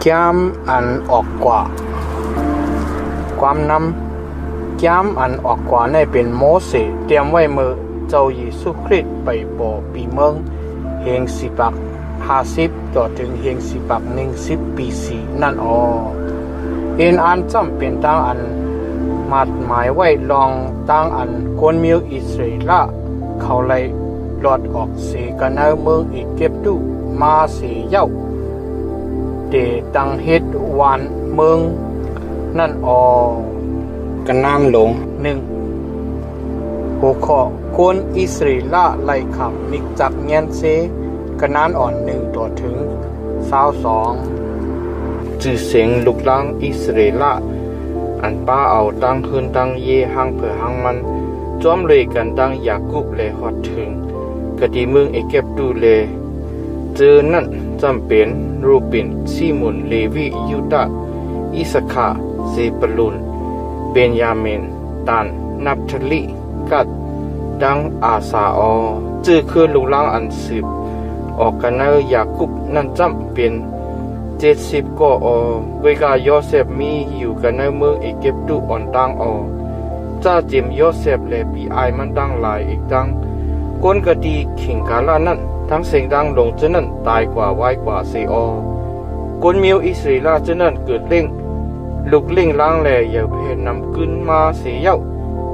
ย้ำอันออกกว่าความนำย้ำอันออกกว่าในเป็นโมเสสเตรียมไว้เมื่อเจ้าเยซูคริสต์ไปบ่อปีเมืองเฮงสิปัก50ต่อถึงเฮงสิปัก10ปีสีนั่นเอ็นอันจำเป็นตั้งอันมัดหมายไว้ลองตั้งอันคนมิวอิสราเอลเขาเลยหลอดออกเสกันในเมืองอียิปต์มาเสียเย้าเดตังเฮ็ดวันเมืองนั่นกันน้ำหลงหัวข้อคนอิสราเอลไล่ขับนิกจักเงียนเซกันนานอ่อน1ต่อถึง22จื่อเสียงลุกล้างอิสราเอลอันป้าเอาตั้งคืนตั้งเยหังเผื่อหังมันจ้อมเลยกันตั้งยากุบเลยฮอดถึงกะดีเมืองเอเก็บดูเลเจอนั่นจำเป็นรูปินซีมุนเลวียูดาอิสคาเซปลุนเบนยามินตันนับทลีกัดดังอาซาจื้อคือลุกล้างอันสืบออกกันเนยากุบนั่นจำเป็น70ก็เวกาโยเซฟมีอยู่กันในเมืองเอเก็บดูอ่อนตั้งจ้าจิมโยเซฟและปีไอมันตั้งหลายอีกตั้งก้นกะดีขิงกาลานั่นทั้งเสียงดังลงจะนั่นตายกว่าไว้กว่าเซก้นมิวอิสราเอลจะนั่นเกิดเล่งลุกเล่งล้างแหล่อย่าเพนนำขึ้นมาเสียเย้า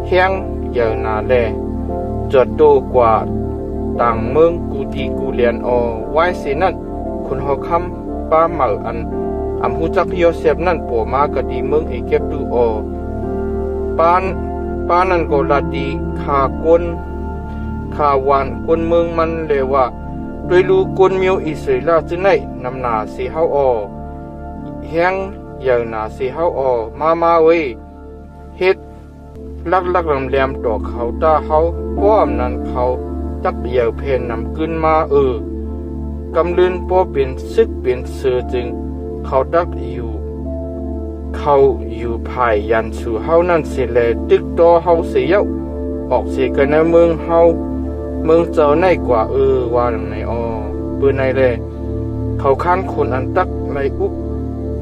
แห้งอย่าหนาแหล่จดโตกว่าต่างเมืองกูตีกูเลียนไว้เสียนั่นคุณหอคำป้าเหมาอันหูจักโยเซฟนั่นปัวมากะดีเมืองเอเก็บดูป้านั่นก็ละดีขาก้นขาวันคนเมืองมันเลยว่าโดยรู้คนมิวอิสราเอลจะไหนนำหนาสีเฮาแห้งอย่างหนาสีเฮามาเว้ยเฮ็ดลักลำแหลมต่อเขาตาเฮาป้อมนั้นเขาจักเหยียวเพนนำขึ้นมากำลืนป้อเป็นซึกเป็นเสือจึงเขาดักอยู่ภายยันสู่เฮานั่นเสียแลตึกต่อเฮาเสียออกเสียกันในเมืองเฮาเมืองเจ้าในกว่าว่าหนังในปืนในแลเขาค้านคนอันตักในอุก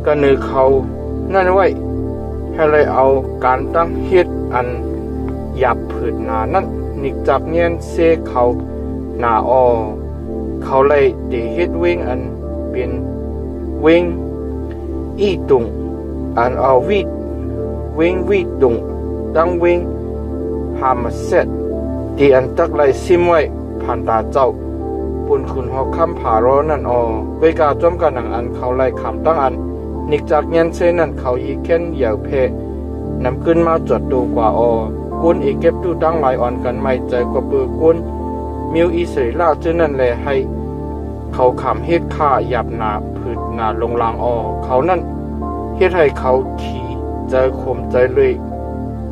กันเนือเขานั่นไว้ให้เลยเอาการตั้งเฮ็ดอันหยับผืดหนานั่นนิกจักเงียนเซเขาหนาเขาเลยเดเฮ็ดเวงอันเป็นเวงอีตุงอันเอาวีดเวงวีดตุงตั้งเวงหามาเสร็จที่อันตักเลยซิมไว้ผ่านตาเจ้าปุ่นคุณหอกคำผารอนั่นเวกาจอมกันหนังอันเขาเลยขำตั้งอันนิกจากเงียนเซนั่นเขายีเค้นเหยียวเพนำขึ้นมาจดดูกว่ากุนอีเก็บดูตั้งหลายอ่อนกันไม่ใจกว่าปือกุนมิวอิสราเอลจึงนั่นแลให้เขาขำเฮ็ดฆ่าหยับหนาผืดหนาลงลางเขานั่นเฮ็ดให้เขาขี่ใจคมใจเลย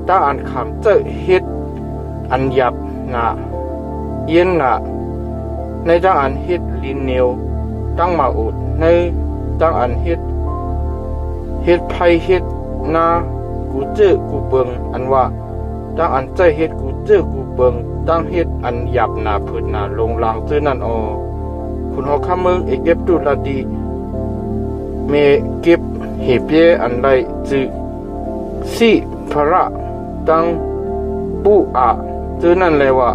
ตั้งอันขำเจอเฮ็ดอันหยับหนาเย็นหนาในตั้งอันเฮ็ดลินเนียวตั้งมาอุดในตั้งอันเฮ็ดไผเฮ็ดนากูเจอกูเบิงอันว่าตั้งอันใจเฮ็ดกูเจอกูเบิงตั้งเฮ็ดอันหยับหนาผืดหนาลงลางเจอนั่นคุณหอคำเมืองเอเก็บดูละดีเมเก็บเฮเปียอันไรจือซีพระตั้งปูเจอนั่นเลยว่า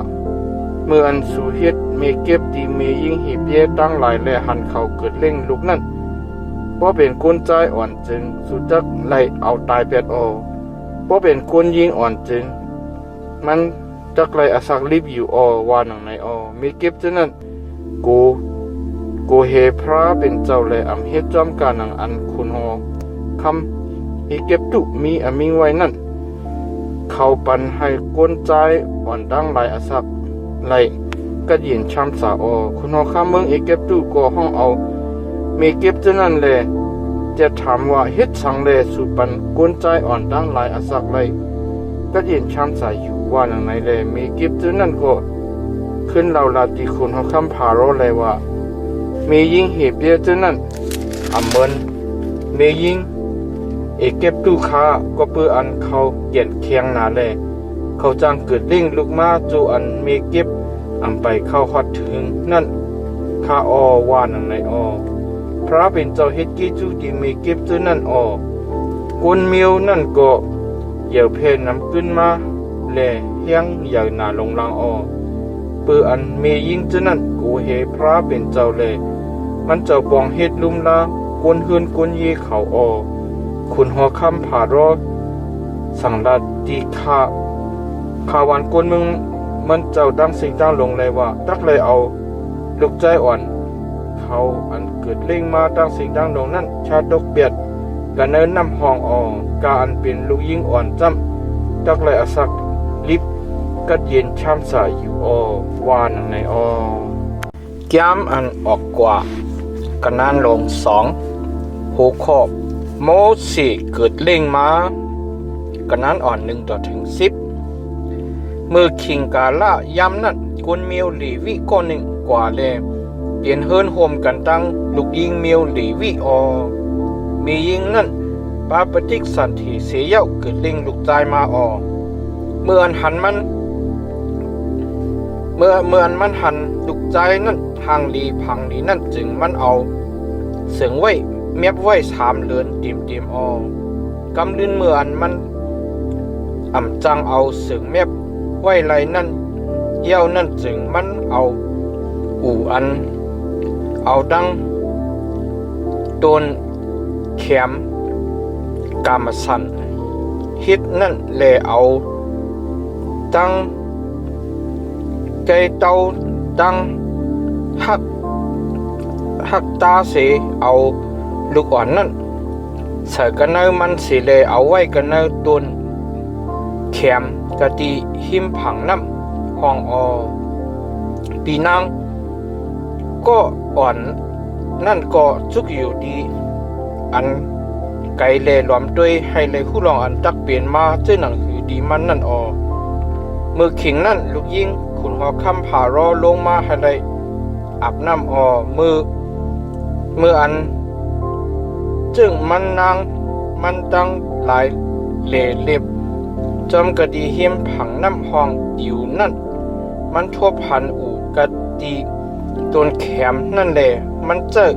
เมื่ออันสูเฮ็ดเมเก็บดีเมยิงเฮเปียตั้งหลายและหันเขาเกิดเล่งลุกนั่นเพราะเป็นคนใจอ่อนจึงสุดจักไล่เอาตายเป็ดเพราะเป็นคนยิงอ่อนจึงมันจักไล่อาศักรีบอยู่ว่าหนังในเมเก็บเจอนั่นกูเฮพระเป็นเจ้าและอำเฮ็ดจอมการหนังอันคุณหอคำเฮเก็บตุมีอมิงไว้นั่นเขาปันให้ก้นใจอ่อนดังหลายอาศักไหลก็ยินช้ำสาคุณหอคำเมืองเอเก็บตุก็ห้องเอาเมเก็บเจ้านั่นแลจะถามว่าเฮ็ดสังแลสุปันก้นใจอ่อนดังหลายอาศักไหลก็ยินช้ำสายอยู่ว่าหนังในแลเมเก็บเจ้านั่นก็ขึ้นเราลาติคุณหอคำผารอเลยว่ามียิงเหีบเยอะจนนั่นเมินมียิงเอเก็บตู้ค้าก็เพื่ออันเขาเกียนเคียงนาแลเขาจังเกิดลิ่งลูกมาจูอันเมเก็บไปเข้าฮอดถึงนั่นข้าว่าหนังใน พระเป็นเจ้าเฮ็ดกิจูที่มีเก็บจื้อนั่นออกกวนเมียวนั่นก็เหยียวเพนนำขึ้นมาแลเฮียงเหยียวหนาลงลังออกปืออันมียิ่งจื้อนั่นกูเฮพระเป็นเจ้าแลมันเจ้าปองเฮ็ดลุ่มลากวนเฮือนกวนเยเขาออกคุณหัวคำผ่ารอดสังลัดดีขาวันกวนมึงมันเจ้าดังสิ่งดังลงเลยว่าตักเลยเอาลูกใจอ่อนเขาอันเกิดเล่งมาดังสิ่งดังลงนั้นชาดกเบียดกันเนินน้ำห้องออกกาอันเป็นลูกยิ่งอ่อนจำตักเลยอาศักลิบกัดเย็นช่ำสายอยู่อวานในแก้มอันออกกว่ากันนานลง2 หัวข้อโมสีเกิดเล่งมากันนั้นอ่อน1-10มือคิงกาละย้ำนั่นกุนเมียวหลีวิก้อน1กว่าแลเปลี่ยนเฮิรนโฮมกันตั้งลูกยิงเมียวหลีวิมียิงนั่นปาปฏิกสันติเสียเย้าเกิดเล่งลูกใจมาเมื่ออันหันมันเมื่ออันมันหันลูกใจนั่นทางลีพังลีนั่นจึงมันเอาเสียงไว้เมียบไว้3 เลือนติมกำลื่นเมื่ออันมันจังเอาเสียงเมียบไว้ไรนั่นเย้านั่นจึงมันเอาอันเอาดังโดนแขมกามสันฮิตนั่นแลเอาดังใจเตาดังหักตาเสเอาลูกอ่อนนั่นใส่กันเนอมันสิเลเอาไว้กันเนอต้นแขมกะตีหิมผังน้ำห้องปีนางก็อ่อนนั่นก็จุกอยู่ดีอันไกลเลหลอมด้วยให้เลยคู่รองอันตักเปลี่ยนมาเจ้าหนังหือดีมันนั่นมือขิงนั่นลูกยิงขุนหอคำผ่ารอลงมาให้เลยอาบน้ำมืออันจึงมันนางมันตั้งหลายเล็บจอมกะดีเฮียมผังน้ำห้องอยู่นั่นมันทบหันกะดีต้นแขมนั่นแหละมันเจอ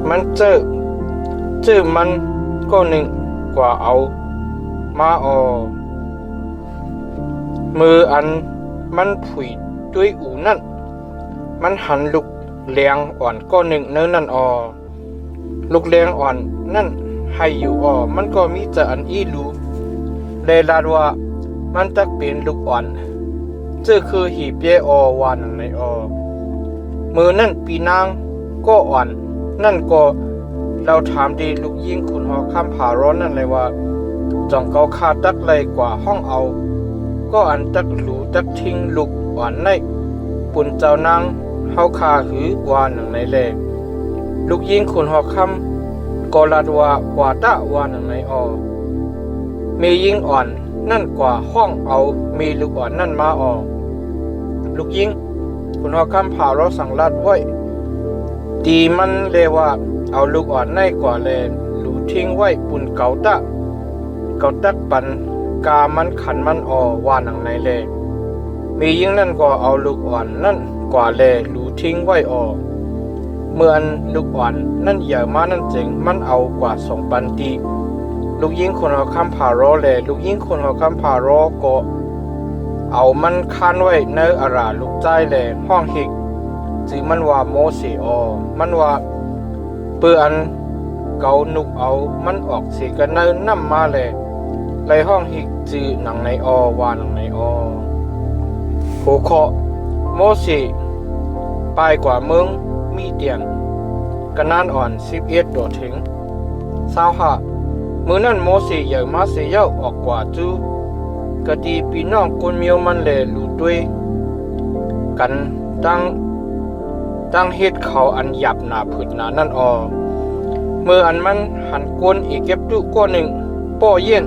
มันก็1กว่าเอามามืออันมันผุยด้วยนั่นมันหันลูกแรงอ่อนก็1เนื้อนั่นลูกแรงอ่อนนั่นให้อยู่มันก็มีจะอันรู้เลยลาดว่ามันตักเป็นลูกอ่อนคือหีบเยวานในมือนั่นปีนางก็อ่อนนั่นก็เราถามดีลูกยิงคุณหอคำผ่าร้อนนั่นเลยว่าจองเกาคาตักเลยกว่าห้องเอาก็อันตักหลูตักทิ้งลูกอ่อนในปุ่นเจ้านางเฮาคาหือวานในแลลูกยิงคุณหอคำก็ลาดว่าตะวานในมียิงอ่อนนั่นกว่าห้องเอามีลูกอ่อนนั่นมาลูกยิงคุณหอคำผ่าเราสั่งลาดไว้ดีมันเลยว่าเอาลูกอ่อนในกว่าเลยหลูทิ้งไว้ปุ่นเกาตักปันกามันขันมันวานในเลยมียิงนั่นก็เอาลูกอ่อนนั่นกว่าเลยหลูทิ้งไว้เมื่อลูกอ่อนนั่นใหญ่มานั่นจึงมันเอากว่า2 ปันตีลูกยิงคนหอคำผ่ารอเลยลูกยิงคนหอคำผ่ารอก็เอามันค้านไว้ในอาราลูกใจเลยห้องหิกจือมันว่าโมเสมันว่าเปื้อนเกานุกเอามันออกสีกันเนินน้ำมาเลยในห้องหิกจือหนังในวาหนังในหัวข้อโมเสไปกว่าเมืองมีเตียนกันนานอ่อน11 ดอถึง25มือนั่นโมเสใหญ่มาเสียเย้าออกกว่าจูกะดีปีน้องคนเมียวมันเลยหลุดด้วยกันตั้งเฮ็ดเขาอันหยับหนาผืดหนานั่นเมื่ออันมันหันกวนอีกเก็บตุก้อน1ป้อเย็น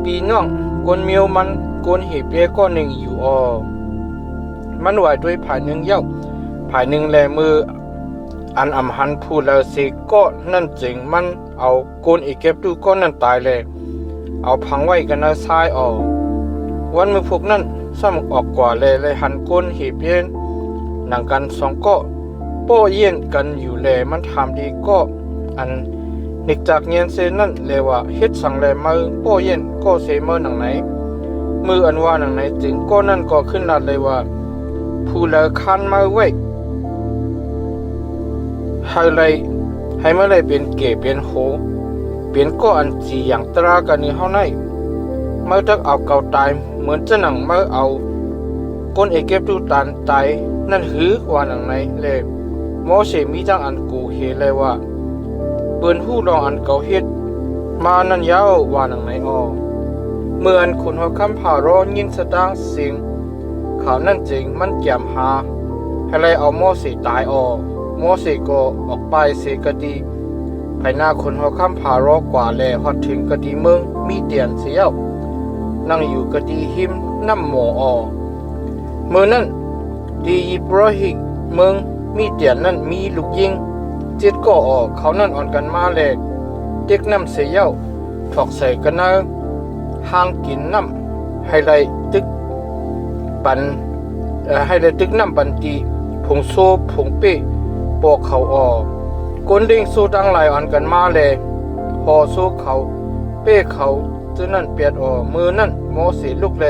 ปีน้องคนเมียวมันกวนเห็บเยก้อน1อยู่มันไหวด้วยภาย1เย้าภาย1แลมืออันหันพูดแล้วสิก็นั่นจึงมันเอากวนอีกเก็บตุก้อนนั้นตายเลยเอาพังไว้กันนะซ้ายวันมือพวกนั้นซ้ำออกกว่าเลยหันก้นหีบเย็นหนังกัน2 ก็ป ป้อเย็นกันอยู่แลมันทำดีก็อันนิกจากเย็นเซนั่นเลยว่าเฮ็ดสังแลมือป้อเย็นก็เสมือหนังไหนมืออันว่าหนังไหนจึงก็นั่นก็ขึ้นลัดเลยว่าผู้เลคันมาไว้ให้เมื่อไรเป็นเก๋เป็นโหเป็นก็อันจีอย่างตรากันนี่เฮาในเมื่อตักเอาเก่าตายเหมือนจะหนังเมื่อเอาก้นเอเก็บดูตานตายนั่นหือว่าหนังไหนเลยโมเสมีจังอันกูเฮเลยว่าเปิ้นฮู้ลองอันเก่าเฮ็ดมานั่นยาวว่าหนังไหนออเมื่ออันคุณเฮาคำผ่ารอยินสตางเสียงข่าวนั่นจริงมันแจ่มหาให้เลยเอาโมเสตายออโมเสก็ออกไปเสกดีภายหน้าคนเฮาคำผ่ารอกว่าแลฮอดถึงกดีเมืองมีเตียนเสียวนั่งอยู่กดีหิมน้ำหมออเมื่อนั้นดียิบรอหิกเมืองมีเตียนนั้นมีลูกยิงเจ็ดก็ออกเขานั่นอ่อนกันมาแลเด็กน้ำเสียวถอกใส่กันนาห่างกินน้ำให้ไรตึกปันให้ไรตึกน้ำปันตีผงโซผงเป้ปอกเขาออกก้นเด้งโซดังไหลอ่อนกันมาแลพอโซเขาเป้เขาเจ้านั่นเปียดออกมือนั่นโมเสลูกแล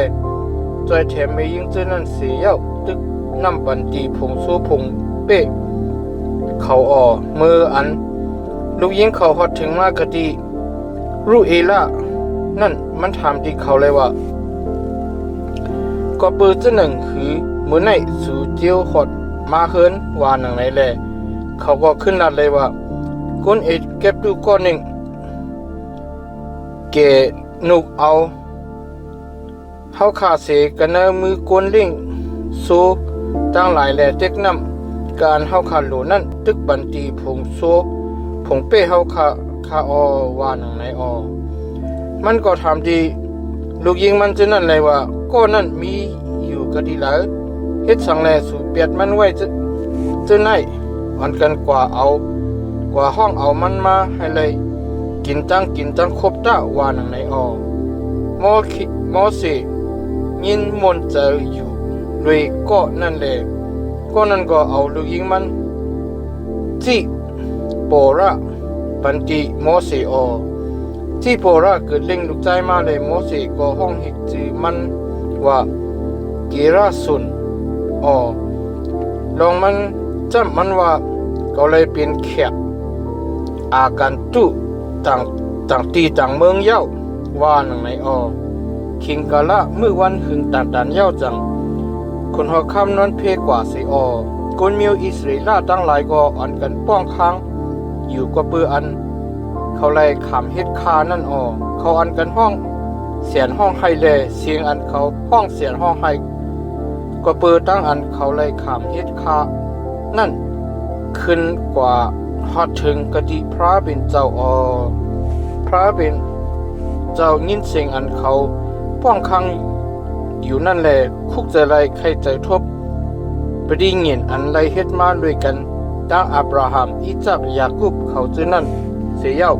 จอยแถมไม่ยิงเจ้านั่นเสียวตึกน้ำปันตีผงโซผงเป้เขาออกมืออันลูกยิงเขาฮอดถึงมากะดีรู้เอล่านั่นมันถามที่เขาเลยว่าก็ปืนเจ้าหนึ่งคือมือไหนสู่เจียวฮอดมาเฮินว่าหนังไหนแลเขาก็ขึ้นนัดเลยว่าก้นเอ็ดเก็บดูก้อนหนึ่งเกนุกเอาเฮาขาเสกันเนมือก้นลิงโซตั้งหลายแลเต็กน้ำการเฮาขาโหลนั่นตึกบันตีผงโซผงเป้เฮาคาออว่าหนังไหนออมันก็ถามดีลูกยิงมันจะนั่นเลยว่าก็นั่นมีอยู่ก็ดีแล้วเฮ็ดสังแลสู่เปียดมันไว้จะไหนมันกันกว่าห้องเอามันมาให้เลยกินจังครบต้าว่าหนังไหนออมอสิยินมนเจออยู่เลยก็นั่นแหละก็นั่นก็เอาลูกยิงมันจิโประปันติมอสิออที่โประเกิดเล่งลูกใจมาเลยโมเสสก็ห้องหิกจือมันว่าเกราสุนลองมันจำมันว่าก็เลยเป็นแขกอาการตุต่างตีต่างเมืองเย้าว่าหนังไหนคิงกะละเมื่อวันหึงต่างเย้าจังคนหอคำนั้นเพกว่าสิคนมิวอิสราเอลตั้งหลายก็อ่อนกันป้องค้างอยู่ก็เปื้ออันเขาไล่ขำเฮ็ดคานั่นเขาอันกันห้องเสียนห้องไฮเลเสียงอันเขาห้องเสียนห้องไฮก็เปิดตั้งอันเขาไล่ขำเฮ็ดคานั่นขึ้นกว่าฮอดถึงกะดิพระเป็นเจ้าพระเป็นเจ้ายินเสียงอันเขาป้องคังอยู่นั่นแหละคุกใจไรใครใจทบปดีเงียนอันไรเฮ็ดมาด้วยกันตั้งอับราฮัมอิซักยากุบเขาจื้อนั่นเสียาว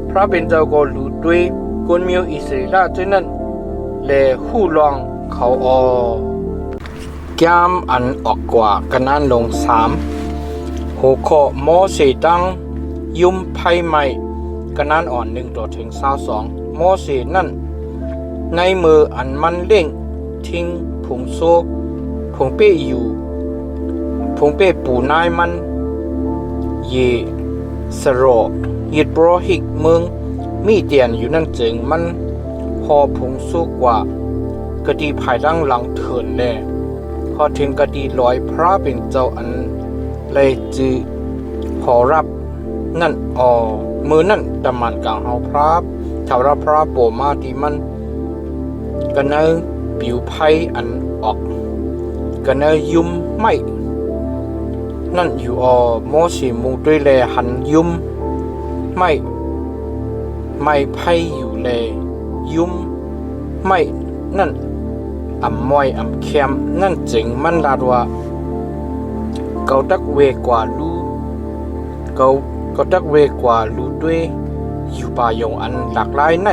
พระเป็นเจ้าก็รู้ด้วยคนมิวอิสราเอลเจ้านั้นและหู้ลองเขาแก้มอันออกกว่ากันนั้นลง3หัวข้อโมเสสตั้งยุ่มไพ่ใหม่กันนั้นอ่อน1ต่อถึง22โมเสสนั่นในมืออันมันเล่งทิ้งผงโซผงเป้อยู่ผงเป้ปูนายมันเยสโรยิดโปรหิกเมืองมีเตียนอยู่นั่นจึงมันพอผงสู้กว่ากะดีภายดังหลังเถินแลพอถึงกะดีลอยพระเป็นเจ้าอันเลยจือขอรับนั่นมือนั่นดำมันกลางเฮาพระชาวราพระโปมาที่มันกันเนปิวไพ่อันออกกันเนยุ่มไม่นั่นอยู่โมสีมูด้วยแลหันยุ่มไม่ไพ่อยู่แลยุ่มไม่นั่นมอยแคมนั่นจึงมันลาดว่าเกาตักเวกว่าลูเกาตักเวกว่าลูด้วยอยู่ป่ายงอันหลากหลายใน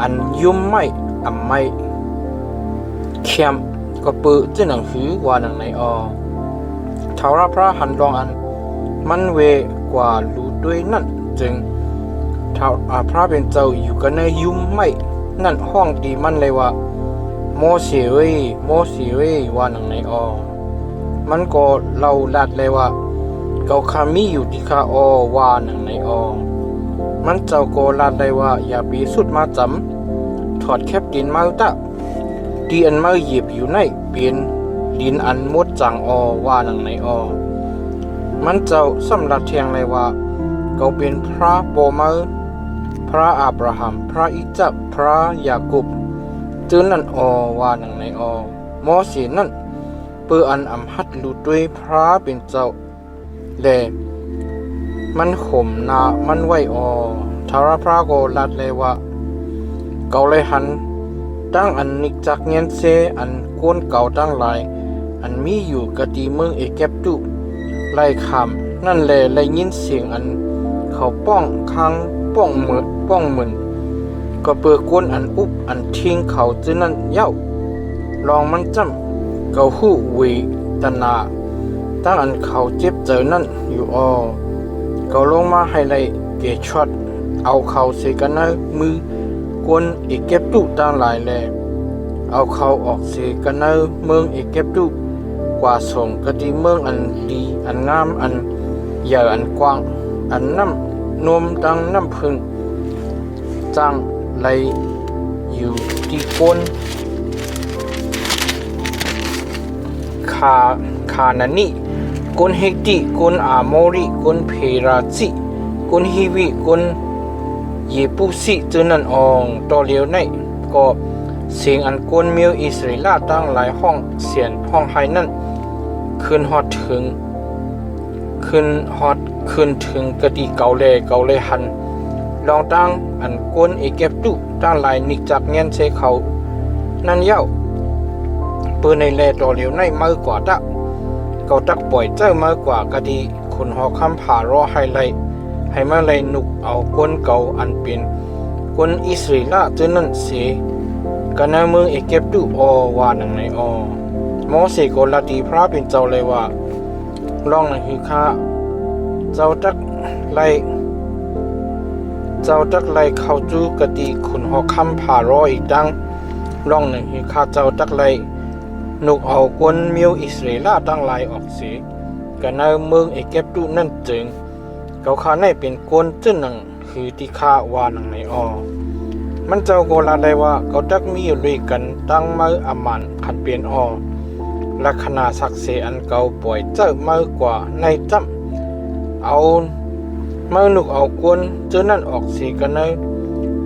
อันยุ่มไม่แคมก็เปิดเจ้าหนังหือว่าหนังไหน ทาวราพระหันรองอันมันเวกว่ารู้ด้วยนั่นจึงพระเป็นเจ้าอยู่กันในยุ่มไม่นั่นห้องดีมันเลยว่าโมเสเว้ยโมเสเว้ยว่าหนังในอมันก็เล่าลัดเลยว่าเกาคามีอยู่ที่คาว่าหนังในมันเจ้าก็ลัดเลยว่าอย่าปีสุดมาจำถอดแคบดินมาตะดีอันมาเหยียบอยู่ในเปลี่ยนดินอันมดจังว่าหนังในมันเจ้าสำหรับเทียงเลยว่าเขาเป็นพระโบมือพระอับราฮัมพระอิจักพระยากุบจื้อนั่นว่าหนังในโมเสนั่นเปื้ออันอำหัดรู้ด้วยพระเป็นเจ้าแลมันข่มนามันไหวทารพระโกลัดเลยว่าเกาเลยหันตั้งอันนิกจักเงียนเซอันโกนเก่าตั้งหลายอันมีอยู่กะดีเมืองเอเกปตุไล่คำนั่นแลไล่ยินเสียงอันเขาป้องคังป้องเหมือนก็เปิดก้นอันอุบอันทิ้งเขาจื้อนั่นเย้าลองมันจำเกาหูวีตนาตั้งอันเขาเจ็บเจอนั่นอยู่เกาลงมาให้ไล่เกช็อตเอาเขาเสกันนะมือกวนอีกเก็บตุตั้งหลายแลเอาเขาออกเสกันนะเมืองอีกเก็บตุกว่าส่งกะดีเมืองอันดีอันงามอันใหญ่อันกว้างอันน้ำนมดังน้ำพึ่งจังไหลอยู่ที่ก้นคานานิก้นเฮติก้นอาโมริก้นเพราซิก้นฮิวิก้นเยปุสิจนนั่นต่อเลียวในก็เสียงอันก้นเมียวอิสราเอลตั้งหลายห้องเสียนห้องไฮนั่นขึ้นฮอดถึงกะดีเกาเลหันลองตั้งอันก้นเอเก็บตุตั้งหลายนิกจักเงียนเชเขานั่นเย้าเปื้อในแลต่อเหลียวในมากกว่าตะเกาตักปล่อยเจ้ามากกว่ากะดีคนหอคำผ่ารอให้มาไลนุกเอาก้นเก่าอันเป็นก้นอิสราเอลจนนั่นเสียกันในเมืองเอเก็บตุว่าหนังในโมเสกลาดีพระเป็นเจ้าเลยว่าลองนั่นคือข้าเจ้าตักไล่เข้าจูกะดีขุนหอคำผ่ารออีกดังลองหนึ่งคือข้าเจ้าตักไล่นุกเอากวนมิวอิสราเอลตั้งหลายออกเสียกันในเมืองเอเก็บตุนั่นจึงเขาข้าในเป็นกวนจึงหนึ่งคือที่ข้าว่าหนังในมันเจ้าโกลาได้ว่าเขาตักมีอยู่ด้วยกันตั้งมืออามันขันเปลี่ยนลักษณะศักดิ์ศรีอันเก่าป่วยเจ้ามากกว่าในจำเอาเมื่อนุกเอากวนเจอนั่นออกสีกันเลย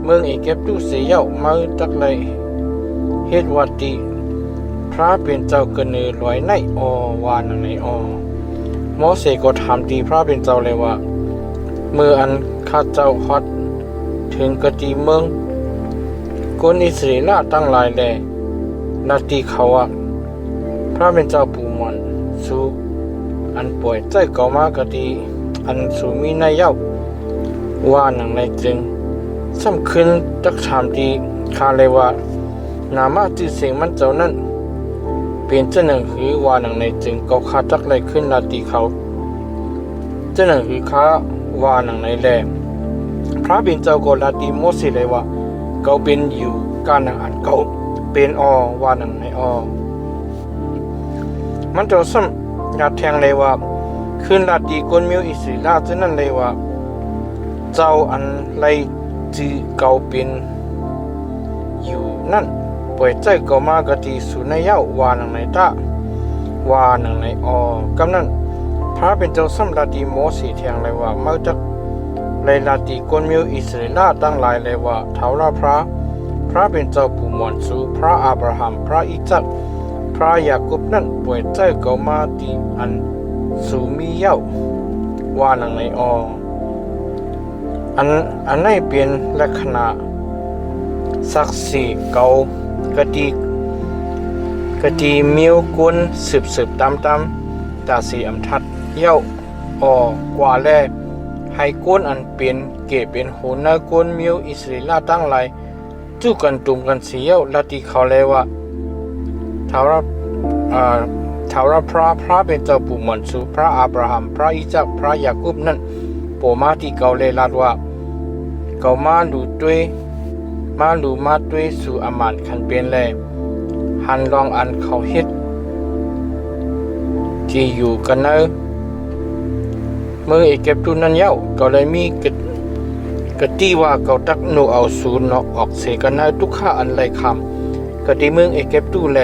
เมืองเอเก็บตุเสียเย้ามาจักเลยเฮ็ดวัดดีพระเป็นเจ้ากันเนลอยในว่านังในโมเสก็ถามตีพระเป็นเจ้าเลยว่าเมื่ออันข้าเจ้าฮอดถึงกะดีเมืองคนอิสราเอลตั้งหลายแลนาตีเขาพระเป็นเจ้าปูมันสูอันป่วยใจเก่ามากะดีอันสูมีในเย้าว่าหนังในจึงสำคัญตักถามดีคาเลยว่านามาจื่อเสียงมันเจ้านั้นเป็นเจ้าหนึ่งคือว่าหนังในจึงก็คาตักเลยขึ้นนาตีเขาเจ้าหนึ่งคือข้าว่าหนังในแลพระเป็นเจ้าก็ลาตีโมเสเลยว่าเขาเป็นอยู่การหนังอันเขาเป็นว่าหนังในมันจะซ้ำอยากแทงเลยว่าคืนลาตีกวนมิวอิสราเอลเจ้านั่นเลยว่าเจ้าอันไรจือเก่าเป็นอยู่นั่นปล่อยใจเก่ามากะดีสุนัยเย้าว่าหนังในตาว่าหนังในกำนั้นพระเป็นเจ้าซ้ำลาตีโมเสแทงเลยว่าเมื่อจักในลาตีกวนมิวอิสราเอลตั้งหลายเลยว่าเท้าราพระเป็นเจ้าผู้มวลสูพระอับราฮัมพระอิจักพระยากุบนั่นป่วยใจเก่ามาตีอันสูมีเย้าว่าหนังในอันไหนเป็นลักษณะศักดิ์ศรีเก่ากะดีมิวกวนสืบตามตาสีอำทัดเย้ากว่าแลให้กวนอันเป็นเกเป็นโหนากวนมิวอิสราเอลตั้งหลายจู้กันตุ่มกันเสียวลาติเขาเลยว่าท ท้าวพระเป็นเจ้าปู่หมอนสูพระอับราฮัมพระอิซักพระยาคูบนั่นโปมาที่เกาเลยลาดว่าเกามาดูด้วยมาดูมาด้วยสู่อามานคันเป็นแลหันลองอันเขาเฮ็ดที่อยู่กันเนอเมื่อเอเก็บตุนั้นเย้าก็เลยมีกะตีว่าเกาตักหนูเอาศูนย์เนาะออกเสกันเนอทุกข้าอันไรคำกะตีเมืองเอเก็บตุแล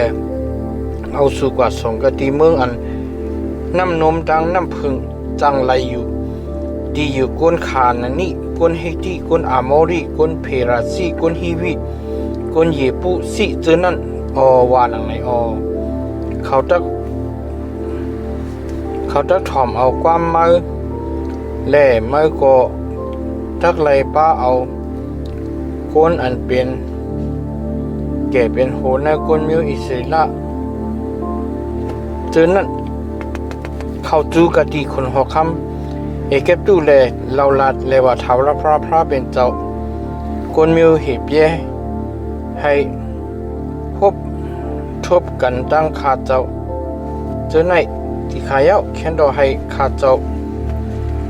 เอาสู่กว่าสองกะตีเมืองอันน้ำนมดังน้ำพึ่งจังไรอยู่ดีอยู่ก้นคานนั่นนี่ก้นเฮติก้นอามอรีก้นเพราซีก้นฮีวีก้นเยปุสิเจอนั่นวานังไหนเขาตักถ่อมเอาความมือแล่มือก็ตักไหลป้าเอาก้นอันเป็นแก่เป็นโหในก้นมิวอิสระเจอนั่นเขาจูกะดีคนหอคำเอเก็บดูแลเราลัดเลว่าท้าวพระเป็นเจ้าก้นมิวเหีบแย่ให้พบทบกันตั้งคาเจ้าเจอในที่ขายแค่ดอให้คาเจ้า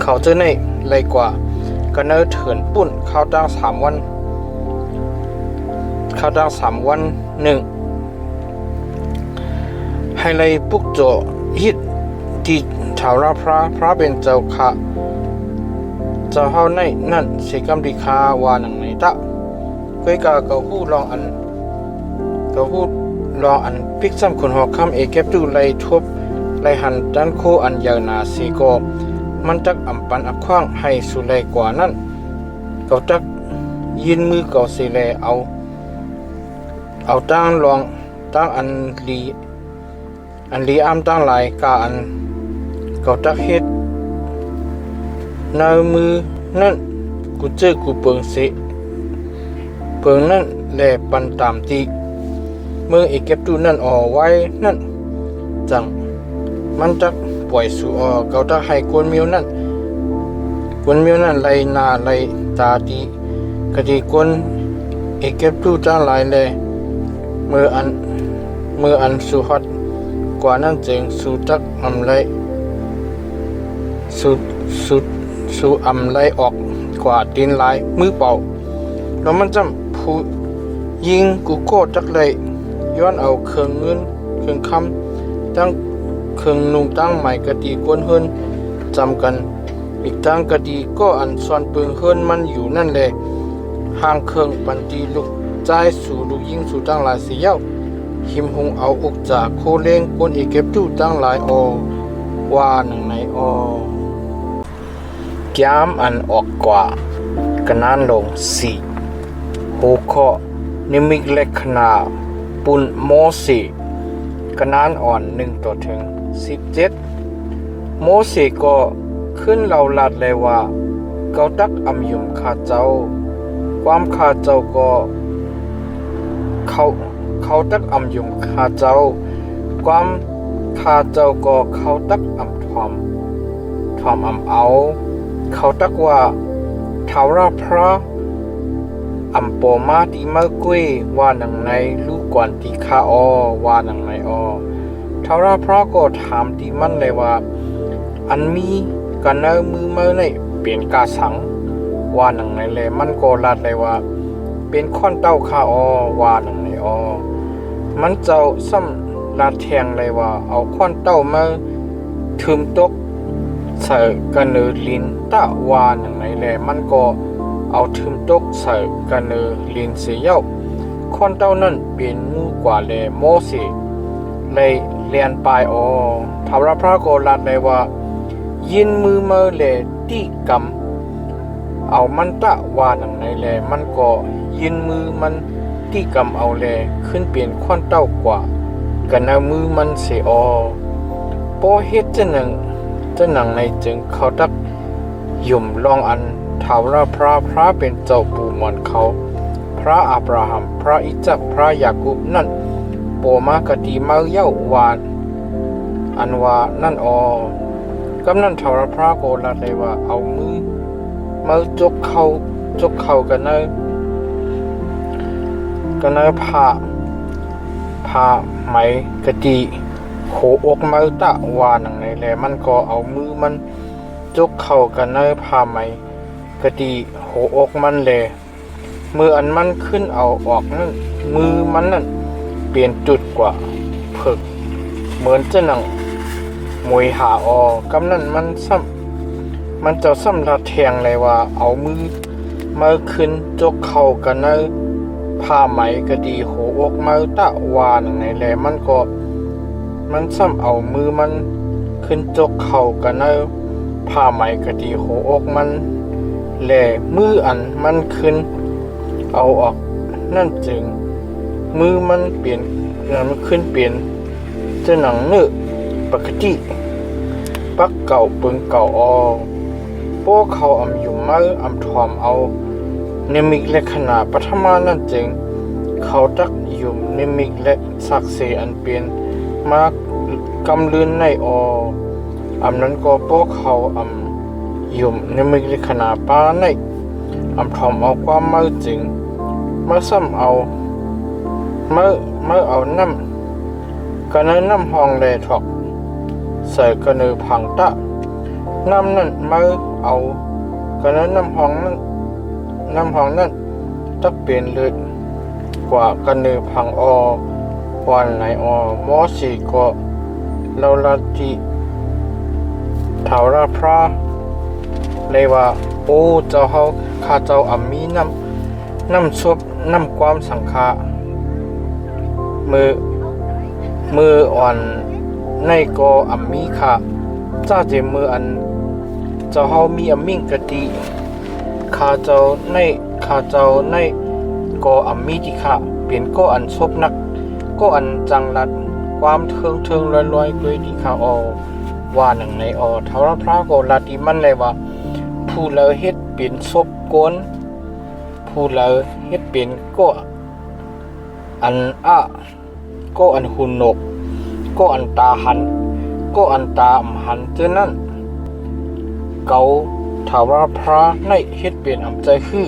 เขาเจอในไรกว่าก็เนอเถินปุ่นเข้าตั้ง3 วัน1ให้ไรปุกโจฮิตที่ท้าวพระเป็นเจ้าค่ะเจ้าเฮาในนั่นเสกำดีคาวาหนังไหนตะก้อยกาเกาหู้ลองอันพิกซ้ำคนหอกคำเอเก็บดูไลทบไลหันดันโคอันยาวนาสีโกมันจักอำปันอักขว้างให้สุไลกว่านั้นเกาจักยินมือเกาสีแลเอาตั้งลองตั้งอันลีอ้ำตั้งหลายกาอันเกาจักเฮ็ดนามือนั่นกูเจอกูเปิงเสเปิงนั่นแลปันตามตีเมื่อเอเก็บดูนั่นไว้นั่นจังมันจักปล่อยสู่เกาจักให้กวนมิวนั่นไลนาไลตาดีกะดีกวนเอเก็บดูจังหลายแลเมื่ออันสู่ฮอดกว่านั้นจึงสู่จักอำไลสู่อำไลออกกว่าดินหลายมือเปล่าแล้วมันจำผู้ยิงกูโกจักเลยย้อนเอาเครื่องเงินเครื่องคำตั้งเครื่องนุ่งตั้งใหม่กะดีกวนเฮิรนจำกันอีกตั้งกะดีก็อันซ้อนปืนเฮิรนมันอยู่นั่นแหละห่างเครื่องปันตีลูกใจสู่ลูกยิงสู่ตั้งหลายเสียหิมหงเอาอกจากโคเล้งกวนเอเก็บดูตั้งหลายว่าหนังไหนย้ามอันออกกว่ากะนานลง4หัวข้อนิมิตลักษณะปุณโมสีกะนานอ่อน1ต่อถึง17โมสีก็ขึ้นเราลัดเลยว่าเกาตักอำยุมข้าเจ้าความข้าเจ้าก็เขาตักอำยุมข้าเจ้าความข้าเจ้าก็เขาตักอำทอมอำเอาเขาตักว่าท้าวพระอัมโปมาติมากุ้ยว่าหนังในลูกกวนติคาว่าหนังในท้าวพระก็ถามติมันเลยว่าอันมีกันเนอมือเมื่อในเปลี่ยนกาสังว่าหนังในเลยมันก็ลาดเลยว่าเป็นค้อนเต้าคาว่าหนังในมันเจ้าซ้ำลาดแทงเลยว่าเอาค้อนเต้ามาถึมตกใส่กันเนอลินตะวาหนังไหนแลมันก็เอาทึมตกใส่กันเนอลินเสียเย้าค้อนเต้านั่นเป็นมูกว่าแลโมสีเลยเลียนปลายท้าวพระก็ลัดเลยว่ายินมือเมื่อแลตีกำเอามันตะวาหนังไหนแลมันก็ยินมือมันตีกำเอาแลขึ้นเปลี่ยนค้อนเต้ากว่ากันเนอมือมันเสียโปเฮ็ดจะหนังในจึงเขาตักยุ่มลองอันท้าวพระเป็นเจ้าปู่หมอนเขาพระอับราฮัมพระอิซักพระยาคูบนั่นโปมากะดีมาเย้าวานอันว่านั่นกำนั้นท้าวพระโกลัดเลยว่าเอามือจกเข้ากันเนผ้าไหมกะดี โขอกมือตะวาหนังในแลมันก็เอามือมันจกเข้ากันในผ้าไหมกะดีโขอกมันแลมืออันมันขึ้นเอาออกนั่นมือมันนั่นเปลี่ยนจุดกว่าเพิกเหมือนจะหนังมวยหาออกำนั้นมันจะซ้ำละแทงเลยว่าเอามือมาขึ้นจกเข้ากันในผ้าไหมกะดีโขอกมือตะวาหนังในแลมันซ้ำเอามือมันขึ้นจกเข้ากันในผ้าไหมกะดีโขอกมันแลมืออันมันขึ้นเอาออกนั่นจึงมือมันเปลี่ยนมันขึ้นเปลี่ยนจะหนังเนื้อปกติปักเก่าปึงเก่าอโป้เขาอำอยู่มืออำถอมเอาเนมิกและขนาปัทมานั่นจึงเขาตักอยู่เนมิกและศักเสอันเปลี่ยนมากำลืนในอำนั้นก็โป้เขาอำอยู่เนมิกและขนาป้าในอำถอมเอาความมือจึงมาซ้ำเอาเมื่อเอาน้ำกันน้ำห้องแลถอกใส่กันเนพังตะน้ำนั่นเมื่อเอากันน้ำห้องนั้นตักเปลี่ยนเลยกว่ากันเนพังวันไหนมอสีก็เราละที่เถาราพระเลยว่าโอ้เจ้าเขาข้าเจ้าอามีน้ำซุปน้ำความสังฆามืออ่อนในก็อามีค่ะจ้าเจมืออันเจ้าเฮามีอามิงกะติข้าเจ้าในก็อามีที่ค่ะเปลี่ยนก็อันซบนักก็อันจังรัดความเทิงลอยๆด้วยที่ค่ะว่าหนังในเทาพระก็ลาติมันเลยว่าผู้เลเฮ็ดเปลี่ยนซบโกนผู้เลเฮ็ดเปลี่ยนก็อันก็อันหุ่นนกก็อันตาหันก็อันตาหันเจ้านั้นเกาถาวรพระในเฮ็ดเปลี่ยนอำใจคือ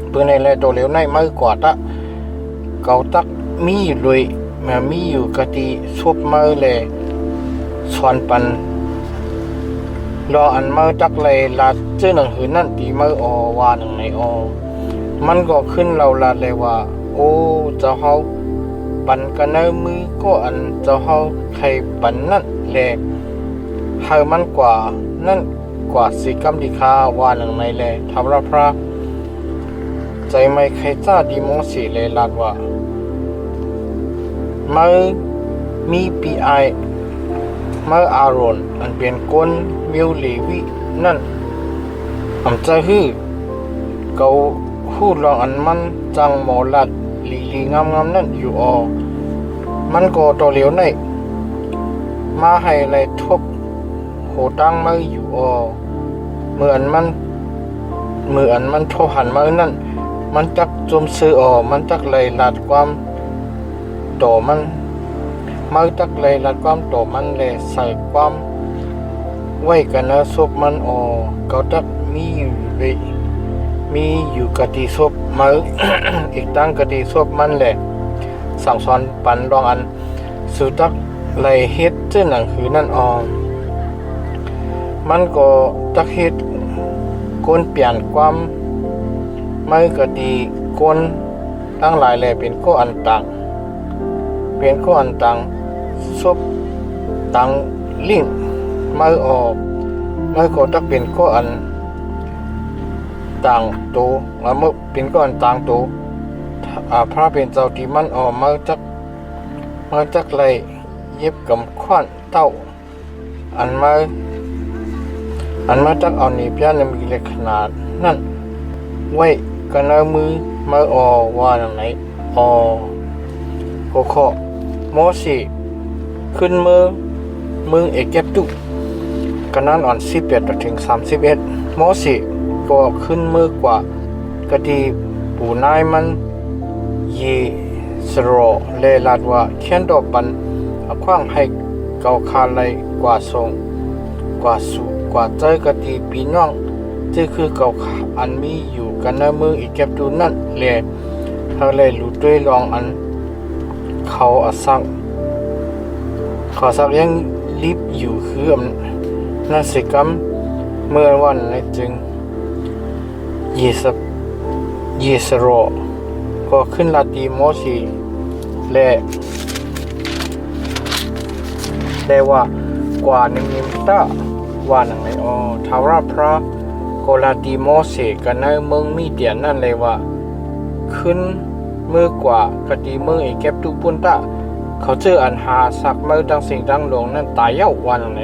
เพื่อในแลโตเหลวในมือกว่าตะเกาตักมีอยู่เลยแม้มีอยู่กะติซบมือแลสวนปันรออันมือตักเลยลาดเจ้าหนังหือนั่นตีมือว่าหนังในมันก็ขึ้นเราลาดเลยว่าโอ้เจ้าเฮาปันกันในมือก็อันเจ้าเฮาใครปันนั่นแหละเฮามันกว่านั่นกว่าสิกรรมดีคาว่าหนังในแลทำรับพระใจไม่ใครจ้าดีมองสีเลยลาดว่ามือมีปีไอมืออารอนอันเป็นก้นมิวเลวินั่นอำใจฮือเกาหู้ลองอันมันจังหมอลัดลีงามนั่นอยู่มันก็ต่อเหลียวในมาให้ไรทบโหตั้งมืออยู่เมื่ออันมันโทหันมือนั่นมันจักจมซื้อมันจักไหลลัดความต่อมันมือจักไหลลัดความต่อมันเลยใส่ความไว้กันนะศพมันก็จักมีอยู่เลยมีอยู่กะติศพมือ อีกตั้งกะติศพมันแหละสั่งสอนปันรองอันสุตักไหลเฮ็ดเจ้าหนังหือนั่นมันก็จักเฮ็ดก้นเปลี่ยนความมือกะติก้นตั้งหลายแหละเป็นก็อันต่างเป็นก็อันต่างศพต่างลิ่งมือมือก็จักเป็นก็อันต่างตัวเมื่อเป็นก้อนต่างตัวพระเป็นเจ้าที่มันมาจักไหลเย็บกำขวัญเต้าอันมาจักเอานี่พี่นั้นมีเล็กขนาดนั่นไว้กันเอามือว่าอย่างไหนก็ขอโมสิขึ้นมือเอกเก็บตุกันนั้น18 ถึง 31โมสิก็ขึ้นมือกว่ากะดีปูนายมันเยสโรเลลาดว่าเขียนดอกปันขว้างให้เกาคาไลกว่าทรงกว่าสุกว่าใจกะดีปีน้องที่คือเกาอันมีอยู่กันในมืออีกเก็บดูนั่นแลเธอเลยรู้ด้วยลองอันเขาอสัง ขอสักยังรีบอยู่คือนั่นสิกรรมเมื่อวันในจึงยีสโรก็ขึ้นลาตีโมชีและว่ากว่าหนึ่งนิมตะว่าหนังในทาราพระโกลาตีโมเสกันในเมืองมีเดียนนั่นเลยว่าขึ้นเมื่อกว่ากะดีเมืองเก็บตุปุนตะเขาเจออันหาสักเมื่อดังสิ่งดังหลวงนั่นตายเย้าว่าหนังใน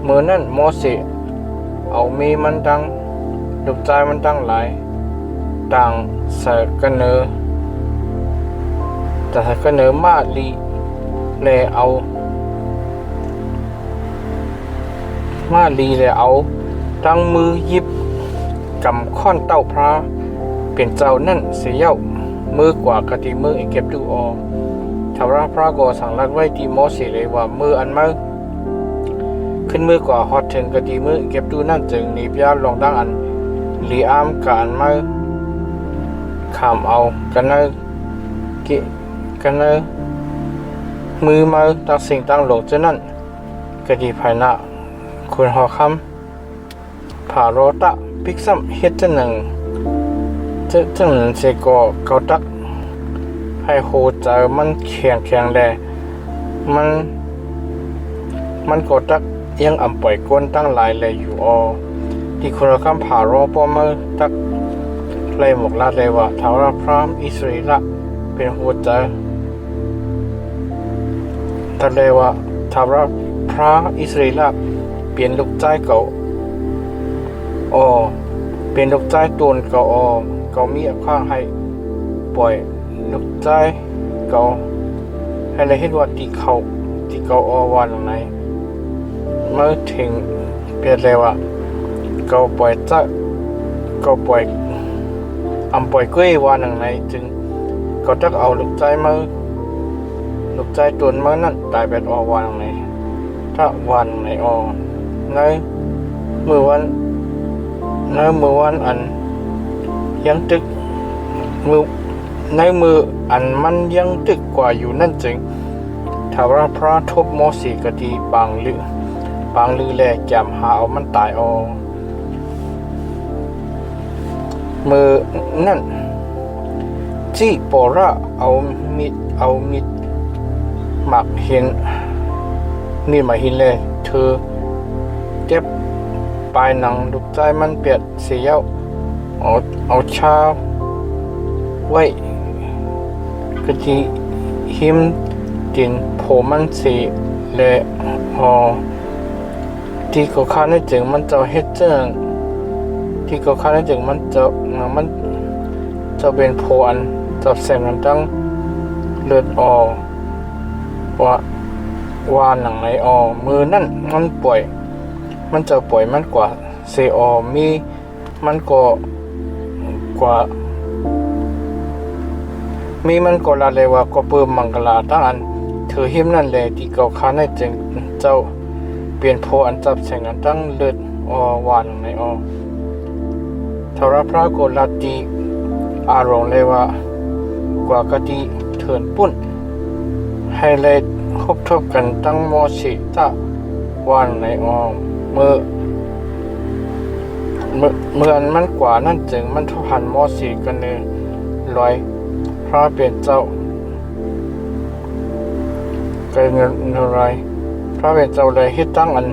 เมื่อนั้นโมเสเอามีมันดังลูกใจมันดังหลายดังใส่กันเนอแต่ใส่กันเนอมาลีเลยเอาตั้งมือยิบกำค้อนเต้าพระเป็นเจ้านั่นเสียเย้ามือกว่ากะดีมือเก็บดูทาราพระก็สั่งรัดไว้ที่โมเสเลยว่ามืออันมือขึ้นมือกว่าฮอดถึงกะดีมือเก็บดูนั่นจึงนีบยาลองดังอันลีอามกะอันมือขามเอากันเนมือมาตั้งสิ่งตั้งหลงเจ้านั่นกะดีภายหน้าคุณหอคำผ่าโรตะพิกซัมเฮ็ดจังหนึ่งเสกเกาตักให้โหใจมันแข็งแลมันกตักยังอ่ำปล่อยก้นตั้งหลายเลยอยู่ที่คุณหอคำผ่าโรปอมือตักเลยหมกลาดเลยว่าท้าวราพรามอิสราเอลเป็นโหใจทะเลว่าท้าวราพระอิสราเอลเปลี่ยนลูกใจเก่าเป็นลูกใจตูนเก่ามีข้างให้ปล่อยลูกใจเก่าให้เลยเห็นว่าที่เขาวันไหนเมื่อถึงเปลี่ยนเลยว่าเก่าปล่อยใจเก่าปล่อยปล่อยกุ้ยวันไหนจึงก็จะเอาลูกใจลูกใจตูนเมื่อนั้นตายแบบวันไหนถ้าวันไหนในเมื่อวันอันยังตึกในมืออันมันยังตึกกว่าอยู่นั่นจึงถ้าว่าพระทบโมสีกดีบางลือแลแกมหาเอามันตายมือนั่นจี้ปอระเอามิดหมักเห็นนี่มาหินเลยเธอเจ็บปลายหนังลูกใจมันเปียดเสียวเอาชาไว้กะทิหิมดินโผมันสีและที่เขาคาดในจึงมันจะเฮ็ดเจิงที่เขาคาดในจึงมันจะเป็นโผอันจะแสงกันตั้งเลือดว่าหนังในมือนั่นมันป่วยมันจะป่วยมันกว่าเซมีมันก็กว่ามีมันก็ละเลยว่าก็เปิมมังกลาตั้งอันเธอหิมนั่นแหละที่เก่าค้าในจึงเจ้าเปลี่ยนโพอันจับแสงอันตั้งเลือดวานในทาราพระโกลาตีอารมณ์เลยว่ากว่ากะดีเถินปุ่นให้เลยคบทบกันตั้งโมชิตะวันในเมื่อมันกว่านั่นจึงมันทุหันโมชิกันเนลอยพระเป็นเจ้าเกิดเงินอะไรพระเป็นเจ้าเลยฮิตตั้งอัน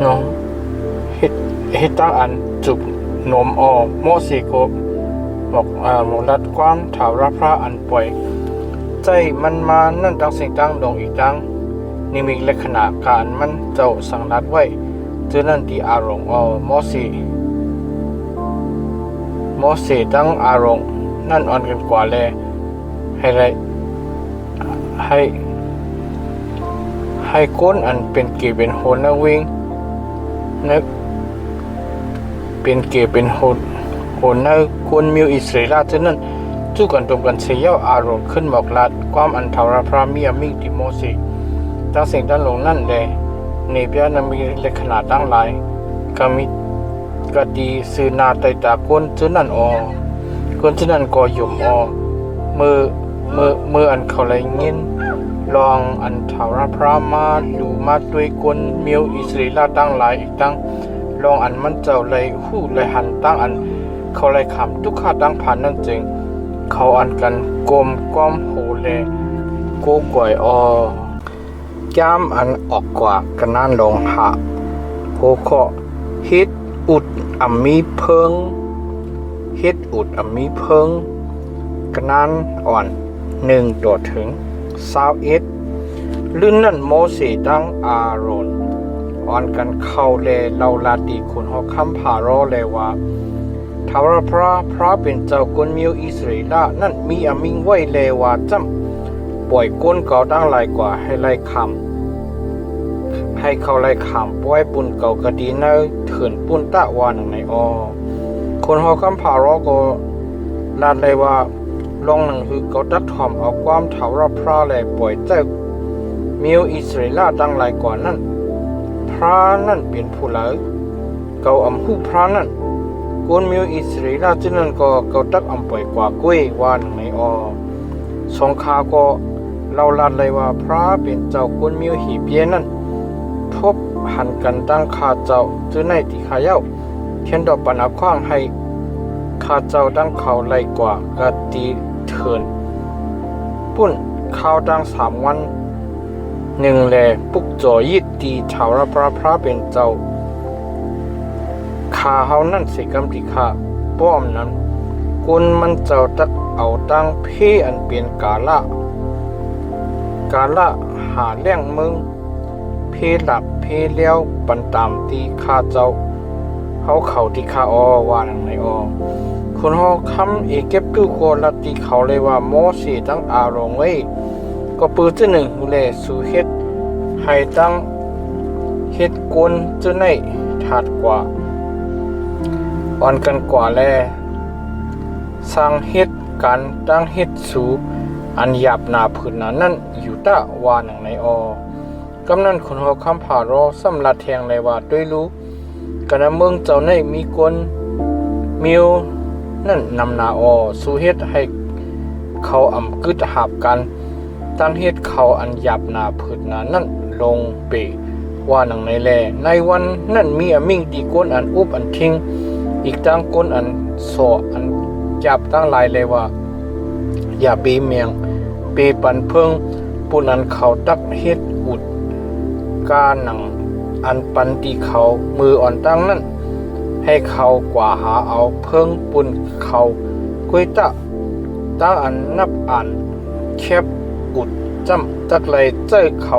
น้องฮิตตั้งอันจุบหนมโมชิโกบอกหมรัดความถาวรพระอันปล่อยใจมันมานั่นตั้งสิ่งตั้งลงอีกตั้งนี่มีลักษณะการมันเจ้าสังรัดไว้เจอนั่นที่อารมณ์โมสีตั้งอารมณ์นั่นอ่อนกันกว่าเลยให้ก้นอันเป็นเกศเป็นโหนนะวิ่งนึกเป็นเกศเป็นโหนนะก้นมิวอิสราเอลเจอนั่นจู่กันตรงกันเสียอารมณ์ขึ้นบอกลัดความอันทารพระมีมิ่งที่โมสีตั้งสิ่งด้านลงนั่นเลยในเปียนั้นมีลักษณะตั้งหลายก็มีกะดีซื้อนาไตตาก้นเจอนั่นก้นเจอนั่นก็หยุ่มมืออันเขาเลยเงี้ย ลองอันทารพระมาหลูมาด้วยกลมิวอิสราเอลตั้งหลายอีกตั้งลองอันมันเจ้าเลยหู้เลยหันตั้งอันเขาเลยขำทุกข้าตั้งผ่านนั่นจริงเขาอันกันกลมก้อมโหเลโกก่อยย้ำอันออกกว่ากันนั่นลงหะโหเคาะฮิตอุดอัมมีเพิงฮิตอุดอัมมีเพิงกันนั่นอ่อน1ตัวถึง21ลื่นนั่นโมเสตั้งอารอนอ่อนกันเข้าเลเราลาดีคุณหอกคำผารอเลยว่าทาวรพระเป็นเจ้ากวนมิวอิสราเอลนั่นมีอามิงไว้เลว่าจำปล่อยก้นเก่าตั้งหลายกว่าให้ไล่คำให้เขาไล่คำปล่อยปุ่นเก่ากระดีเนยเถื่อนปุ่นตะวาหนังในคนหอคำผารอก็ลาดเลยว่าลองหนังคือเขาตักทอมเอาความทาวรพระเลยปล่อยเจ้ามิวอิสราเอลตั้งหลายกว่านั่นพระนั่นเป็นผู้เหลือเก่าอำหูพระนั่นกวนมิวอิสราเอลจึงนั้นก็เก่าตักอำปล่อยกว่ากุ้ยวาหนังในสองขาก็เราลาดเลยว่าพระเป็นเจ้ากวนมิวหีเปียนั่นทบหันกันตั้งขาเจ้าจื้อในที่ขาเย้าเทียนดอกปันอาคว้างให้ขาเจ้าตั้งเขาไล่กว่ากะตีเถินปุ่นข้าวตั้ง3 วัน1แลปุกจ่อยิดตีชาวพระเป็นเจ้าขาเฮานั่นสิกำที่ขาป้อมนั้นกุนมันเจ้าตักเอาตั้งเพอันเป็นกาละหาเลี้ยงมึงเพหลับเพเลี้ยวปันตามตีข้าเจ้าเขาที่ข้าว่าหนังในคนฮอคำเอเก็บตู้โคลัดตีเขาเลยว่าโมเสตั้งอารมณ์ไว้ก็ปืน1หูเลสู่เฮ็ดให้ตั้งเฮ็ดกวนจื้อในถาดกว่าอ่อนกันกว่าแลสร้างเฮ็ดการตั้งเฮ็ดสู่อันหยาบหนาผืนนั้นอยู่ตะวาหนังในกำนั้นคนหอคำผารอสำลัดแทงเลยว่าด้วยรู้กันเมืองเจ้าในมีกวนมิวนั่นนำหนาสู่เฮ็ดให้เขาอำกึดหาบกันตั้งเฮ็ดเขาอันหยาบหนาผืนนั้นลงเปว่าหนังในแลในวันนั่นมีอมิ่งตีก้นอันอุบอันทิ้งอีกตั้งก้นอันโซอันจับตั้งหลายเลยว่าอย่าเปเมียงเปปันเพิงปุ่นอันเขาตักเฮ็ดอุดกาหนังอันปันตีเขามืออ่อนตั้งนั้นให้เขากว่าหาเอาเพิงปุ่นเขากุยตะตั้งอันนับอ่านแคบอุดจำตักเลยเจ้าเขา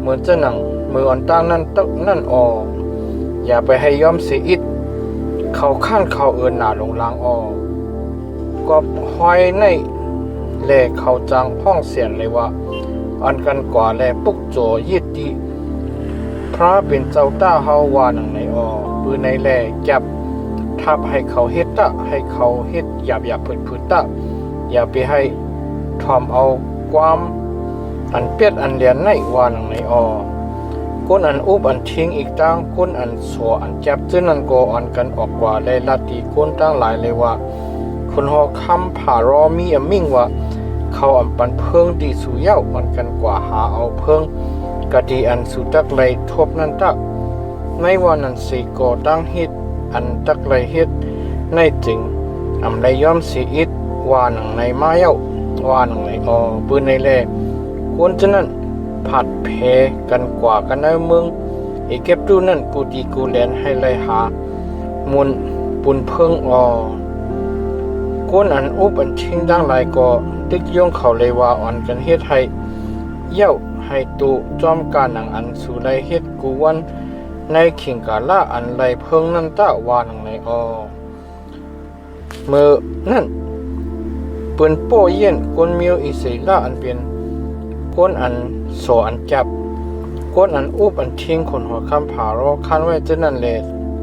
เหมือนจะหนังมืออ่อนตั้งนั้นตักนั่นอย่าไปให้ย้อมเสียอิดเขาข้านเขาเอินหนาลงลางก็ห้อยในแลเขาจังห้องเสียนเลยว่าอันกันกว่าแลปุกโจยิดดีพระเป็นเจ้าต้าเฮาวาหนังในปืนในแลจับทับให้เขาเฮ็ดตะให้เขาเฮ็ดอย่าผืดตะอย่าไปให้ทอมเอาความอันเปียดอันเลียนในวาหนังในก้นอันอุบอันทิ้งอีกตั้งก้นอันสัวอันจับจึงนั้นก็อ่อนกันออกกว่าเลยลาตีก้นตั้งหลายเลยว่าคนหอคำผารอมีอมิ่งว่าเขาอันปันเพิงดีสู่เย้าอ่อนกันกว่าหาเอาเพิงกะดีอันสู่ตักเลยทบนั่นตักในวันนั้นสิก่อตั้งเฮ็ดอันตักเลยเฮ็ดในจริงอำเลยย่อมสิอิดว่าหนังในมาเย้าว่าหนังในปืนในแลก้นฉะนั้นผัดเพกันกว่ากันในเมืองเอเก็บตู้นั่นกูตีกูแลนให้ไล่หามุนปุ่นเพิงก้นอันอุบอันทิ้งดังหลายก็ตึกย่องเขาเลยว่าอ่อนกันเฮ็ดให้เย้าให้ตูจอมการหนังอันสู่ไลเฮ็ดกูวันในขิงกาละอันไลเพิงนั่นตะว่าหนังในเมื่อนั่นเปิ้นโป้เย็นก้นมิวอิสราเอลอันเป็นก้นอันโซอันจับก้นอันอุบอันทิ้งคนหัวคำผารอคันไว้จึงนั้นเลย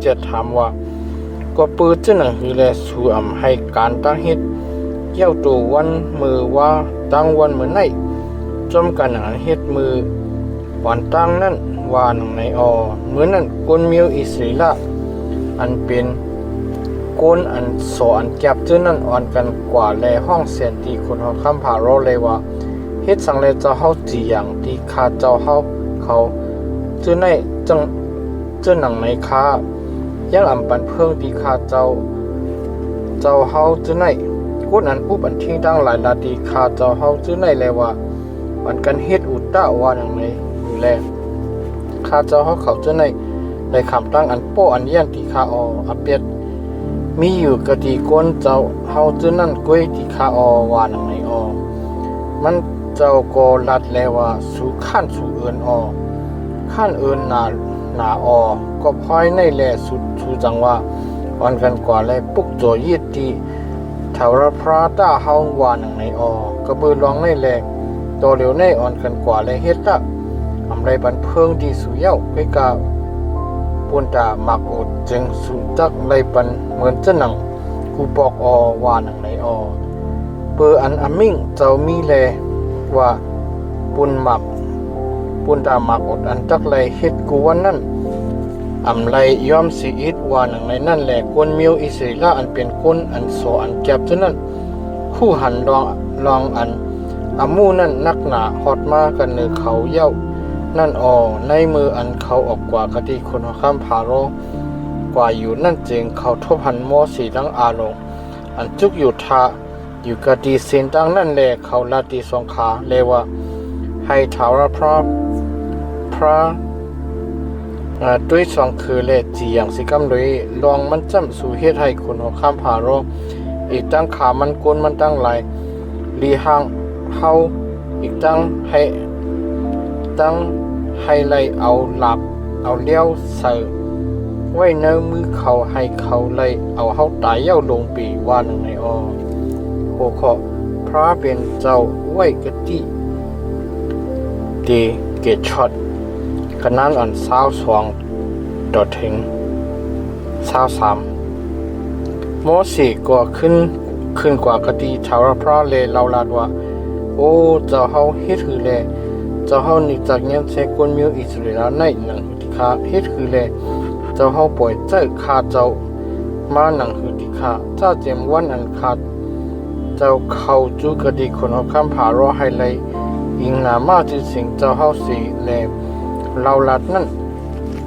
จะถามว่าก็ปืนจึงนั้นคือแลสู่อำให้การตั้งเฮ็ดเย้าตัววันมือว่าตั้งวันเหมือนในจอมกันหนังเฮ็ดมือวันตั้งนั่นว่าหนังในเหมือนนั้นก้นมิวอิสราเอลอันเป็นก้นอันโซอันจับจึงนั้นอ่อนกันกว่าแลห้องเสียนตีคนหัวคำผารอเลยว่า เฮ็ดสังเลเจ้าเฮาจีอย่างที่ข้าเจ้าเฮาเขาจื้อในจังจื้อหนังในค้ายังอำปันเพิ่งที่ข้าเจ้าเฮาจื้อในกุนอันอุบันทิ้งดังหลายนาทีข้าเจ้าเฮาจื้อในแลว่ามันกันเฮ็ดอุตตะว่าอย่างไรอยู่แลข้าเจ้าเฮาเขาจื้อในคำตั้งอันโป้อันยันที่ข้าอเปียดมีอยู่กะดีก้นเจ้าเฮาจื้อนั่นก้วยที่ข้าว่าอย่างไรมันเจ้าก็ลัดแล้วว่าสู่ขั้นสู่เอินขั้นเอินหนาก็พอยในแลสุดสู่จังว่าอ่อนกันกว่าแลปุกโจยีดที่แถวพระตาเฮาว่าหนังในก็เบือลองในแลโตเร็วในอ่อนกันกว่าแลเฮ็ดละอำไรบันเพิงที่สู่เย้าไปกะปุนตามักอดจึงสู่จักไรปันเหมือนจะหนังกูบอกว่าหนังในเปืออันอมิ่งเจ้ามีแลว่าปุนตามักอดอันจักไรเฮ็ดกูวันนั้นอำไรยอมสิอิดว่าหนังในนั่นแหละกวนมิวอิสริละอันเป็นคนอันโสอันแก็บฉะนั้นคู่หันลองอันอมูนั่นนักหนาฮอดมากันเนือเขาเย้านั่นในมืออันเขาออกกว่ากะที่คนข้ามผาโรกว่าอยู่นั่นจึงเขาทบหันโมสีดังอาลงอันจุกอยู่ทาอยู่กะดีเส้นดังนั่นแหละเขาลาตีสองขาเลว่าให้ถาวรพระด้วยสองคือเลจีอย่างสิกำเลยลองมันจำสู่เฮ็ดให้คนหัวข้ามผาโรอีกตั้งขามันกวนมันตั้งไหลลีหางเฮาอีกตั้งให้ไล่เอาหลับเอาเลี้ยวใส่ไว้ในมือเขาให้เขาไล่เอาเฮาตายเย้าลงปีว่าหนึ่งในโหขอพระเป็นเจ้าไว้กะติดีเกตช็อตขนาดอัน22ดอทถึง23โมสีก็ขึ้นกว่ากะติชาวพระเลยเล่าลาดว่าโอ้เจ้าเฮาเฮ็ดคือแลเจ้าเฮานี่จากเงี้ยเซกวนมิวอิสราเอลในหนังที่ข้าเฮ็ดคือแลเจ้าเฮาปล่อยใจข้าเจ้ามาหนังคือที่ข้าเจ้าเจมวันอันข้าเจ้าเข้าจูกะดีคนเอาคำผารอให้เลยอิงหนามาจิสิงเจ้าเฮาสีแลเราลัดนั่น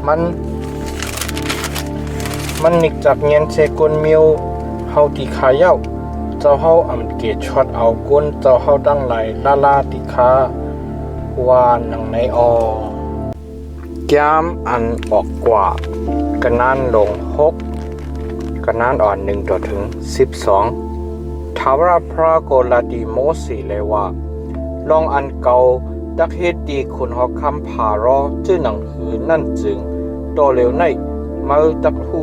มันนิกจากเงี้ยเซกวนมิวเฮาที่ข้าเย้าเจ้าเฮาอำเกตช็อตเอาก้นเจ้าเฮาดังไหลลาติคาวาหนังในแก้มอันออกกว่ากระนานลง6กระนานอ่อน1ต่อถึง12ทาวราพระโกลาดีโมสีเลยว่าลองอันเก่าดักเฮ็ดดีคุณฮอกคำผารอชื่อหนังหือนั่นจึงโตเร็วในมาตักหู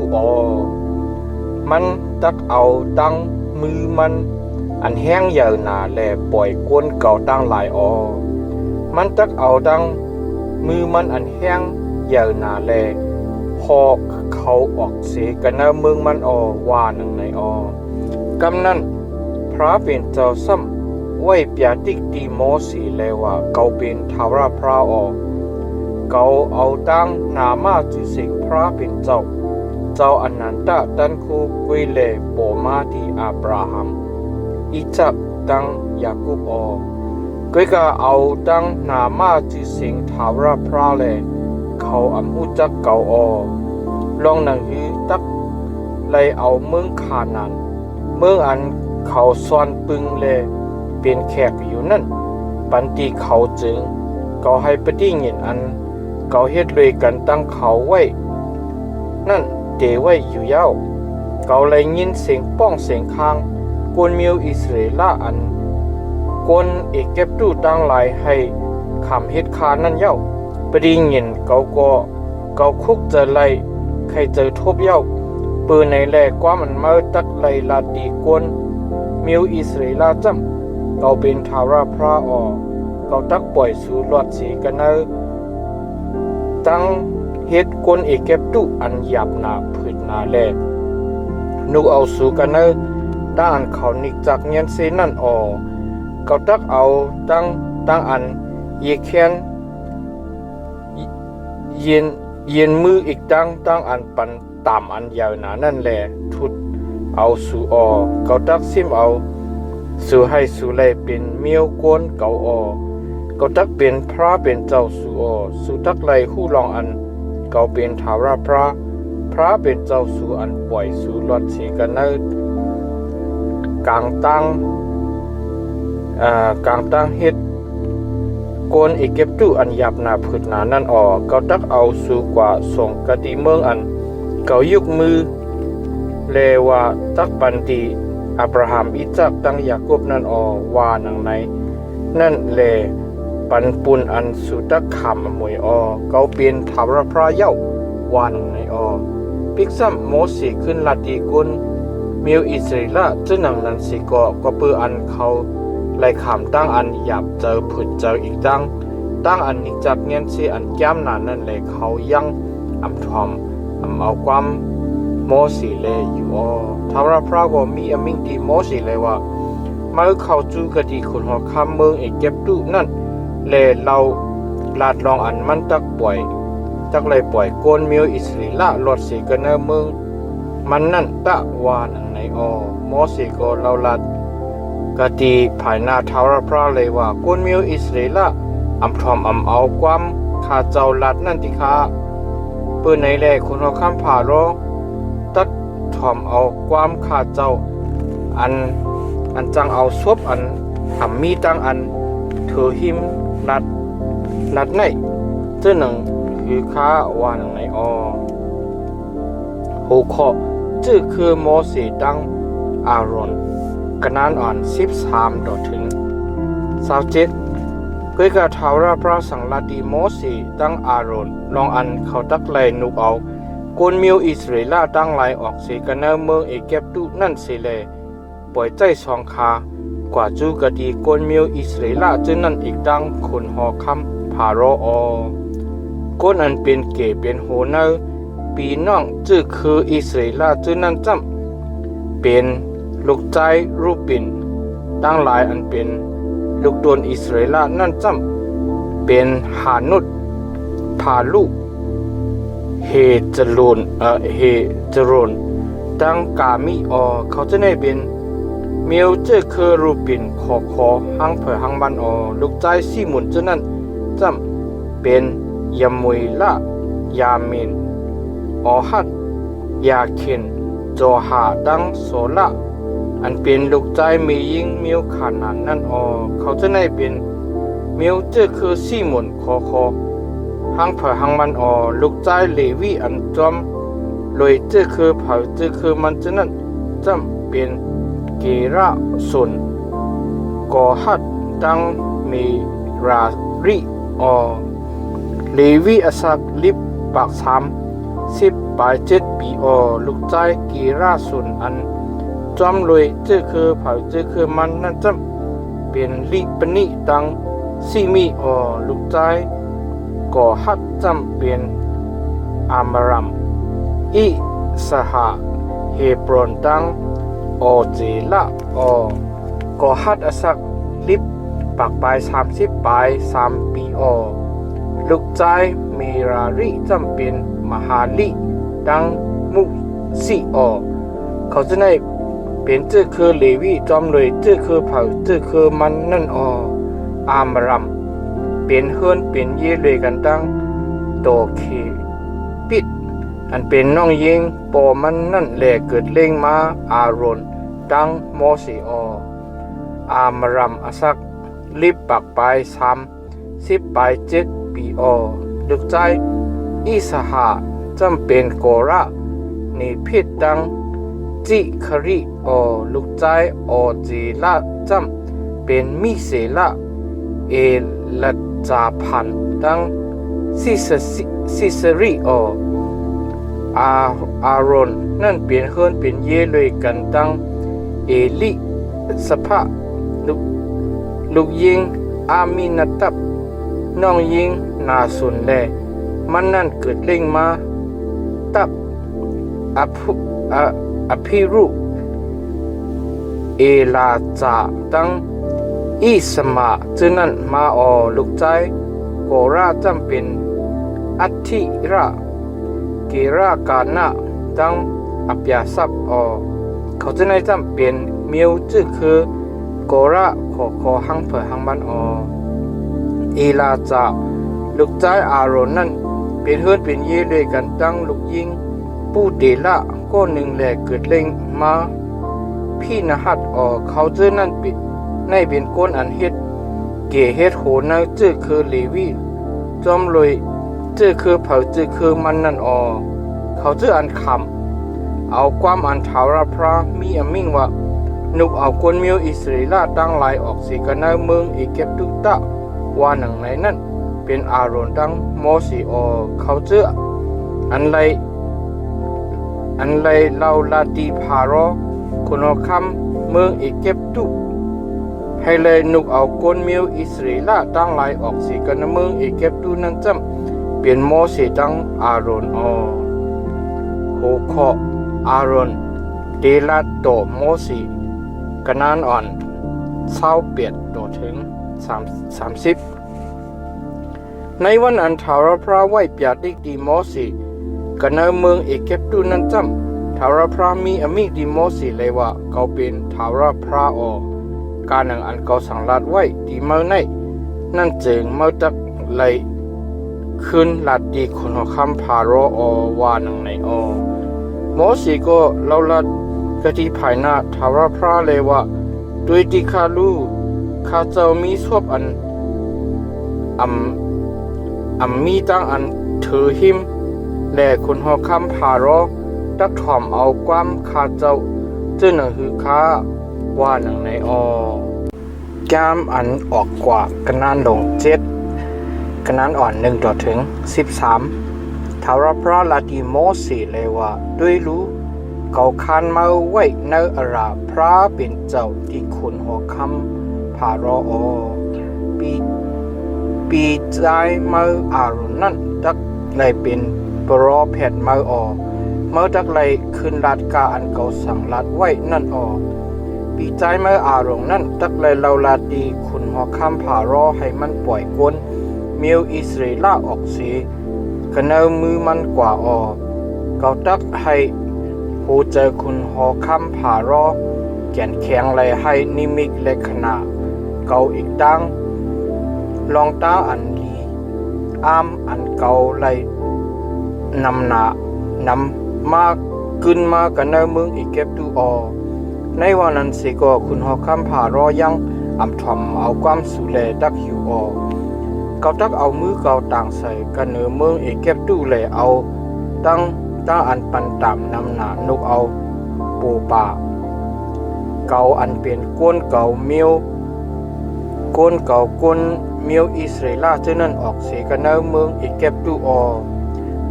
มันตักเอาตั้งมือมันอันแห้งใหญ่หนาแลปล่อยก้นเก่าตั้งหลายมันตักเอาตั้งมือมันอันแห้งใหญ่หนาแลพอเขาออกเสกันนะเมืองมันว่าหนังในกำนั้นพระเป็นเจ้าซ้ำไว้เปียติกตีโมสีแลว่าเกาเป็นทาวราพระเกาเอาตั้งนามาจิสิงพระเป็นเจ้าอนันตะตันคูกุยเลโปมาที่อับราฮัมอิจักตังยากุบกุยกะเอาตังนามาจิสิงทาวราพระเลเขาอำหูจักเก่าลองหนังฮีตักไลเอาเมืองคานันเมืองอันเขาซ้อนปึงเลเป็นแขกอยู่นั่นปันตีเขาจึงเขาให้ปฏิเงินอันเขาเฮ็ดเลยกันตั้งเขาไว้นั่นเตไว้อยู่ยาวเขาเลยยินเสียงป้องเสียงค้างกวนมิวอิสราเอลอันกวนเอกเก็บตู้ตั้งหลายให้คำเฮ็ดคานั่นยาวปฏิเงินเขาคุกจะไล่ใครเจอทบยาวปืนในแลกว่ามันมาตักไล่ลาตีกวนมิวอิสราเอลจำเขาเป็นทาราพระเขาตักปล่อยสู่หลอดสีกันเนอตั้งเฮ็ดกวนเอกเก็บตู้อันหยาบหนาผืดหนาแลนูเอาสู่กันเนอด้านเขานิกจากเงียนเซนั่นเขาตักเอาตั้งอันเยแคนเย็นมืออีกตั้งอันปันตามอันยาวหนานั่นแลทุดเอาสู่เขาตักซิมเอาสู่ให้สู่ไลเป็นเมียวกวนเก่า ก็ตักเป็นพระเป็นเจ้าสู่สู่ตักไลหู้ลองอันเกาเป็นทาวราพระเป็นเจ้าสู่อันปล่อยสู่หลอดเสกันเนกลางตั้งเฮ็ดโกนอีเก็บตู้อันหยาบหนาผืดหนานั่นเกาตักเอาสู่กว่าส่งกติเมืองอันเกายุกมือเลว่าตักปันตีอับราฮัมอิจักตั้งยาโคบนั่นว่าหนังไหนนั่นเลปันปุนอันสุตักขำมวยเกาเปลี่ยนถาวรพระเย้าว่าหนังไหนปิกซ้ำโมสีขึ้นลาตีกุนมิวอิสราเอลเจ้าหนังนั้นสิก็เปืออันเขาไล่ขำตั้งอันหยาบเจอผุดเจออีกตั้งอันนิจับเงียนเสียอันแก้มนานนั่นเลยเขายังอำทอมเอาความโมสีเลยอยู่ทาวราพระก็มีอมิงดีโมสีเลยว่าเมื่อเขาจูกดีคนหัวคำเมืองเอกเก็บตู้นั่นเลยเราลาดลองอันมันตักเลยปล่อยโกนมิวอิสราเอลลอดสีกันเนเมืองมันนั่นตะวานังในโมสีก็เราลาดกดีภายหน้าทาวราพระเลยว่าโกนมิวอิสราเอลอำทอมเอาความขาเจ้าลาดนั่นที่ขาเปิดในแรกคนหัวคำผ่ารอตัดทอมเอาความขาเจ้าอันจังเอาซบอันมีตั้งอันเธอหิมลัดในเจ้าหนึ่งคือข้าวานังในหัวข้อชื่อคือโมเสสตั้งอารอนกนานอ่อน13ถึง27เพื่อกระทาวราพระสังลาดีโมเสสตั้งอารอนลองอันเขาตักไลนุกเอาคนมิวอิสราเอลตั้งไลออกเสกันเนเมืองเอเก็บตุนั่นเสเลปล่อยใจสองคากว่าจูกดีคนมิวอิสราเอลจึงนั่นอีกดังคนหอคำพารคนอันเป็นเก๋เป็นโหเนอปีน้องจื้อคืออิสราเอลจึงนั่นจำเป็นลูกใจรูปปินตั้งหลายอันเป็นลูกโดนอิสราเอลนั่นจำเป็นหานุษพาลูกเฮจรูนตั้งกามิเขาจะได้เป็นเมียวเจอคือรูปินคอหังเผยหังบันลูกใจซีมุนเจ้านั้นจำเป็นยามุยละยามินฮัดยาเข็นโจหาดังโซละอันเป็นลูกใจมียิงเมียวขนาดนั้นเขาจะได้เป็นเมียวเจอคือซีมุนคอหังเผยหังมันลูกใจเลวีอันจอมลอยเจอคือเผาเจอคือมันเจ้านั้นจำเป็นเกระสุนกอฮัดดังมีราริเลวีอสักลิบปาก10 ปลาย7 ปีลูกใจเกระสุนอันจอมลอยเจอคือเผาเจอคือมันนั่นจำเป็นลิปนิดังซีมีลูกใจกอฮัดจำเป็นอามารัมอิสหะเฮบรอนดังเจละก็ฮัดอสักลิบปากปลาย30 ปลาย3 ปีลูกใจเมราริจำเป็นมหาลิดังมุสิเขาจะได้เป็นเจ้าคือเลวีจอมเลยเจ้าคือเผาเจ้าคือมันนั่นอามรัมเป็นเฮือนเป็นเยเลยกันตั้งโตเคปิดอันเป็นน้องยิงปอมันนั่นแหละเกิดเล่งมาอารอนดังโมเสสอามรัมอสักลิบปากปลาย30 ปลาย7 ปีลูกใจอิสหะจำเป็นโกระนิพิดดังจิคริลูกใจจีละจำเป็นมิเสละเอลจาพันดังซิสริอารอนนั่นเป็นเฮือนเป็นเยเลยกันดังเอลิสภะลูกยิงอามินาตับน้องยิงนาสุนแลมันนั่นเกิดเล่งมาตับอภิรุเอลาจาดังอิสมาจึงนั่นมาลูกใจโกราจำเป็นอัธิระเกรากานะดังอภิยาสับเขาจะได้จำเป็นเมียวจื้อคือโกระขอหังเผยหังบัน เอลาจาลูกชายอารอนนั้นเป็นเฮือนเป็นเยเลยกันตั้งลูกยิงปูเดละก็หนึ่งแหลกเกิดเล็งมาพี่นหัดเขาเจอนั่นปิดในเป็นก้นอันเฮ็ดเกเฮ็ดโหนะเจอคือเลวีจอมเลยเจอคือเผาเจอคือมันนั่นเขาเจออันคำเอาความอันทาวราพระมีอมิ่งว่านุกเอาคนมิวอิสราเอลตั้งหลายออกสิกันในเมืองอีเก็บตุตะว่าหนังไหนนั่นเป็นอารอนตั้งโมสีเขาเจออันไรเราลาตีพารอคนเอาคำเมืองอีเก็บตุให้เลยนุกเอาคนมิวอิสราเอลตั้งหลายออกสิกันในเมืองอีเก็บตุนั้นจำเป็นโมสีตั้งอารอนโหคออารอนเดลาโตโมสีกันนั้นอ่อนเศร้าเปียดโตถึง30ในวันอันทารพระไหวเปียดิกดีโมสีกันในเมืองเอเก็บตุนั้นจำทารพระมีอมิดีโมสีเลยว่าเขาเป็นทารพระการหนังอันเขาสั่งลาดไว้ดีเมื่อในนั่นจึงเมื่อตักเลยขึ้นลาดดีคนหัวคำพารอว่าหนังในโมสีก็เล่าลัดกติภายหน้าทารพระเลยว่าด้วยที่ข้ารู้ข้าเจ้ามีชอบอันมีตั้งอันถือหิมและคนหัวคำพารอตักถ่อมเอาความข้าเจ้าเจ้าหนังคือข้าว่าหนังในแก้มอันออกกว่ากันนานลง7กันนานอ่อน1ต่อถึง13ทารพระลาดิโมสีเลยว่าด้วยรู้เขาคันมาไว้ในอาราพระเป็นเจ้าที่คุณหัวคำพารอปีใจมาอารนั่นตักเลยเป็นปรอแผดมาเมื่อตักเลยขึ้นลาดกาอันเขาสั่งลาดไว้นั่นปีใจมาอารนั่นตักเลยเราลาดีคุณหัวคำพารอให้มันปล่อยก้นมิวอิสราเอลออกสีกันเอามือมันกว่าเขาตักให้ผู้เจอคุณหอคำผารอแก่นแข็งเลยให้นิมิตเล็กขนาเกาอีกดังลองตาอันดีอันเกาเลยนำมาขึ้นมากันในเมืองอีเก็บตูในวันนั้นสิก็คุณหอคำผารอยังถ่อมเอาความสุเลดักอยู่เขาตักเอามือเกาต่างใส่กันในเมืองอีเก็บตูเลยเอาตั้งอันปันตามนำหนานกเอาปูป่าเก่าอันเป็นก้นเก่าเมียวก้นเก่าก้นเมียวอิสราเอลเจ้านั้นออกเสกันในเมืองอีเก็บตู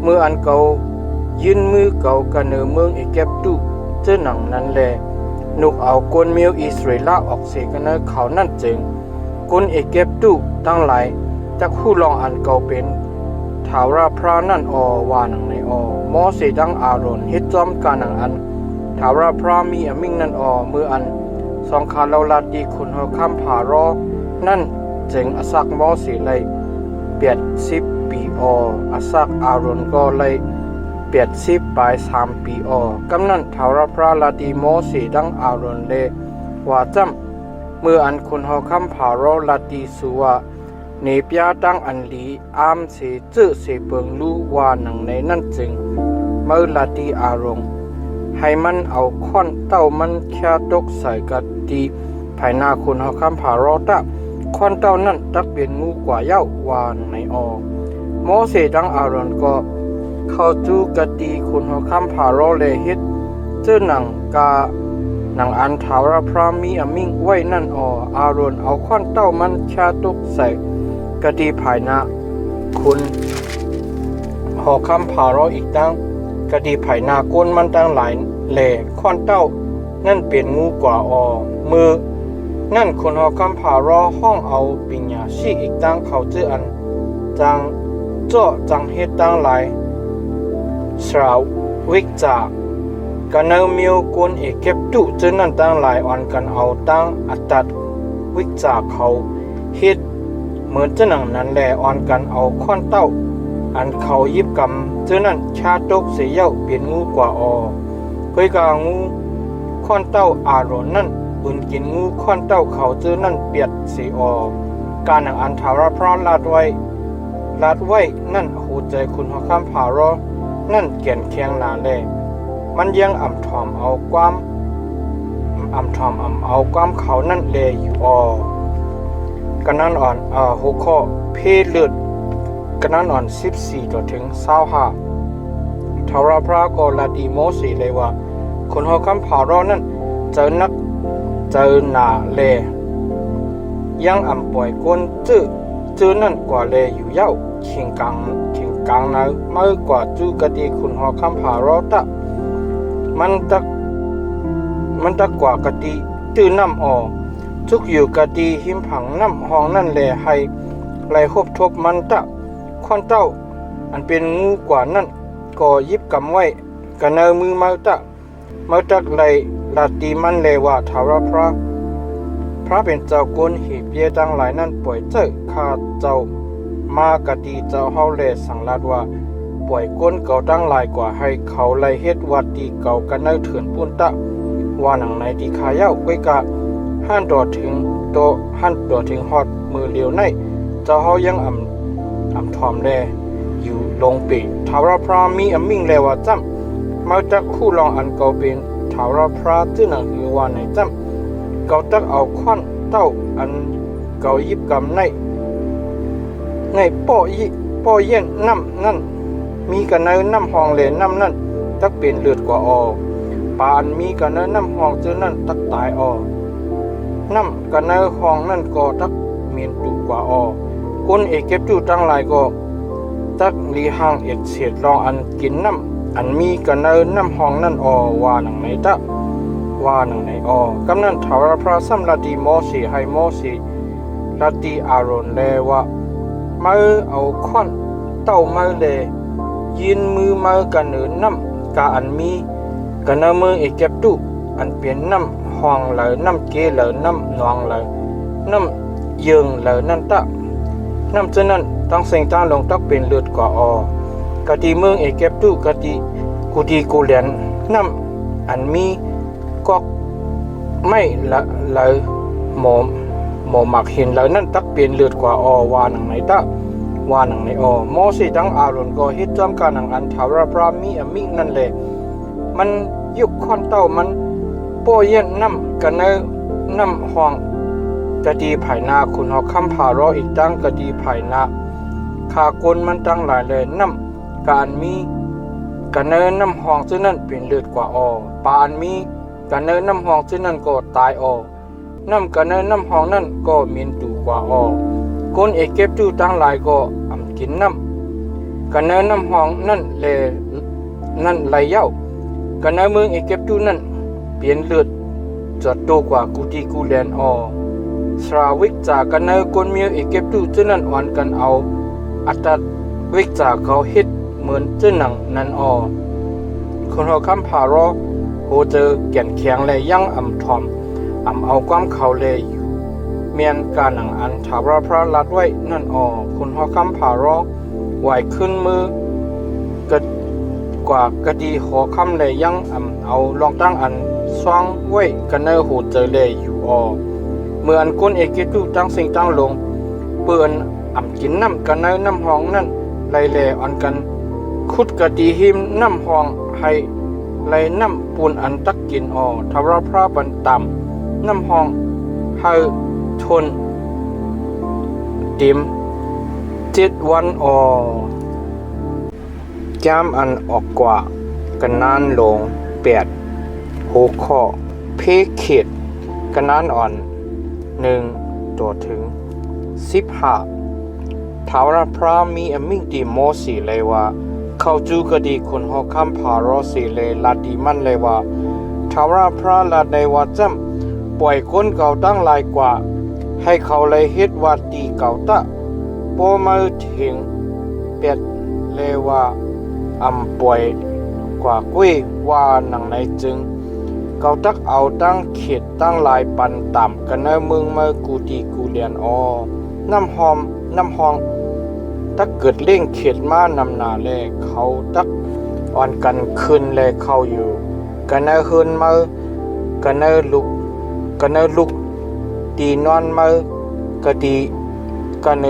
เมื่ออันเก่ายืนมือเก่ากันในเมืองอีเก็บตูเจ้าหนังนั้นแลนกเอาก้นเมียวอิสราเอลออกเสกันในเขานั่นจึงก้นอีเก็บตูตั้งหลายจากผู้ลองอันเก่าเป็นทาวราพระนั่นว่าหนังในโมเสดังอารอนเฮ็ดจอมการหนังอันทาวราพระมีอมิ่งนั่นมืออันสองคาเลาลาดีคุณเฮาคำผารอนั่นจึงอสักโมเสเลย80 ปีอสักอารอนก็เลย80 ปลาย3 ปีกำนั้นทาวราพระลาดีโมเสดังอารอนเลว่าจำมืออันคุณเฮาคำผารอลาดีสุวาเนปยาตั้งอันลีเสจื้อเสเปิงรู้ว่าหนังในนั่นจึงเมื่อลาดีอารมณ์ให้มันเอาค้อนเต้ามันแค่ตกใส่กะดีภายหน้าคุณเฮาคำผารอตะค้อนเต้านั่นตักเป็นงูกว่าเย้าว่าหนังในโมเสดังอารอนก็เข้าจูกะดีคุณเฮาคำผารอเลยเฮ็ดเจ้าหนังอันทาวราพระมีอมิ่งไว้นั่นอารอนเอาค้อนเต้ามันแค่ตกใส่กติภายนะคุณหอคำผารออีกตั้งกติภายนาก้นมันตั้งหลายแหล่ค้อนเต้านั่นเป็นงูกว่ามือนั่นคนหอคำผารอห้องเอาปิญญาชีอีกตั้งเขาจื้ออันจังเฮ็ดตั้งหลายสราววิกจากกันเอามิวก้นเอเก็บตุจื้อนั่นตั้งหลายอ่อนกันเอาตั้งอัตตัดวิกจากเขาเฮ็ดเหมือนเจ้าหนังนั้นแหละอ่อนกันเอาค้อนเต้าอันเขายิบกำเจ้านั้นชาตกเสียเย้าเปลี่ยนงูกว่าเพื่อกางูค้อนเต้าอารอนนั่นบุญกินงูค้อนเต้าเขาเจ้านั้นเปียดเสีย การหนังอันทาวราพระลาดไว้นั่นหูใจคุณหอคำผารอนั่นเกียนเคียงนาแลมันยังอ่ำถอมเอาความเขานั่นเลอยู่กันนั่นอ่อนหัวข้อเพศเลือดกันนั่นอ่อน14ต่อถึง25ทาวราพระก็ลาดีโมสีเลยว่าคนหอคำผารอนั่นเจอหนาเลยังอ่ำป่วยก้นจื้อนั่นกว่าเลอยู่เย้าขิงกังนะเมื่อกว่าจูกะดีคุณหอคำผารอตะมันตักกว่ากะดีตื้อน้ำทุกอยู่กะดีหิมผังน้ำห้องนั่นแลให้ไหลคบทบมันตะควันเต้าอันเป็นงูกว่านั่นก็ยิบกำไว้กันเนมือมาตะมาตักไหลลาตีมันเลว่าทาวราพระเป็นเจ้ากุนหีบเยตั้งหลายนั่นป่วยเจ้าข้าเจ้ามากะดีเจ้าเฮาเลสังลาดว่าป่วยก้นเก่าตั้งหลายกว่าให้เขาไล่เฮ็ดวัดดีเก่ากันเนเถื่อนปุ่นตะว่าหนังในที่ขายาวไว้กะห้านดอถึงฮอดมือเลียวในเจ้าเฮายังอ่ำถอมแลอยู่ลงปีทาวราพระมีอมิ่งแลว่าจ้ำมาจากคู่ลองอันเก่าเป็นทาวราพระที่หนังหือว่าในจ้ำเก่าตักเอาควันเต้าอันเก่ายิบกำในป้อเย็นน้ำนั่นมีกันเนน้ำห้องเลนน้ำนั่นตักเป็นเลือดกว่าปานมีกันเนน้ำห้องเจอนั่นตักตายน้ำกันเนห้องนั่นก็ตักเมียนดุกว่าคนเอกเก็บจูตั้งหลายก็ตักลีห่างเอ็ดเศษลองอันกินน้ำอันมีกันเนน้ำห้องนั่นว่าหนังไหนตะว่าหนังไหนกำนั้นทาวราพระสัมลาดีโมสีให้โมสีลาดีอารอนแลว่ามือเอาควันเต้ามือเลยินมือกันเนินน้ำกาอันมีกันเนมือเอกเก็บตุอันเปลี่ยนน้ำห้องเลยน้ำเกเลยน้ำนองเลยน้ำยืงเลยนั่นตะน้ำเจนั้นตั้งเสียงตั้งลงตักเป็นเลือดกว่ากะดีเมืองเอกเก็บตุกะดีกูดีกูเลียนน้ำอันมีก็ไม่ละเลยหมอหมักเห็นแล้วนั่นตักเปลี่ยนเลือดกว่าว่าหนังไหนตะว่าหนังไหนโมสีดังอารอนก็ฮิตจอมการหนังอันทาวราพระมีอมินั่นแหละมันยุคคอนเต้ามันโป้เย็นน้ำกันน้ำห้องกะดีภายนาคุณหอคำผารออีกตั้งกะดีภายนาขากลมันตั้งหลายเลยน้ำการมีกันน้ำห้องซึ่งนั่นเป็นเลือดกว่าปานมีกันน้ำห้องซึ่งนั่นก็ตายน้ำกันน้ำห้องนั่นก็มีนตูกว่าคนเอกเก็บจูตั้งหลายก็กินน้ำกันน้ำห้องนั่นไหลเย้ากันเมืองเอกเก็บจูนั่นเปลี่ยนเลือดจอดโตกว่ากูดีกูแลนสราวิกจากกันคนเมียเอกเก็บจูเจ้านั่นอ่อนกันเอาอัตวิกจากเขาเฮ็ดเหมือนเจ้าหนังนั่นคนเขาคำผารอโหเจอแก่นแข็งและยังถอมเอาความเขาเลยอยู่เมียนการหนังอันทาวราพระลัดไว้นั่นคนหอคำผารอไหวขึ้นมือกว่ากะดีหอคำเลยยังเอาลองตั้งอันสว่างไว้กันโหเจอเลยอยู่เมื่ออันคนเอกเกตุตั้งสิ่งตั้งลงเปื่อนกินน้ำกันน้ำห้องนั่นไล่แลอันกันขุดกะดีหิมน้ำห้องให้ไล่น้ำปูนอันตักกินทาวราพระบันต่ำน้ำห้องให้ทนเต็ม7 วันแก้มอันออกกว่ากันนานลง8หัวข้อเพเขตกันนานอ่อน1ต่อถึง15ทาวราพระมีอมิ่งดีโมสีเลยว่าเขาจูกะดีคนหอคำผารอสีเลยลาดีมันเลยว่าทาวราพระลาในว่าจ้ำปล่อยคนเก่าตั้งหลายกว่าให้เขาเลยเฮ็ดวัดดีเก่าตะโปมาถึงเป็ดเลยว่าป่วยกว่ากุ้ยว่าหนังในจึงเก่าตักเอาตั้งเขตตั้งหลายปันต่ำกันเมืองมากูดีกูเลียนน้ำหอมตักเกิดเล่งเขตมานำหนาแลเขาตักอ่อนกันคืนแลเข้าอยู่กันเฮือนมากันลุกตีนอนมากะดี กันเน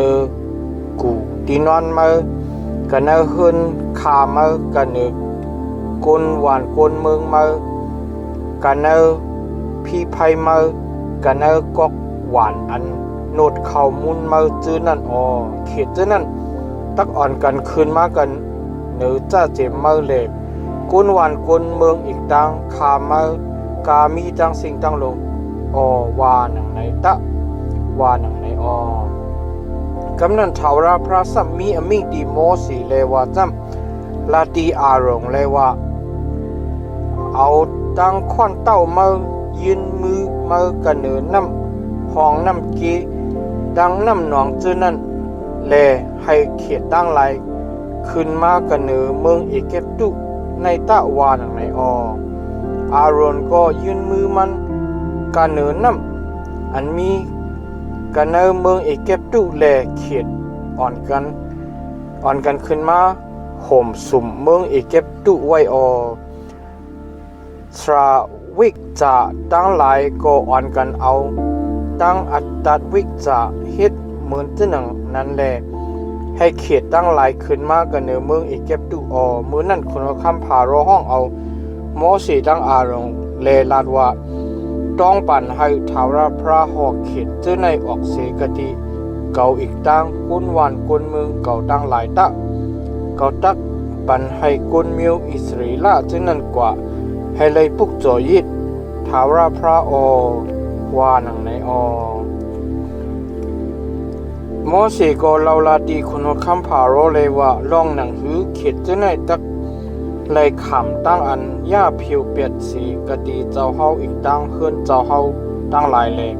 กูตีนอนมากันเนหืนขามากันเนกุนหวานกุนเมืองมากันเนพี่ไพมากันเนกอกหวานอันโนดเข่ามุนมาจื้อนั่นเขตจื้อนั่นตักอ่อนกันคืนมากันเนื้อจ้าเจมมาเลยกุนหวานกุนเมืองอีกดังขามากามีจังสิ่งตั้งโลกวาหนังไหนตะวาหนังไหนกำนันเทาราพระสัมมีอมิดีโมสีเลวาจำลาตีอารมเลวาเอาดังควันเต้ามายืนมือมากันเนือน้ำห้องน้ำกีดังน้ำหนองจื้อนั่นแลให้เขียดตั้งไหลขึ้นมากันเนือเมืองเอเกปตุในตะวาหนังไหนอารอนก็ยืนมือมันกันเนือน้ำอันมีกันเนือเมืองเอเกปตุแลเขียดอ่อนกันขึ้นมาห่มสุ่มเมืองเอเกปตุไว้สราวิกจะตั้งหลายก็อ่อนกันเอาตั้งอัตตัดวิกจะเฮ็ดเหมือนที่หนังนั้นแลให้เขตตั้งหลายขึ้นมากันเนือเมืองเอเกปตุมือนั่นคนเขาคำพารอห้องเอาโมเสตั้งอารมเลลาดว่าต้องปั่นให้ทาวราพระหอกเขตเจ้าในออกเสกติเก่าอีกตั้งกุนวันกุนเมืองเก่าตั้งหลายตะเก่าตักปั่นให้กุนมิวอิสราเอลเจ้านั้นกว่าให้เลยปุกจอยิดทาวราพระว่าหนังในโมเสก็เล่าลาดีคุณคำพารอเลยว่าลองหนังหือเขตเจ้าในตักเลยขำตั้งอันย่าผิวเปียดสีกะดีเจ้าเฮาอีกตั้งเฮือนเจ้าเฮาตั้งหลายเลย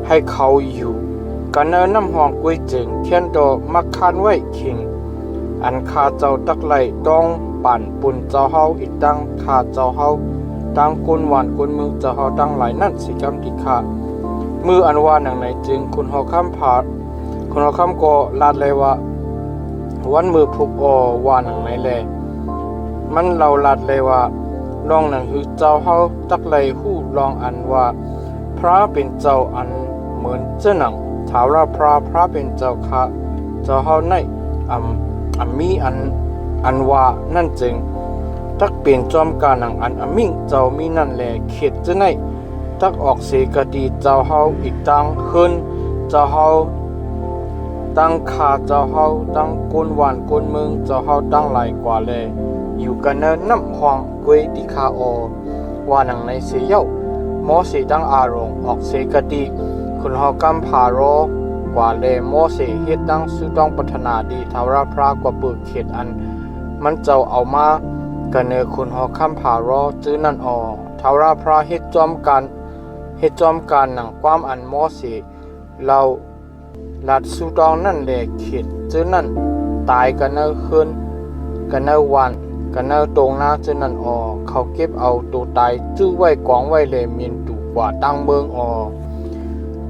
ให้เขาอยู่กันเนินน้ำหองกุ้ยจึงเทียนโดมักคันไว้คิงอันคาเจ้าตักไหลต้องปั่นปุ่นเจ้าเฮาอีกตั้งคาเจ้าเฮาตั้งกุนหวานกุนมือเจ้าเฮาตั้งหลายนั่นสิกำติคามืออันว่าหนังไหนจึงคุณเฮาคำผาคุณเฮาคำก็ลาดเลยว่าวันมือพุกว่าหนังไหนแลมันเราลัดเลยว่าลองหนังคือเจ้าเฮาตักเลยหู้ลองอันว่าพระเป็นเจ้าอันเหมือนเจ้าหนังถาวราพระเป็นเจ้าค่ะเจ้าเฮาในมีอันว่านั่นจึงตักเป็นจอมการหนังอันมิ่งเจ้ามีนั่นแหละเขตจะในตักออกเสกดีเจ้าเฮาอีกตั้งขึ้นเจ้าเฮาตั้งขาเจ้าเฮาตั้งกุนหวานกุนเมืองเจ้าเฮาตั้งหลายกว่าเลยอยู่กันเนินน้ำห้องกวยติคาว่าหนังในเสียวโมเสตั้งอารมณ์ออกเสกดีคุณเฮากำพารอกว่าเลโมเสเฮ็ดตั้งสุต้องพัฒนาดีทาวราพระกว่าเปิดเขตอันมันเจ้าเอามากันเนคุณเฮาคำพารอจื้อนั่นทาวราพระเฮ็ดจอมการหนังความอันโมเสเราลัดสุต้องนั่นแหละเขตจื้อนั่นตายกันเนคืนกันเนวันกันเนตรงหน้าเจ้านั่นเขาเก็บเอาตัวตายจื้อไว้กองไว้เลยเมียนตูกว่าตั้งเมือง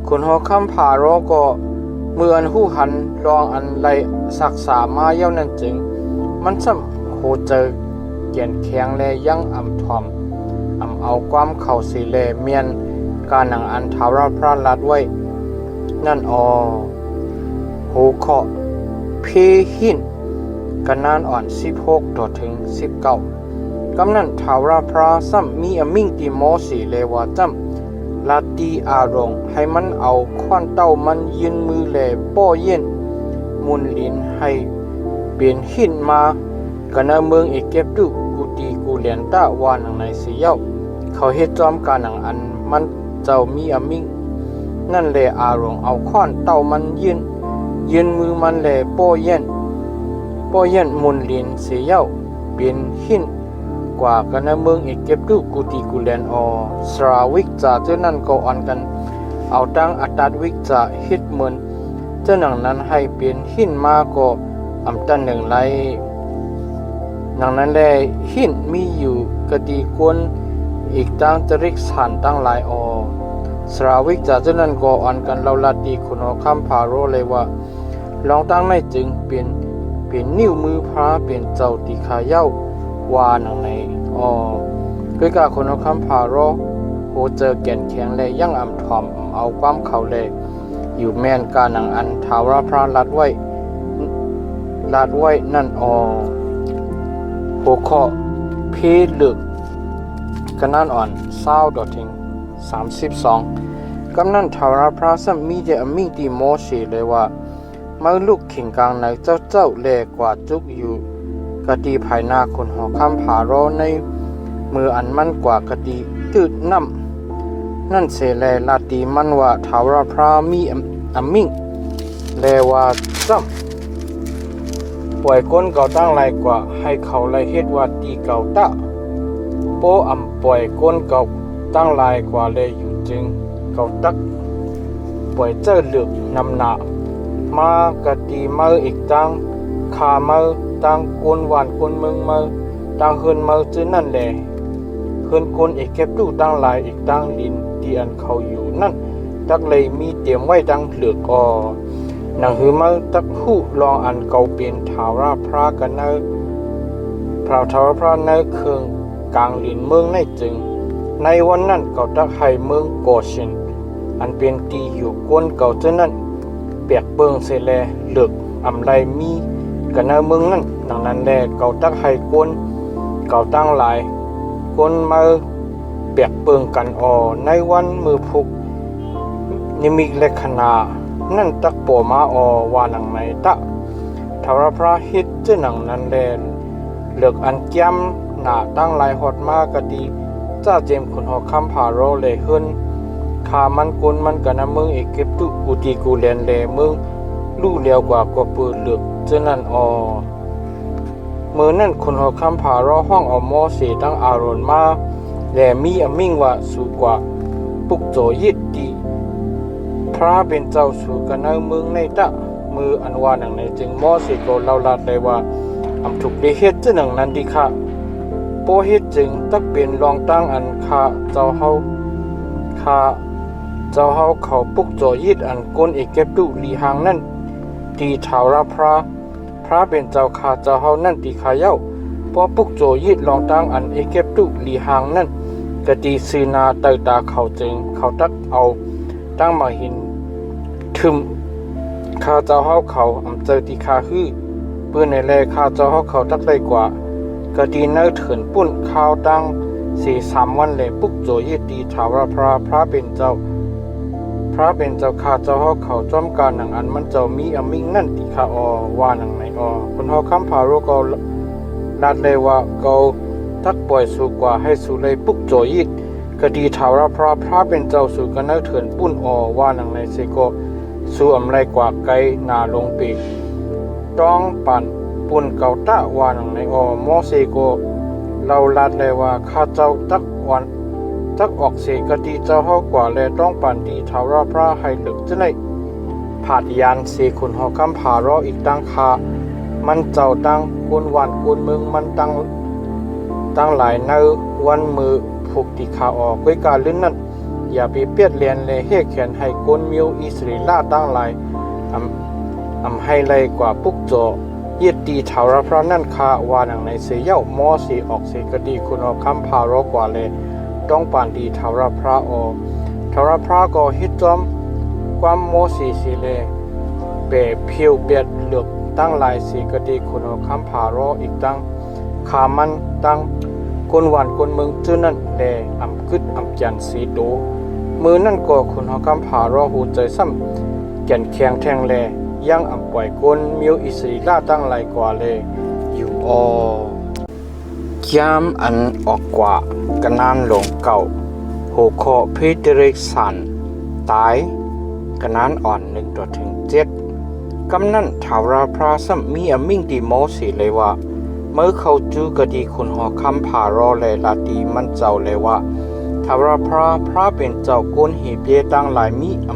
คนเฮาคำพารอก็เมื่ออันหู้หันรองอันไรศักษามาเย้านั่นจึงมันซ้ำโหเจอเกียนแข็งแลยังทอมเอาความเข่าสีแลเมียนการหนังอันทาวราพระลัดไว้นั่นโหเคาะเพหินกันนานอ่อน16ต่อถึง19กำนั้นทาวราพระซ้ำมีอมิ่งติโมสีเลวาจำลาตีอารมณ์ให้มันเอาควันเต้ามันยืนมือแลป้อเย็นมุนลินให้เปลี่ยนหินมากันในเมืองเอเกปตุกูตีกูเลียนตะวานังในเสียวเขาเฮ็ดจอมการหนังอันมันเจ้ามีอมิ่งนั่นแลอารมณ์เอาควันเต้ามันยืนมือมันแลป้อเย็นมุนลินเสียวเปลี่ยนหินกว่ากันในเมืองเอเกปตุกูตีกูเลียนสราวิกจะเจ้านั่นก็อ่อนกันเอาตั้งอัตตัดวิกจะเฮ็ดเหมือนเจ้าหนังนั้นให้เปลี่ยนหินมาก็ตันหนึ่งไรหนังนั้นแลหินมีอยู่กดีกวนอีกตั้งจริกสานตั้งหลายสราวิกจะเจ้านั้นก็อ่อนกันเราลาดีคุณคำพารอเลยว่าลองตั้งในจึงเปลี่ยนนิ้วมือพระเปลี่ยนเจ้าตีขาเย้าวาหนังในด้วยการคนคำพารอโหเจอแก่นแข็งเลยยังทอมเอาความเขาเลย อยู่แม่นกาหนังอันทาวราพระลัดไว้นั่นหัวข้อเพลึกกันนั่นอ่อนเศร้าดอทิ้ง32กำนั้นทาวราพระสัมมีเดอมิงตีโมชีเลยว่าเมื่อลูกขิงกลางในเจ้าแลกว่าจุกอยู่กะดีภายหน้าคนหอคำผารอในมืออันมั่นกว่ากะดีตืดน้ำนั่นเสแลลาตีมันว่าทาวราพระมีอมิงแลว่าจ้ำปล่อยก้นเก่าตั้งไรกว่าให้เขาไรเฮ็ดว่าตีเก่าตะโปปล่อยก้นเก่าตั้งไรกว่าเลยอยู่จึงเก่าตักปล่อยเจ้าเหลือกนำหนามากะตีเมื่ออีกตั้งขาเมื่อตั้งก้นหวานก้นเมืองเมื่อตั้งเฮินเมื่อจื้อนั่นแหละเฮินก้นอีกแคบตู้ตั้งลายอีกตั้งลินที่อันเขาอยู่นั่นตักเลยมีเตรียมไว้ตั้งเหลือกหนังหือมาตักหูลองอันเก่าเป็นทาวราพระกันเนอพระทาวราพระเนอเคืองกลางลินเมืองในจึงในวันนั้นเก่าตักให้เมืองโกชินอันเป็นตีอยู่ก้นเก่าเจ้านั้นเปียกเบิงเสแลเหลือกอำไรมีกันเนอเมืองนั้นดังนั้นแลเก่าตักให้ก้นเก่าตั้งหลายก้นมาเปียกเบิงกันในวันมือพุกนิมิตเลขนานั่นตักปมาว่าหนังไหนตะทาวราพระฮิตเจ้าหนังนั้นแลเหลือกอันแก้มหนาตั้งลายหอดมากะดีจ้าเจมขุนหอคำผาโรเลยเฮินขามันกุนมันกันนะมึงเอกเก็บตุกูตีกูเลียนเลมึงลู่เลียวกว่าปืนเหลือกเจ้านั่นมือนั่นขุนหอคำผาโรห้องมอสีตั้งอารอนมาแลมีอมิ่งว่าสูกว่าปุกโจยิดดีพระเป็นเจ้าสู่กันในเมืองในตะมืออันว่าหนังในจึงมอสิโกเล่าลาดเลยว่าถูกได้เฮ็ดเจ้าหนังนั้นดีค่ะโปเฮ็ดจึงตักเป็นรองตั้งอันค่ะเจ้าเฮาเขาปุกโจยิดอันก้นเอกเก็บดุลีหางนั่นตีทาวราพระเป็นเจ้าค่ะเจ้าเฮานั่นตีขาเย้าพอปุกโจยิดรองตั้งอันเอกเก็บดุลีหางนั่นกะตีซีนาเตยตาเขาจึงเขาตักเอาตั้งมาหินทึมข้าเจ้าเฮาเขาเจอตีขาฮื้อเปื้อนในแลข้าเจ้าเฮาเขาตักเลยกว่ากะดีเนื้อเถินปุ่นข้าวตั้ง4-3 วันเลยปุกโจยิดตีทาวราพระเป็นเจ้าข้าเจ้าเฮาเขาจอมการหนังอันมันเจ้ามีอมิงนั่นตีขาว่าหนังไหนคนเฮาคำผาโรก็นัดเลยว่าเกาตักปล่อยสู่กว่าให้สู่เลยปุกโจยิดกะดีทาวราพระเป็นเจ้าสู่กันเนื้อเถินปุ่นว่าหนังในเซโกสู่อำไรกว่าไกนาลงปีต้องปั่นปุ่นเก่าตะว่าหนังในมอเซโกเราลัดเลยว่าข้าเจ้าตักออกเสกะดีเจ้าเฮากว่าและต้องปั่นดีทาวราพระให้ลึกจะไหนผาดยานเสขุนหอคำผารออีกตั้งคามันเจ้าตั้งกุนวันกุนเมืองมันตั้งหลายเนื้อวันมือผูกตีขาก้วยการลื่นนั่นอย่าไปเปียดเลียนเลยเฮแขนให้ก้นมิวอิสริลาตั้งหลายให้ไรกว่าปุกโจยิดตีทาวราพระนั่นคาว่าหนังในเสียเย้ามอสีออกเสกดีคุณคำผารอกว่าเลยต้องปั่นดีทาวราพระทาวราพระก็ฮิตจอมความมอสีเลยเปเพียวเปียดเหลือกตั้งหลายเสกดีคุณคำผารออีกตั้งขามันตั้งคนหวานคนเมืองจื้อนั่นแลกึดจันสีโตมือนั่นก็คุณหอกำผารอหูใจซ้ำแก่นแข็งแทงแลยังปล่อยก้นมิวอิสริลาตั้งหลายกว่าเลยอยู่ยามอันออกกว่ากันนานหลงเก่าโหคอเพเดริกสันตายกันนานอ่อน1-7กำนั้นทาวราพระซ้ำมีอมิ่งดีโมสีเลยว่าเมื่อเขาจูกะดีคุณหอคำผารอเลยลาตีมันเจ้าเลยว่าทาวราพระเป็นเจ้าก้นหีเปียตั้งหลายมีอ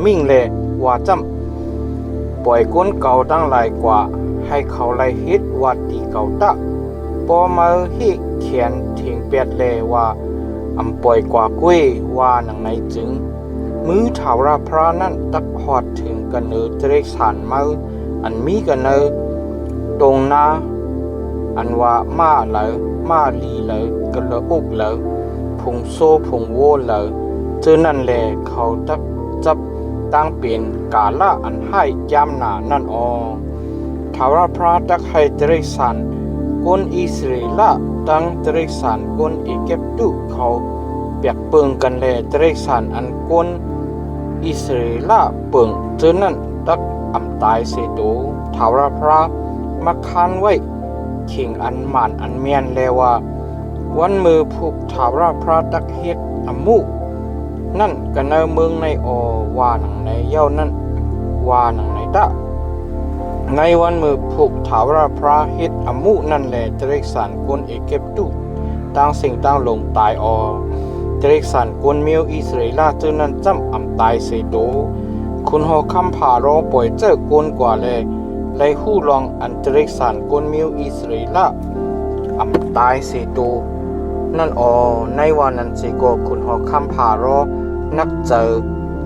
มิ่งเลยว่าจำปล่อยก้นเก่าตั้งหลายกว่าให้เขาไล่ฮิตว่าตีเก่าตะปอมาฮิเขียนทิ้งเปียดเลยว่าปล่อยกว่ากุ้ยว่าหนังในจึงมือทาวราพระนั่นตักหอดถึงกันเนื้อเจริญสานมืออันมีกันเนื้อตรงหน้าอันว่ามาลีเลยกันละอุกเลยพงโซพงโวเลยเจอนั่นแหละเขาจับ ตั้งเป็นกาละอันให้ยามหนานั่นออทาวราพระตักให้เตริสันกนอิสราเอลตั้งเตริสันกนอียิปตุเขาเปียกเปิงกันแลเตริสันอันกนอิสราเอลเปิงเจอนั่นตักอำตายเสโตทาวราพระมาคันไว้ขิงอันหมานอันเมียนแลว่าวันมือผูกทาวราพระตักเฮ็ดอมุนั่นกันในเมืองในอว่าหนังในเย้านั่นว่าหนังในตะในวันมือผูกถาวรพระเฮ็ดอมุนั่นแหละเจริกสันกวนเอเก็บตุตั้งสิ่งตั้งลงตายอเจริกสันกวนเมียวอิสราเอลเจอนั้นจำอำตายเสโตคุณหอคำผ่ารอปล่อยเจอกวนกว่าเลยไลหู้ลองอันเจริกสันกวนเมียวอิสราเอลอำตายเสโตนั่นในวันนั้นสิโกคุณหอคำผ่ารอนักเจอ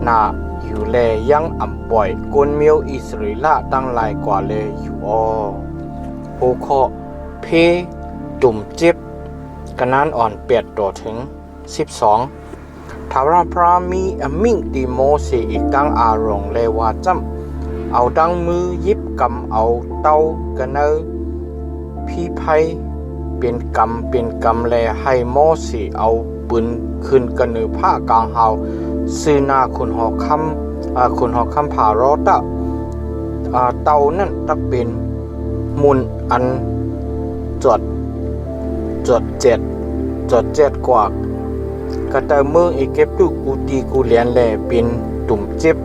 นาอยู่แลยังอ่ำป่อยกวนเมียวอิสราเอลตั้งหลายกว่าเลยอยู่โอเคเพตุ่มเจ็บกันนั้นอ่อนเปียดต่อถึง12ทาวราพระมีอมิ่งติโมเสอีกตั้งอารองเลวาจำเอาดังมือยิบกำเอาเต้ากันเนอพี่ไพเป็นกำแลให้โมเสเอาปืนขึ้นกันเนือผ้ากลางเฮาซื้อนาคุณหอคำผ่ารอตะเตานั่นตักเป็นมุนอันจดเจ็ดกว่ากระเตเมืองอีเก็บตุกูตีกูเลียนแลเป็นตุ่มเจ็บ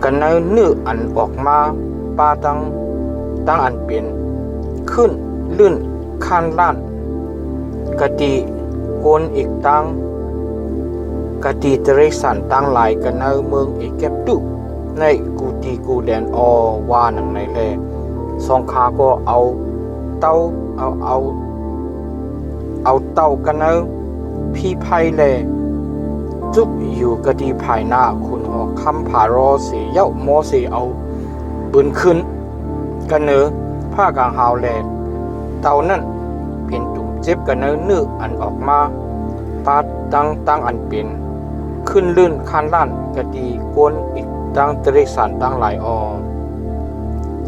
กันเนื้ออันออกมาปาตั้งอันเป็นขึ้นลื่นคันล้านกะตีโกนอีกตั้งกะตีเตริสันตั้งหลายกันเมืองอีเก็บตุในกูตีกูเลียนว่าหนังในแลสองขาก็เอาเต้าเต้ากันพี่ไพแลจุกอยู่กะดีภายหน้าคุณหอคำผารอเสียเย้าโมเสเอาปืนขึ้นกันผ้ากลางหาวแลเต่านั่นเป็นตุ่มเจ็บกันนื้ออันออกมาปาดตั้งอันเป็นขึ้นลื่นคันล้านกะดีกวนอีกตั้งเตริสันตั้งหลาย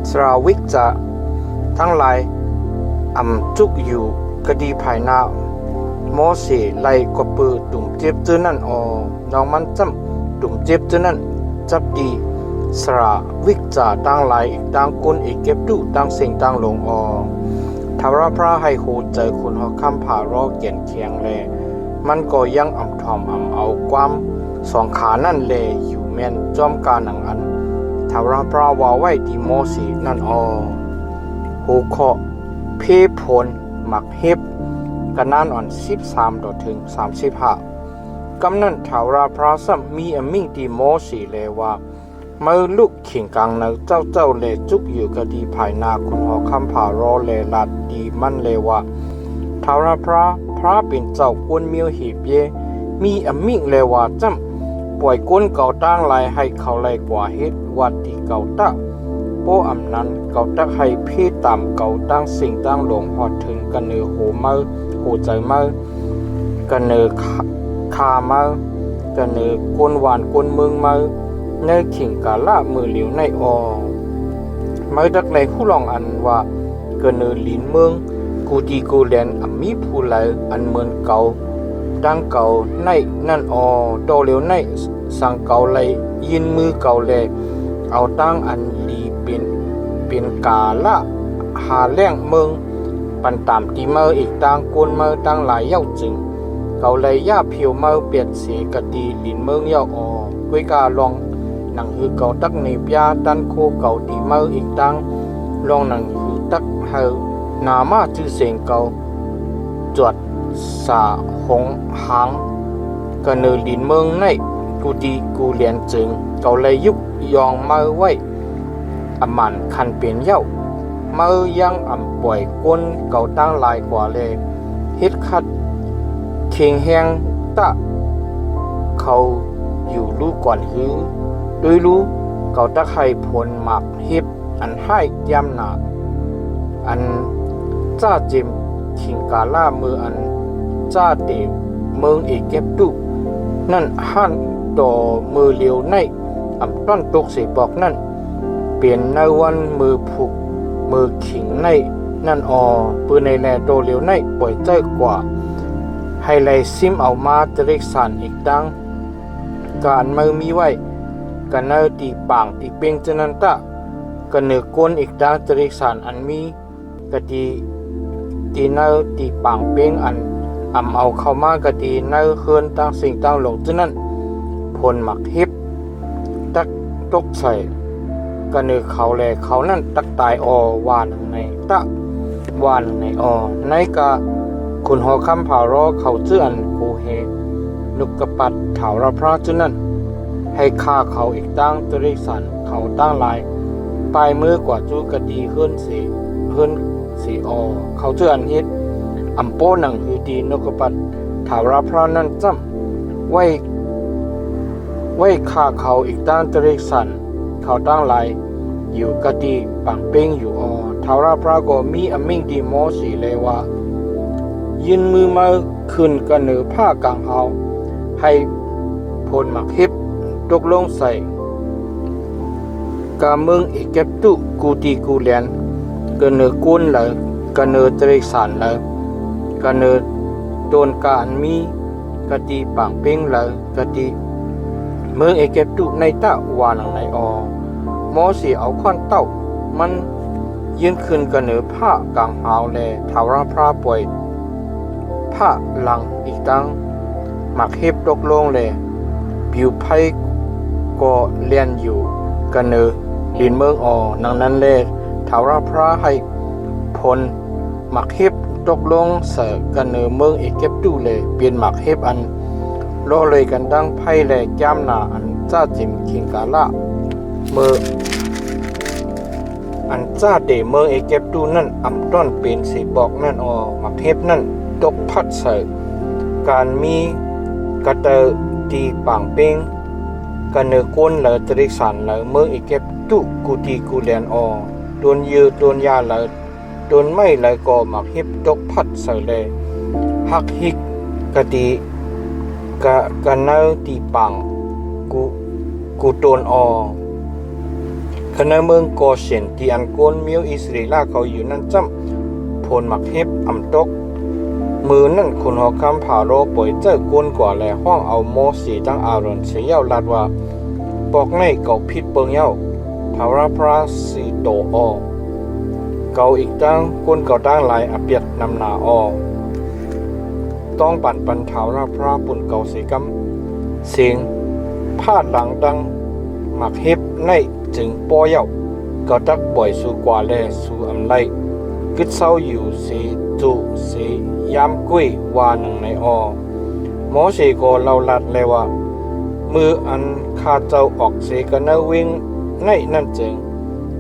สราวิกจะทั้งหลายจุกอยู่กะดีภายหน้าโมเสไล่กบปือตุ่มเจ็บเจอนั่นน้องมันจำตุ่มเจ็บเจอนั่นจับดีสระวิกจะตั้งหลายตั้งกุนอีกเก็บดูตั้งสิ่งตั้งลงทาวราพระให้โหเจอคุณหอคำผ่ารอเกียนเคียงแลมันก็ยังทอมเอาความสองขานั่นแลอยู่แม่นจอมการหนังอันทาวราพระว่าไว้ที่โมเสนั่นโหเคาะเพพลหมักเฮ็บกันนั้นอ่อน13ต่อถึง35กำนั้นทาวราพระสัมมีอมิ่งที่โมเสเลว่าเมื่อลูกขิงกลางในเจ้าเลจุกอยู่กะดีภายนาคุณหอคำผ่ารอเลลัดดีมันเลว่าทาวราพระเป็นเจ้ากวนเมียวหีบเยมีอมิ่งเลว่าจำปล่อยก้นเก่าตั้งลายให้เขาไล่กว่าเฮ็ดวัดที่เก่าตะโปอำนั้นเก่าตักให้เพศตามเก่าตั้งสิ่งตั้งหลงหอดถึงกันเนือโหใจเมื่อกันเนือคาเมื่อกันเนือกวนหวานกวนเมืองเมื่อเนื้อขิงกาละมือเหลียวในเมื่อดักในผู้ลองอันว่ากันเนือลิ้นเมืองกูตีกูแลนมีผู้ไหลอันเหมือนเก่าดังเก่าในนั่นโตเหลียวในสั่งเก่าไหลยินมือเก่าแลเอาตั้งอันลีเป็นกาละหาแรงเมืองปันตามตีเมื่ออีกตั้งกวนเมื่อตั้งหลายเย้าจึงเก่าเลยย่าเพียวเมื่อเปลี่ยนสีกะตีลินเมืองเย้ากุ้ยกาลองหนังหือเก่าตักในปยาตันโคเก่าตีเมื่ออีกตั้งลองหนังหือตักเฮนามาจื้อเสียงเก่าจวดสาหงหางกันเนลินเมืองในกูตีกูเลียนจึงเก่าเลยยุกยองเมื่อไว้อมันคันเปลี่ยนเย้าเมื่อยังป่วยก้นเก่าตั้งหลายกว่าเลยเฮ็ดคัดเคียงแหงตะเขาอยู่รู้ก่อนหือโดยรู้เก่าตะไคร่ผลหมักเฮ็บอันให้ย่ำหนาอันจ้าจิมขิงกาล่ามืออันจ้าเตเมืองเอเก็บตุนั่นหันต่อมือเลียวใน ต้นตกสีบอกนั่นเปลี่ยนในวันมือผูกมือขิงในนั่นปืนในแลโตเหลียวในป่วยเจ้ากว่าให้ไลซิมเอามาจะเรียกสารอีกดังการมือมีไว้กันเนอตีปางตีเป่งจนันตะกันเนือก้นอีกดังจะเรียกสารอันมีกะตีเนอตีปางเป่งอันเอาเข้ามากะตีเนอเฮือนตั้งสิ่งตั้งหลงจนั้นพลหมักฮิบตักตกใส่กันเนือเขาแลเขานั่นตักตายวานในตะวานในในกะคุณหอคำเผารอเขาเจื้อนกูเฮนุกกระปัดเถาราพระจุนั้นให้ฆ่าเขาอีกตั้งตริสันเขาตั้งลายปลายมือกว่าจูกะดีเฮือนสีเขาเจื้อนฮิตอัมโปหนังฮือดีนุกกระปัดเถาราพระนั่นจำไว้ฆ่าเขาอีกตั้งตริสันเขาตั้งลายอยู่กะดีปังเป้งอยู่เถาราพระก็มีอมิงดีโมสีเลยว่ายินมือมาขึ้นกันเหนือผ้ากลางเอาให้พลหมักฮิบตกลงใส่กาเมืองอีกเก็บตุกูตีกูเลียนกันเหนือกุนเลยกันเหนือตริสานเลยกันเหนือโดนการมีกะตีปังเป้งเลยกะตีเมืองอีกเก็บตุในตะวานังในหมอสีเอาควันเต้ามันยืนขึ้นกันเหนือผ้ากลางเอาแลเถาราพระป่วยผ้าหลังอีกตั้งหมักเฮ็บตกลงเลยผิวไพ่ก็เลียนอยู่กันเนอลินเมืองนังนั้นเลยเถาราพระให้พลหมักเฮ็บตกลงเสือกันเนอเมืองอีกเก็บดูเลยเปลี่ยนหมักเฮ็บอันโลเลยกันดังไพ่แลแก้มหนาอันจ้าจิมคิงกาละเมื่ออันจ้าเดเมืองอีกเก็บดูนั่นต้นเป็นสีบอกนั่นหมักเฮ็บนั่นตกพัดใส่การมีกระเตอตีปังเป้งกันเนือก้นเหลอตริสันเหลอเมืองอีกเก็บตุกูตีกูเลียนโดนยืดโดนยาเหลอโดนไม่เหลอก่อหมักฮิบตกพัดใส่เลยหักฮิกกะตีกันเนือตีปังกูโดนคณะเมืองก่อเสียนที่อันก้นมิวอิสราเอลเขาอยู่นั่นจำพลหมักฮิบตกมือนั่นคุณหอคำผ่าโรป่วยเจ้าก้นกว่าแลห้องเอาโมสีตั้งอารอนเสียเย้าลัดว่าบอกในเก่าพิษเปิงเย้าเถาราพระสีโตเก่าอีกตั้งก้นเก่าตั้งหลายอเปียดนำหนาต้องปันเถาราพระปุ่นเก่าสีกำเสียงพาดหลังดังหมักเฮ็บในจึงปอเย้าก็ตักป่วยสู่กว่าแลสู่ไลกึดเศร้าอยู่สีจุสียามกุ้ยวานังในหมอสีก็เล่าลัดเลยว่ามืออันข้าเจ้าออกเสกันเนวิ่งในนั่นจึง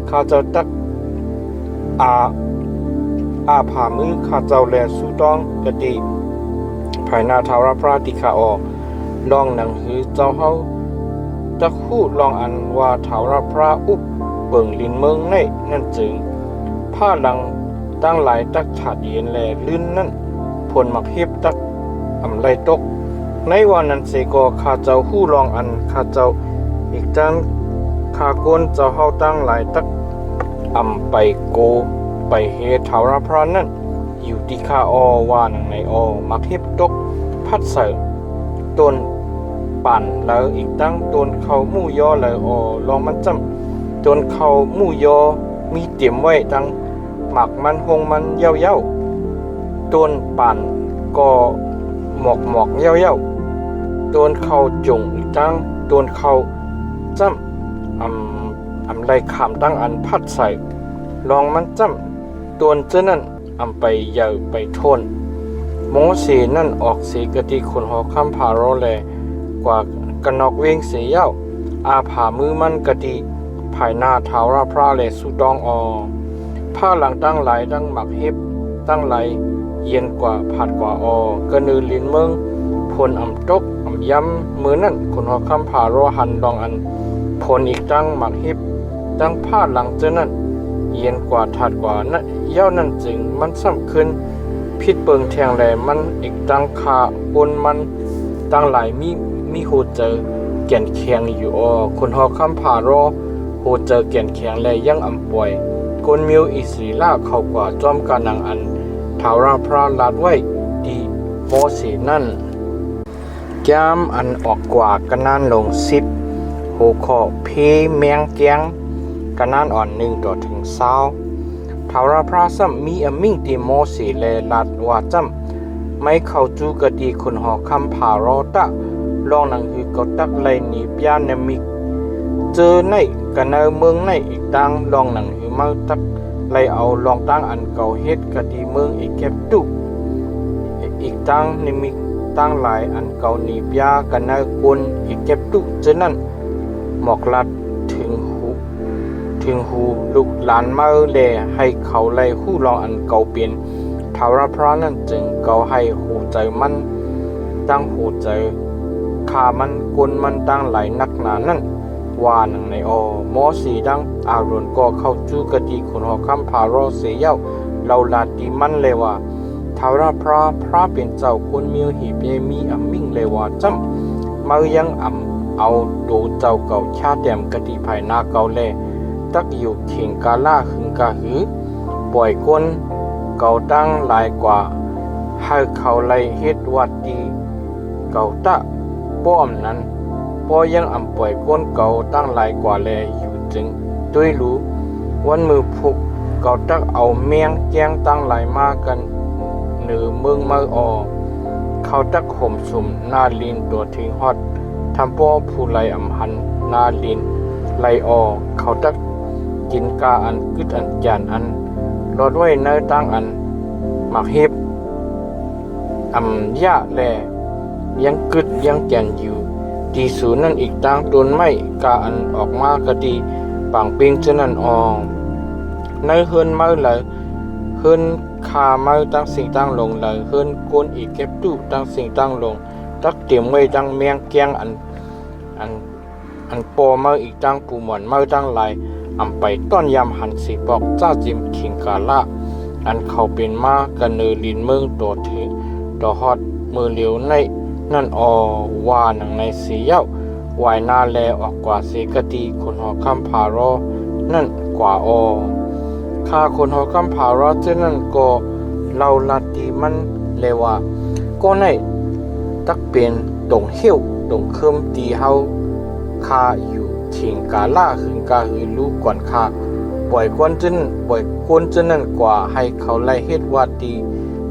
ข้าเจ้าตักผ่ามือข้าเจ้าแลสู่ต้องกะดีภายหน้าเถาราพระติขาลองหนังหือเจ้าเฮาตักฮู้ลองอันว่าเถาราพระอุบเบิ่งลินเมืองในนั่นจึงผ้าหลังตั้งหลายตักถาดเย็นแลลื่นนั่นผลหมักเฮ็บตักไลตกในวันนั้นเสกข้าเจ้าฮู้ลองอันข้าเจ้าอีกจันข้าก้นเจ้าเฮาตั้งหลายตักไปโกไปเฮเถาราพระนั่นอยู่ที่ข้าว่านังในหมักเฮ็บตกพัดใส่ต้นปั่นแล้วอีกตั้งต้นเขาหมู่ยอแล้วลองมันจำต้นเขาหมู่ยอมีเตรียมไว้ตั้งหมักมันหงมันเย้าต้นปั่นก็หมอกเย้าต้นเขาจุ่งอีกตั้งต้นเขาจ้ำไรขามตั้งอันพัดใส่ลองมันจ้ำต้นเจ้านั่นไปเยาไปทนโมสีนั่นออกสีกะทิคนหอคำผาโรแลกว่ากันนอกเวงเสียเย้าผ่ามือมันกะทิภายหน้าเท้าราพระเลสุดองผ้าหลังตั้งหลายตั้งหมักเฮ็บตั้งไหลเย็นกว่าผัดกว่ากระนือลินเมืองพลตกย้ำมือนั่นคนหอคำผาโรหันดองอันพลอีกตั้งหมักเฮ็บตั้งผ้าหลังเจนั่นเย็นกว่าถัดกว่านั่นเย้านั่นจึงมันซ้ำขึ้นพิษเปิงแทงแหลมันอีกตั้งขาบนมันตั้งหลายมีโหเจอเก ก่นแข็งอยู่คนหอคำผารอโหเจอแก่นแข็งและยังอำป่วยกนมิวอิสรีลาเข้ากว่าจอมกานังอันทาวราพระลาดไว้ดีโมสีนั่นแก้มอันออกกว่ากันนานลง10โหขอเพแมงแกงกันนานอ่อน1ต่อถึง20ทาวราพระซ้ำมีอมิ่งตีโมสีเลลาดว่าจำไม่เข้าจูกะดีคนหอคำผารอตะลองหนังคือก็ตักไลหนีปยานมิกเจอในกันเนเมืองในอีกดังลองหนังคือมาตักไลเอาลองตั้งอันเก่าเฮ็ดกะดีเมืองอีกแคบตุอีกตั้งนิมิกตั้งหลายอันเก่าหนีปยากันเนกวนอีกแคบตุเจอนั่นหมอกลัดถึงหูลูกหลานมาแลให้เขาไลหู้ลองอันเก่าเปลี่ยนทาวราพระนั่นจึงเก่าให้หูใจมันตั้งหูใจขามันกวนมันตั้งหลายนักหนานั่นว่าหนังในหมอสีดังอารอนก็เข้าจูกะดีคนหอคำผารอเสียเย้าเราลาดีมันเลยว่าทาวราพระเป็นเจ้าคนมีหีบมีอำมิ่งเลยว่าจำมายังเอาดูเจ้าเก่าชาเต็มกะดีภายนาเก่าแลตักอยู่เข่งกาล่าหึงกาหือปล่อยคนเก่าตั้งหลายกว่าให้เขาไล่เฮ็ดวัดดีเก่าตะป้อมนั้นป้อยังปล่อยก้นเก่าตั้งหลายกว่าแลอยู่จึงด้วยรู้วันมือพุกเก่าตักเอาเมียงแจ้งตั้งหลายมากันเหนือเมืองมาเขาตักห่มสุ่มนาลินตัวทิ้งฮอดทำป้อผู้ไล่หันนาลินไล่เขาตักกินกาอันกึดอันจานอันรอดไว้ในตั้งอันหมักเฮ็บยะแลยังกึดยังแก่นอยู่ดีสูนั่นอีกตั้งต้นไม้กาอันออกมากะดีปังเปิงเจนั่นในเฮินมาเลยเฮินคามาตั้งสิ่งตั้งลงเลยเฮินโกนอีกเก็บตู้ตั้งสิ่งตั้งลงตักเตรียมไว้ตั้งเมียงแกงอันปอมาอีกตั้งปูหมอนมาตั้งหลายไปต้อนยำหันสีปอกจ้าจิมขิงกาละอันเขาเป็นมากันเนลินเมืองตัวถือต่อฮอดมือเหลียวในนั่นว่าหนังในสีเย้าวายนาแลออกกว่าเสกตีคนหอคำผารอนั่นกว่าข้าคนหอคำผารอเจ้านั่นก็เราลาตีมันเลว่าก็ในตักเป็นตรงเหี้ยวตรงเคิมตีเฮาข้าอยู่เข่งกาล่าหึงกาหือลูกก่อนข้าปล่อยก้นจนนั่นกว่าให้เขาไล่เฮ็ดวัดดี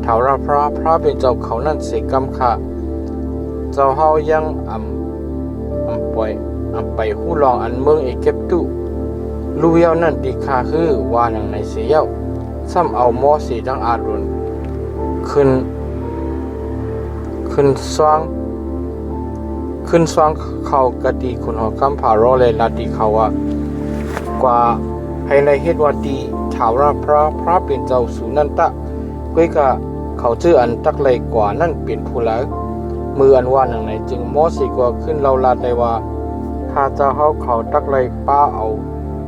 ทาวราพระเป็นเจ้าเขานั่นเสกำข้าเจ้าเฮายังปล่อยไปหู้ลองอันเมืองเอเก็บตุลูเยานั่นดีค่าคือว่าหนังในเสียเย้าซ้ำเอาหม้อสีดังอารุณขึ้นสว่างเขากะดีคนหอคำผารอเลยลาดีเขาว่ากว่าให้ในเฮ็ดว่าดีถาวราพระเป็นเจ้าสูนันตะก้อยกะเขาชื่ออันตักเลยกว่านั่นเป็นผู้แล้วมืออันว่าหนังไหนจึงมอสีกว่าขึ้นเราลาดเลยว่าข้าเจ้าเขาตักเลยป้าเอา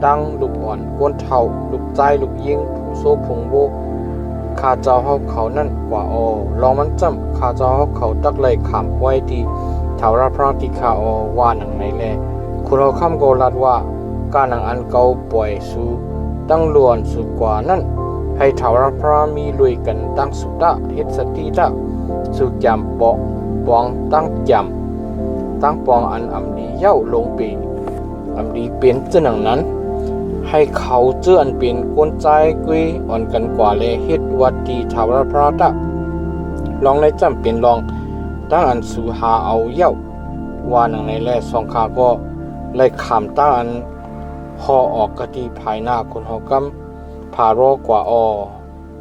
ดังลูกอ่อนก้นเท่าลูกใจลูกยิงผู้โซผงโบข้าเจ้าเขานั่นกว่าลองมันจำข้าเจ้าเขาตักเลยขามไว้ดีถาวราพระติคาว่าหนังไหนแลคุณเราข้ามโกลัดว่าการหนังอันเก่าปล่อยสู่ตั้งล้วนสู่กว่านั่นให้ถาวราพระมีลุยกันตั้งสุดะเฮ็ดสติตะสู่จำปองตั้งจำตั้งปองอันดีเย้าลงปีดีเป็นเจ้าหนังนั้นให้เขาเจื้ออันเป็นก้นใจกุยอ่อนกันกว่าเลยเฮ็ดวัดดีถาวราพระตะลองในจำเป็นลองตั้งอันสู่หาเอาเย้าว่าหนังในแลสองขาก็เลยขามตั้งอันหอออกกะดีภายหน้าคนหอกำผารอกว่า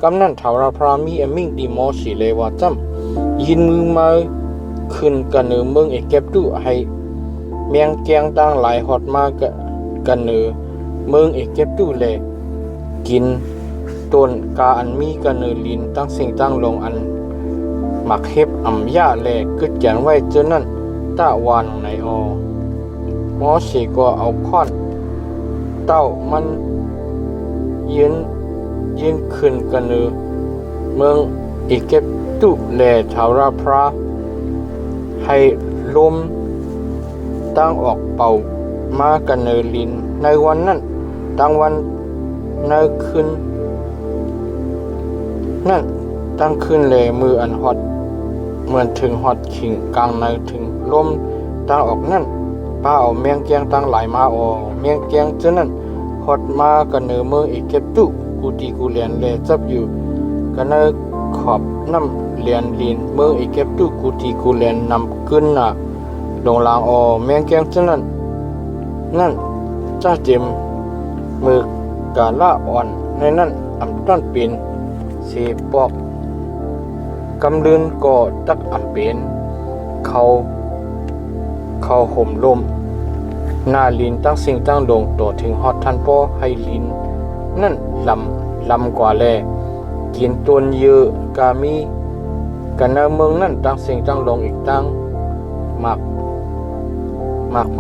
กำนั่นถาวราพระมีอมิ่งดีมอสีเลยว่าจำยินมือมาขึ้นกันเนือเมืองเอเก็บดูให้เมียงแกงตั้งหลายฮอดมากันเนือเมืองเอเก็บดูเลยกินต้นกาอันมีกันเนือลินตั้งสิ่งตั้งลงอันหมักเฮ็บยาแลกึดแกนไว้เจอนั่นตะวานในหมอสีก็เอาค้อนเต้ามันยืนขึ้นกันเนือเมืองเอเก็บดูแลทาวราพระให้ลม ตั้งออกเป่ามากันเนลินในวันนั้นตั้งวันในคืนนั่นตั้งขึ้นเลยมืออันฮอดเหมือนถึงฮอดขิงกลางในถึงลมตั้งออกนั่นป้าเอาเมียงแกงตั้งหลายมาออเมียงแกงเจ้านั่นฮอดมากันเนมืออีกเก็บตุกูตีกูเลียนเลยจับอยู่กันเนขอบน้ำเลียนลินมืออีกเก็บตุกูตีกูเลียนนำขึ้นน่ะลงลางออเมียงแกงเจ้านั่นจ้าเจมมือกาละอ่อนในนั่นอำต้นปีนสีปอกกำลืนก่อตักอำเป็นเขาห่มลมหน้าลินตั้งสิ่งตั้งลงต่อถึงฮอดทันป้อให้ลินนั่นลำกว่าแลกินตวนเยอะกามีกันในเมืองนั่นตั้งสิ่งตั้งลงอีกตั้งหมัก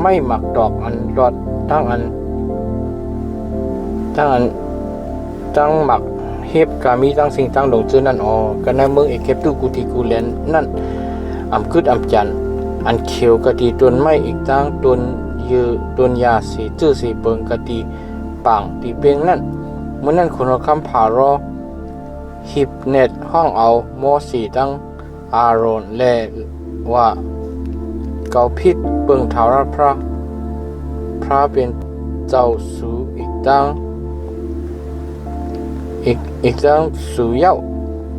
ไม่หมักดอกอันรอดตั้งหมักเฮ็บกามีตั้งสิ่งตั้งลงจื้อนั่นกันในเมืองเอกเก็บตุกูตีกูแลนนั่นอำกึดอำจันอันเขียวกะตีต้นไม้อีกตั้งต้นยือต้นยาสีจื้อสีเปิงกะตีป่างตีเปียงนั่นเมื่อนั้นคนคำผ่ารอฮิบเน็ตห้องเอาโมสีตั้งอารอนแลว่าเกาพิษเปิงเท้าราพระเป็นเจ้าสูอีกตั้งอีกตั้งสูเย้า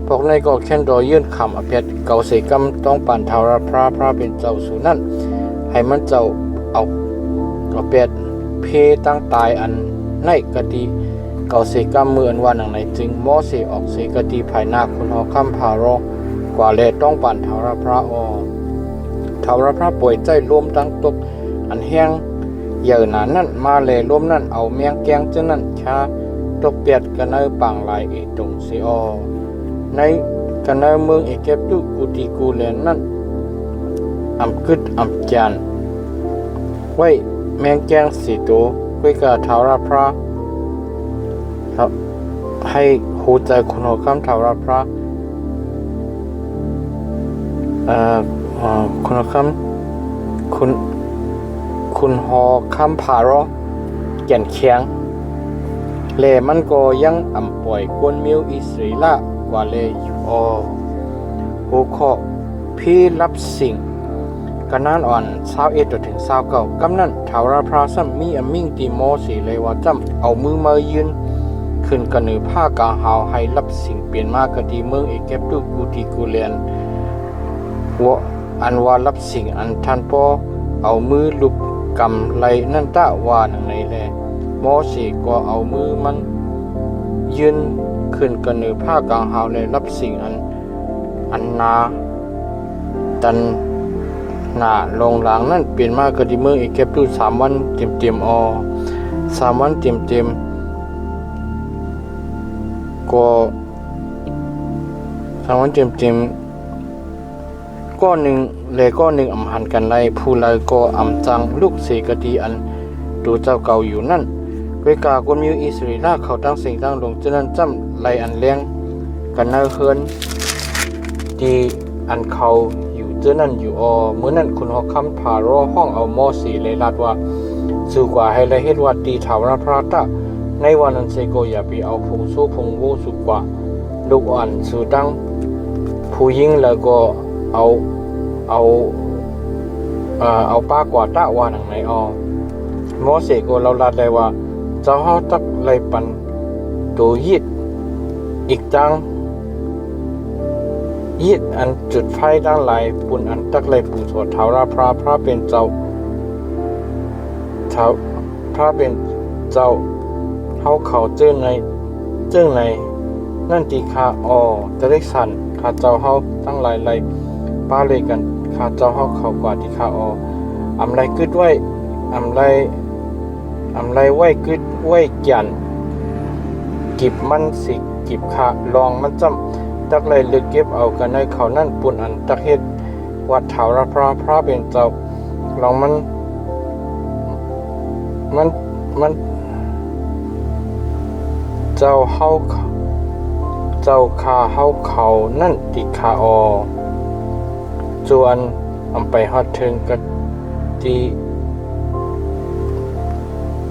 พวกในก็แค่รอยื่นคำอภิษเกาเสกำต้องปั่นเท้าราพระเป็นเจ้าสูนั่นให้มันเจ้าเอาเป็ดเพตั้งตายอันในกะดีเกาเสกำมืออันว่าหนังไหนจึงมอเสออกเสกะดีภายหน้าคุณหอคำพารอกว่าแลต้องปั่นเท้าราพระเท้าราพระป่วยใจร่วมตั้งตกอันแห้งเหยื่อหนานั่นมาแลร่วมนั่นเอาเมียงแกงเจ้านั่นชาตกเปียดกันในปังหลายอีตรงเสียในกันในเมืองเอเก็บตุกูตีกูแลนนั่นอำกึดอำจานไว้แมงแกงสีตัวไว้กับเท้าราพระให้หูใจคุณหัวคำเท้าราพระคุณหัวคำคุณหอคำผารอแก่นเคียงแลมันก็ยังอ่ำป่วยกวนมิวอิสรีละกว่าเลอยู่หัวข้อพี่รับสิ่งกันนั่นอ่อน21ถึง29กำนั้นเท้าราพระซ้ำมีอมิ่งตีโมสีเลยว่าจำเอามือมายืนขึ้นกันเหนือผ้ากาหาวให้รับสิ่งเปลี่ยนมากกดีเมืองเอเก็บตุกูตีกูเลียนหัวอันว่ารับสิ่งอันทันปอเอามือลุบกำไหลนั่นตะว่าหนังในแลโมสีก็เอามือมันยืนขึ้นกันเหนือผ้ากาหาวเลยรับสิ่งอันนาตันหน้าลงหลังนั่นเปลี่ยนมากกดีเมืองอีกเก็บดู3 วันเต็ม3 วันเต็มก็3 วันเต็มก้อนหนึ่งเลยก้อนหนึ่งอำหันกันไล่ผู้ไล่ก็อำจังลูกเสกดีอันดูเจ้าเก่าอยู่นั่นเวกากวนมิวอิสริลาเขาตั้งสิ่งตั้งลงเจนั้นจำไล่อันเลี้ยงกันเนเฮินที่อันเขาอยู่เจนั้นอยู่เมื่อนั้นคุณหอกคำผารอห้องเอาโมสีเลยลาดว่าสู่กว่าให้เลยเฮ็ดวัดดีถาวรพระตะในวันนั้นเซโกอย่าไปเอาพงสู้พงโวสุกว่าลูกอ่อนสู่ตั้งผู้ยิ่งแล้วก็เอาป้ากว่าตะว่าหนังไหนโมเสกเราลาดได้ว่าเจ้าเฮาตักไลปันตัวยิดอีกจังยิดอันจุดไฟด้านหลายปุ่นอันตักไลปุ่นสวดเท้าราพระเป็นเจ้าพระเป็นเจ้าเฮาเขาเจิ้งในนั่นตีคาจะได้สั่นคาเจ้าเฮาตั้งหลายป้าเลยกันคาเจ้าเฮาเขากว่าที่คาอำไรกึดไว้อำไรไว้กึดไว้จันกิบมันสิกิบขาลองมันจำตักเลยลึกเก็บเอากันในเขานั่นปุ่นอันตักเฮ็ดวัดเถาราพระเป็นเจ้าลองมันเจ้าเฮาเจ้าคาเฮาเขานั่นติคาจวนอำไปฮอดถึงกะตี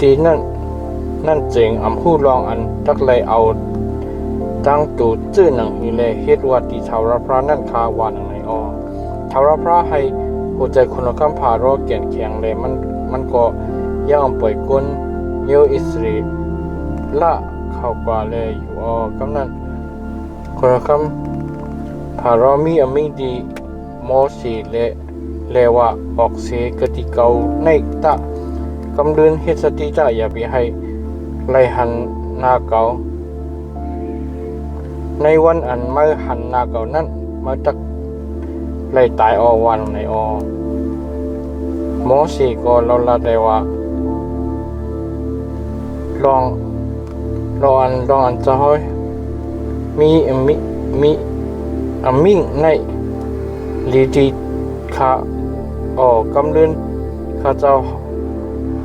ตีนั่นเจ๋งผู้ลองอันตักเลยเอาตั้งตูจื้อหนังฮีเลเฮ็ดว่าตีชาวราพระนั่นคาวานังในชาวราพระให้หัวใจคนละคำพารอเกียนแข็งเลยมันก็ย่างปล่อยก้นเยอิสรีละเข้ากว่าเลยอยู่กำนั้นคนละคำพารอมีมิดีโมสีเลว่าออกเสกติเกาในตะกำเดินเฮ็ดสติจะอย่าไปให้ไล่หันหน้าเกาในวันอันเมื่อหันหน้าเกานั้นมาตักไล่ตายวันในโมสีก็เราละได้ว่าลองอันจะให้มีมิ่งในลีดีข้ากำเดินข้าเจ้า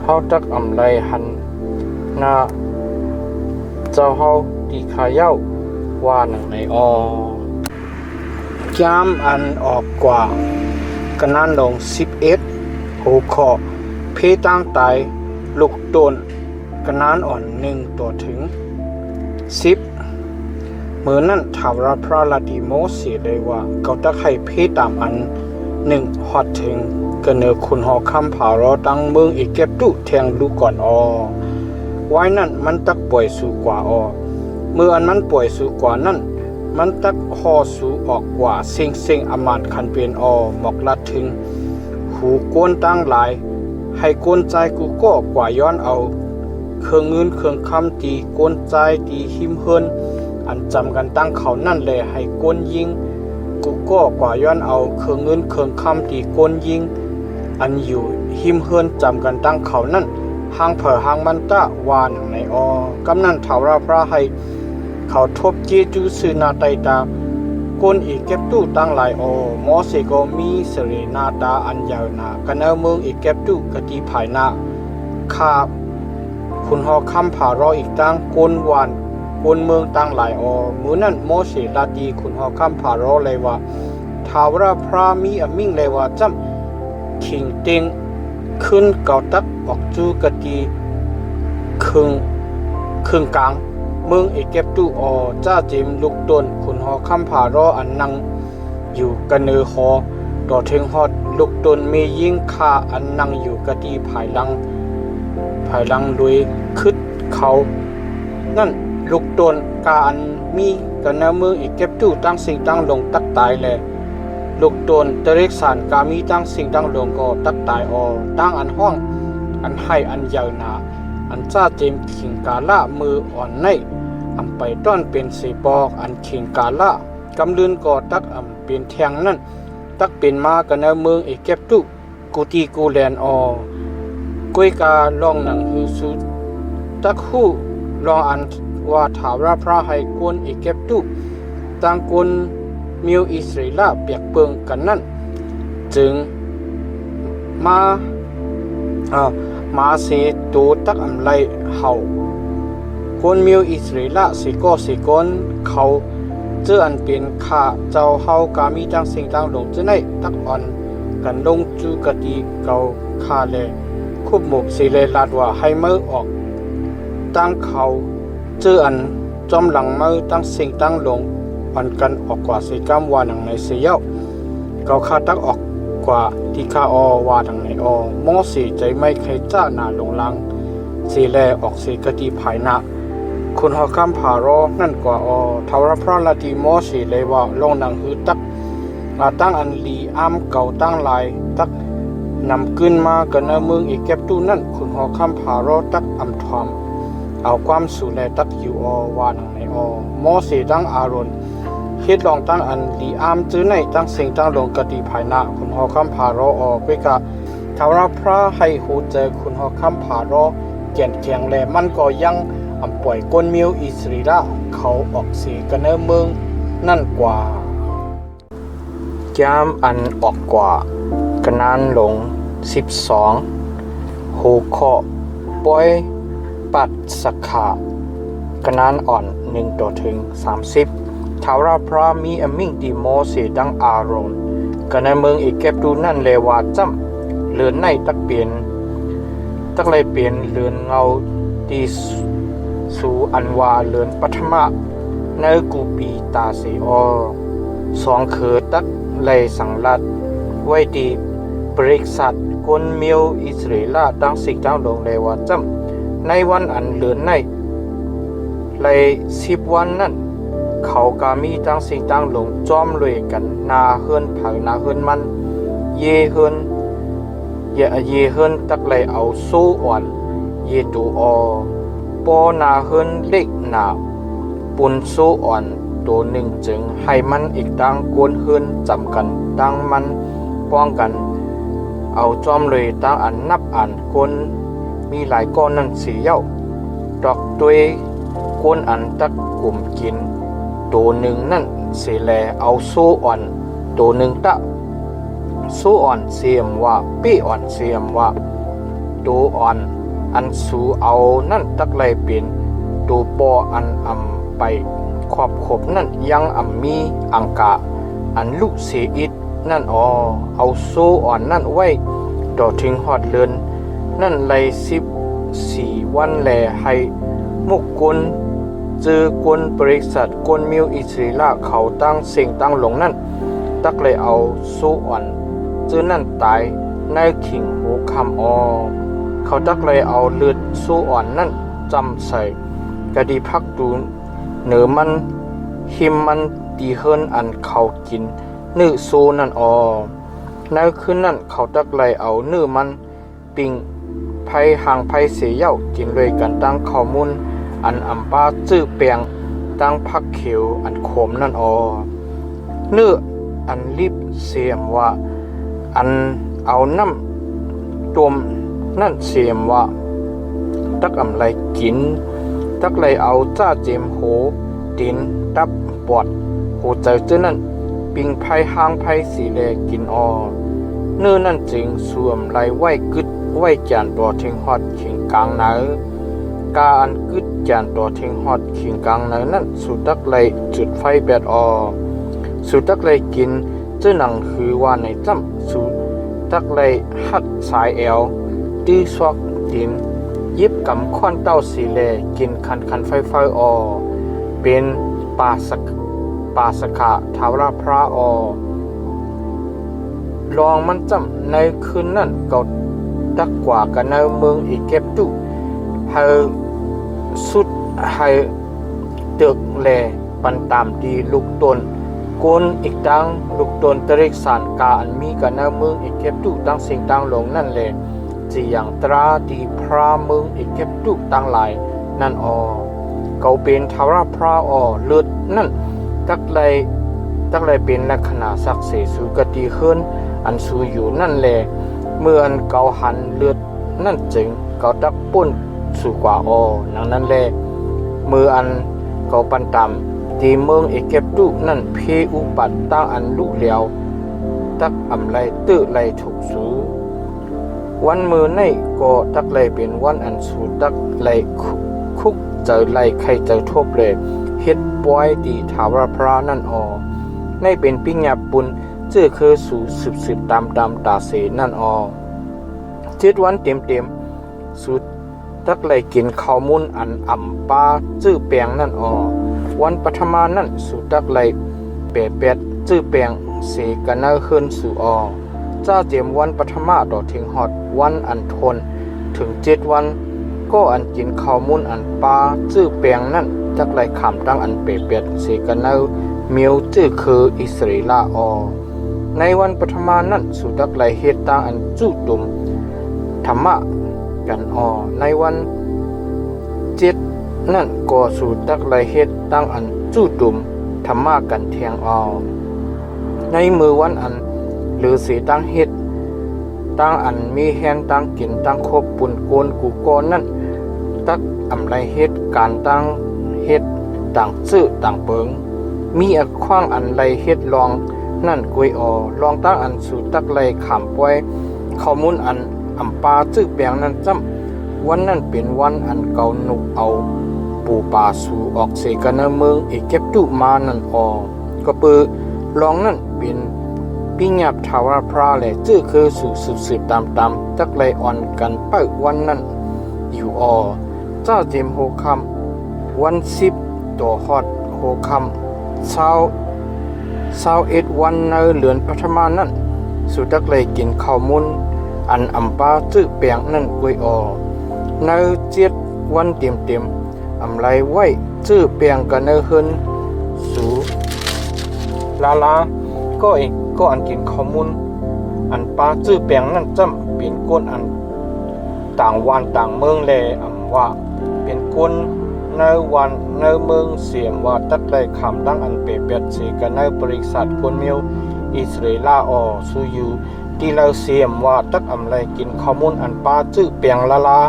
เฮาตักไล่หันหน้าเจ้าเฮาดีข้าเย้าว่าหนังในยามอันออกกว่ากันนั้นลง11หูคอเพตั้งตายลูกต้นกันนั้นอ่อน1ตัวถึง10มือนั้นถาวรพระลาดิโมเสียได้ว่าเขาตะไคเพตามอัน1ฮอดถึงกเนอคุณหอคำผารอตั้งเมืองอีกเก็บตุแทงลูกก่อนไว้นั่นมันตักป่วยสู่กว่าเมื่ออันมันป่วยสู่กว่านั้นมันตักหอสู่ออกกว่าสิ่งอมาตคันเป็นหมอกลัดถึงหูโกนตั้งหลายให้โกนใจกูก็กว่าย้อนเอาเครื่องเงินเครื่องคำตีโกนใจตีหิมเฮินอันจำกันตั้งเขานั่นเลยให้โกนยิงกูก็กว่าย้อนเอาเครื่องเงินเครื่องคำตีโกนยิงอันอยู่หิมเฮินจำกันตั้งเขานั่นหางเผอหางมันตะวานในกำนันถาวรพระให้เขาทบเจจูสือนาไตตาคนอีกเก็บตู้ตั้งหลายหมอเสก็มีเสรนาตาอันยาวนากันเอาเมืองอีกเก็บตู้กะติภายนาข้าคุณหอคำผารออีกตั้งกนวานกนเมืองตั้งหลายมือนั่นหมอเสลาดีคุณหอคำผารอเลยว่าถาวรพระมีมิ่งเลยว่าจำขิงเต็งขึ้นเก่าตักออกจูกะติครึ่งกลางเมืองเอเก็บตู้จ้าเจมลูกต้นคุณหอคำผารออันนั่งอยู่กันเนอหอต่อถึงฮอดลูกต้นมียิ่งคาอันนั่งอยู่กะตีภายหลังลุยคึดเขานั่นลูกต้นกาอันมีกันเนอเมืองเอเก็บตู้ตั้งสิ่งตั้งลงตักตายแลลูกต้นตะเรกสานกามีตั้งสิ่งตั้งลงก็ตักตายตั้งอันห้องอันให้อันยาวนาอันจ้าเจมขิงกาละมืออ่อนในไปต้อนเป็นสีปอกอันขิงกาละกำลืนก่อตักเป็นแทงนั่นตักเป็นมากันในเมืองเอเก็บตุกูตีกูแลนกุยกาลองหนังฮือสุตักหู้ลองอันว่าถาวรพระให้กวนเอเก็บตุต่างกวนมิวอิสราเอลเปียกเปิงกันนั่นจึงมาเสตูตักไลเฮาคนมิวอิสราเอลสิก้นเขาเจออันเป็นข้าเจ้าเฮากามีจังสิ่งต่างลงจะในตักอ่อนกันลงจูกะติเกาคาเลคุบหมกสิเลลาดว่าให้มือออกตั้งเขาเจออันจอมหลังมือตั้งสิ่งตั้งลงอ่อนกันออกกว่าสิกรรมวานังในเสียวเกาคาตักออกกว่าที่ข้าวาดังในมอสีใจไม่เคยจ้าหนาลงลังสีแลออกสีกะติภายนาคุณหอคำผารอนั่นกว่าทาวรพระลาติมอสีเลยว่าลงหนังหือตักตั้งอันลีเก่าตั้งลายตักนำขึ้นมากันในเมืองอีกเก็บตู้นั่นคุณหอคำผารอตักทอมเอาความสู่แลตักอยู่วานังในมอสีตั้งอารอนเฮ็ดลองตั้งอันลีจื้อในตั้งสิ่งตั้งลงกะติภายนาคุณหอคำผารอไปกะทาวรพระให้หูเจอคุณหอคำผารอเกียนแข็งแลมันก็ยังปล่อยก้นมิวอิสราเอลเขาออกเสียกันเนอเมืองนั่นกว่าย้ำอันออกกว่ากันนานลง12หูเคาะปล่อยปัดสักขากันนานอ่อน1ต่อถึง30ทาวราพระมีมิ่งดีโมเสดังอารอนกันในเมืองอีกเก็บดูนั่นเลวาจำเลือนในตักเปลี่ยน ตักเลยเปลี่ยนเลือนเงาตีสู่อันวาเลือนปัทมะในกูปีตาเสอสองเขอตักเลยสังลัดไว้ดีบริษัทกนเมียวอิสราเอลตั้งสิ่งตั้งลงเลยว่าจำในวันอันเลือนในเลย10 วันนั้นเขากามีตั้งสิ่งตั้งลงจอมเลยกันนาเฮือนเผานาเฮือนมันเยเฮือนเยเฮือนตักเลยเอาสู้อ่อนเยตูปอนาเฮือนเล็กนาปุนสู้อ่อนตัวหนึ่งจึงให้มันอีกตั้งกวนเฮือนจำกันตั้งมันป้องกันเอาจอมเลยตั้งอันนับอันกวนมีหลายก้อนนั่นสีเย้าดอกตัวกวนอันตักกลุ่มกินตัวหนึ่งนั่นเสแลเอาสู้อ่อนตัวหนึ่งตะสู้อ่อนเสียมว่าปี้อ่อนเสียมว่าตัวอ่อนอันสู้เอานั่นตักเลยเป็นตัวปออันไปขอบขบนั่นยังมีอังกะอันลูกเสียอิดนั่นเอาสู้อ่อนนั่นไว้ต่อถึงหอดเลือนนั่นเลย14 วันแลให้มุกกลเจอกลบริษัทกลมิวอิสราเอลเขาตั้งเสียงตั้งลงนั่นตักเลยเอาสู้อ่อนเจอนั่นตายในขิงหูคำเขาตักเลยเอาเลือดสู้อ่อนนั่นจำใส่กะดีพักดูเหนือมันหิมมันดีเฮินอันเขากินนื้อสู้นั่นในคืนนั่นเขาตักเลยเอาเนื้อมันปิงไผ่หางไผ่เสียเย้ากินเลยกันตั้งข้อมูลอันปาจื้อเปียงตั้งพักเขียวอันโคมนั่นเนื้ออันรีบเสียมว่าอันเอาน้ำต้มนั่นเสียมว่าตักไรกินตักเลยเอาจ้าเจมโหดินตับปอดโหใจเจ้านั่นปิงไผ่หางไผ่สีแลกินเนื้อนั่นจึงสวมไหลไว้กึดไว้จานตัวทิ้งฮอดขิงกลางเนื้อกาอันกึดจานตัวทิ้งฮอดขิงกลางเนื้อนั่นสุดตักเลยจุดไฟแบดสุดตักเลยกินเจ้าหนังคือว่าในจ้ำสุดตักเลยหัดสายแอวตื้อซอกดินยิบกำค้อนเต้าสีแลกินคันไฟเป็นปาสกะทาวราพระลองมันจำในคืนนั้นก็ตักกว่ากันในเมืองอีเก็บตุให้สุดให้เตึกแลปันตามดีลูกตนกนอีกตั้งลูกตนตริกสารกาอันมีกันในเมืองอีเก็บตุตั้งสิ่งตั้งลงนั่นแหละจีอย่างตราดีพระเมืองอีเก็บตุตั้งหลายนั่นเขาเป็นทาวราพระเลือดนั่นตักเลยเป็นลักษณะศักดิ์สิทธิ์สุกติเฮิรนอันสูอยู่นั่นแหละเมื่ออันเกาหันเลือดนั่นจึงเกาตักปุ้นสู่กว่านั่นแหละเมื่ออันเกาปันตามที่เมืองเอเก็บตุนั่นเพอุปัตตั้งอันลูกเหลียวตักไรตื้อไรถูกสูวันมือในก็ตักเลยเป็นวันอันสูตักเลยคุกเจอไรใครเจอทบเลยเฮ็ดปอยดีทาวราพระนั่นในเป็นปิญญาปุนเจื้อคือสู่สืบตามตาเสนั่น7 วันเต็มสุดตักเลยกินข้าวมุนอันปาจื้อแปงนั่นวันปฐมานั่นสุดตักเลยเป็ดจื้อแปงเสกันเนอเฮิรนสู่จ้าเจมวันปฐมาต่อถึงฮอดวันอันทนถึง7 วันก็อันกินข้าวมุนอันปาจื้อแปงนั่นจักไรขำตั้งอันเป็ดเสกันเนอเมียวจื้อคืออิสราเอลในวันปฐมานั้นสุดักไรเฮ็ดตั้งอันจุตุมธรรมะกันในวัน7นั่นก็สุดักไรเฮ็ดตั้งอันจุตุมธรรมะกันเทียงในมือวันอันหรือสีตั้งเฮ็ดตั้งอันมีแห้งตั้งกินตั้งครบปุ่นโกนกูกอนนั่นตักไรเฮ็ดการตั้งเฮ็ดต่างซื้อต่างเปิงมีอักขว้างอันไรเฮ็ดลองนั่นกวยลองตั้งอันสู่ตักไรขามป่วยข้อมูลอันปาจื้อแปลงนั้นจำวันนั้นเป็นวันอันเก่านุกเอาปูปาสู่ออกเสกันเมืองเอเก็บตุมานั่นก็ปือลองนั่นเป็น ปิ้งหยับทาวราพระและจื้อคือสู่สืบตามตักเลยอ่อนกันเปิดวันนั้นอยู่เจ้าเจมโฮคำวัน10ต่อฮอดโฮคำ21วันในเดือนปัทมานั้นสุตักเลยกินข้าวมุนอันอำปาจื้อแปลงนั่นกวยใน7วันเต็มอำไรไว้จื้อแปลงกันในเฮินสู่ลาก็เองก็อันกินข้าวมุนอันปาจื้อแปลงนั่นจำเป็นก้นอันต่างวันต่างเมืองแลว่าเป็นก้นในวันในเมืองเสียมว่าตักเลยคำตั้งอันเปรียบเสียกันในบริษัทคนเมียวอิสราเอลซูยูที่เราเสียมว่าตักอำไรกินข้าวมุนอันปาจื้อแปลงลา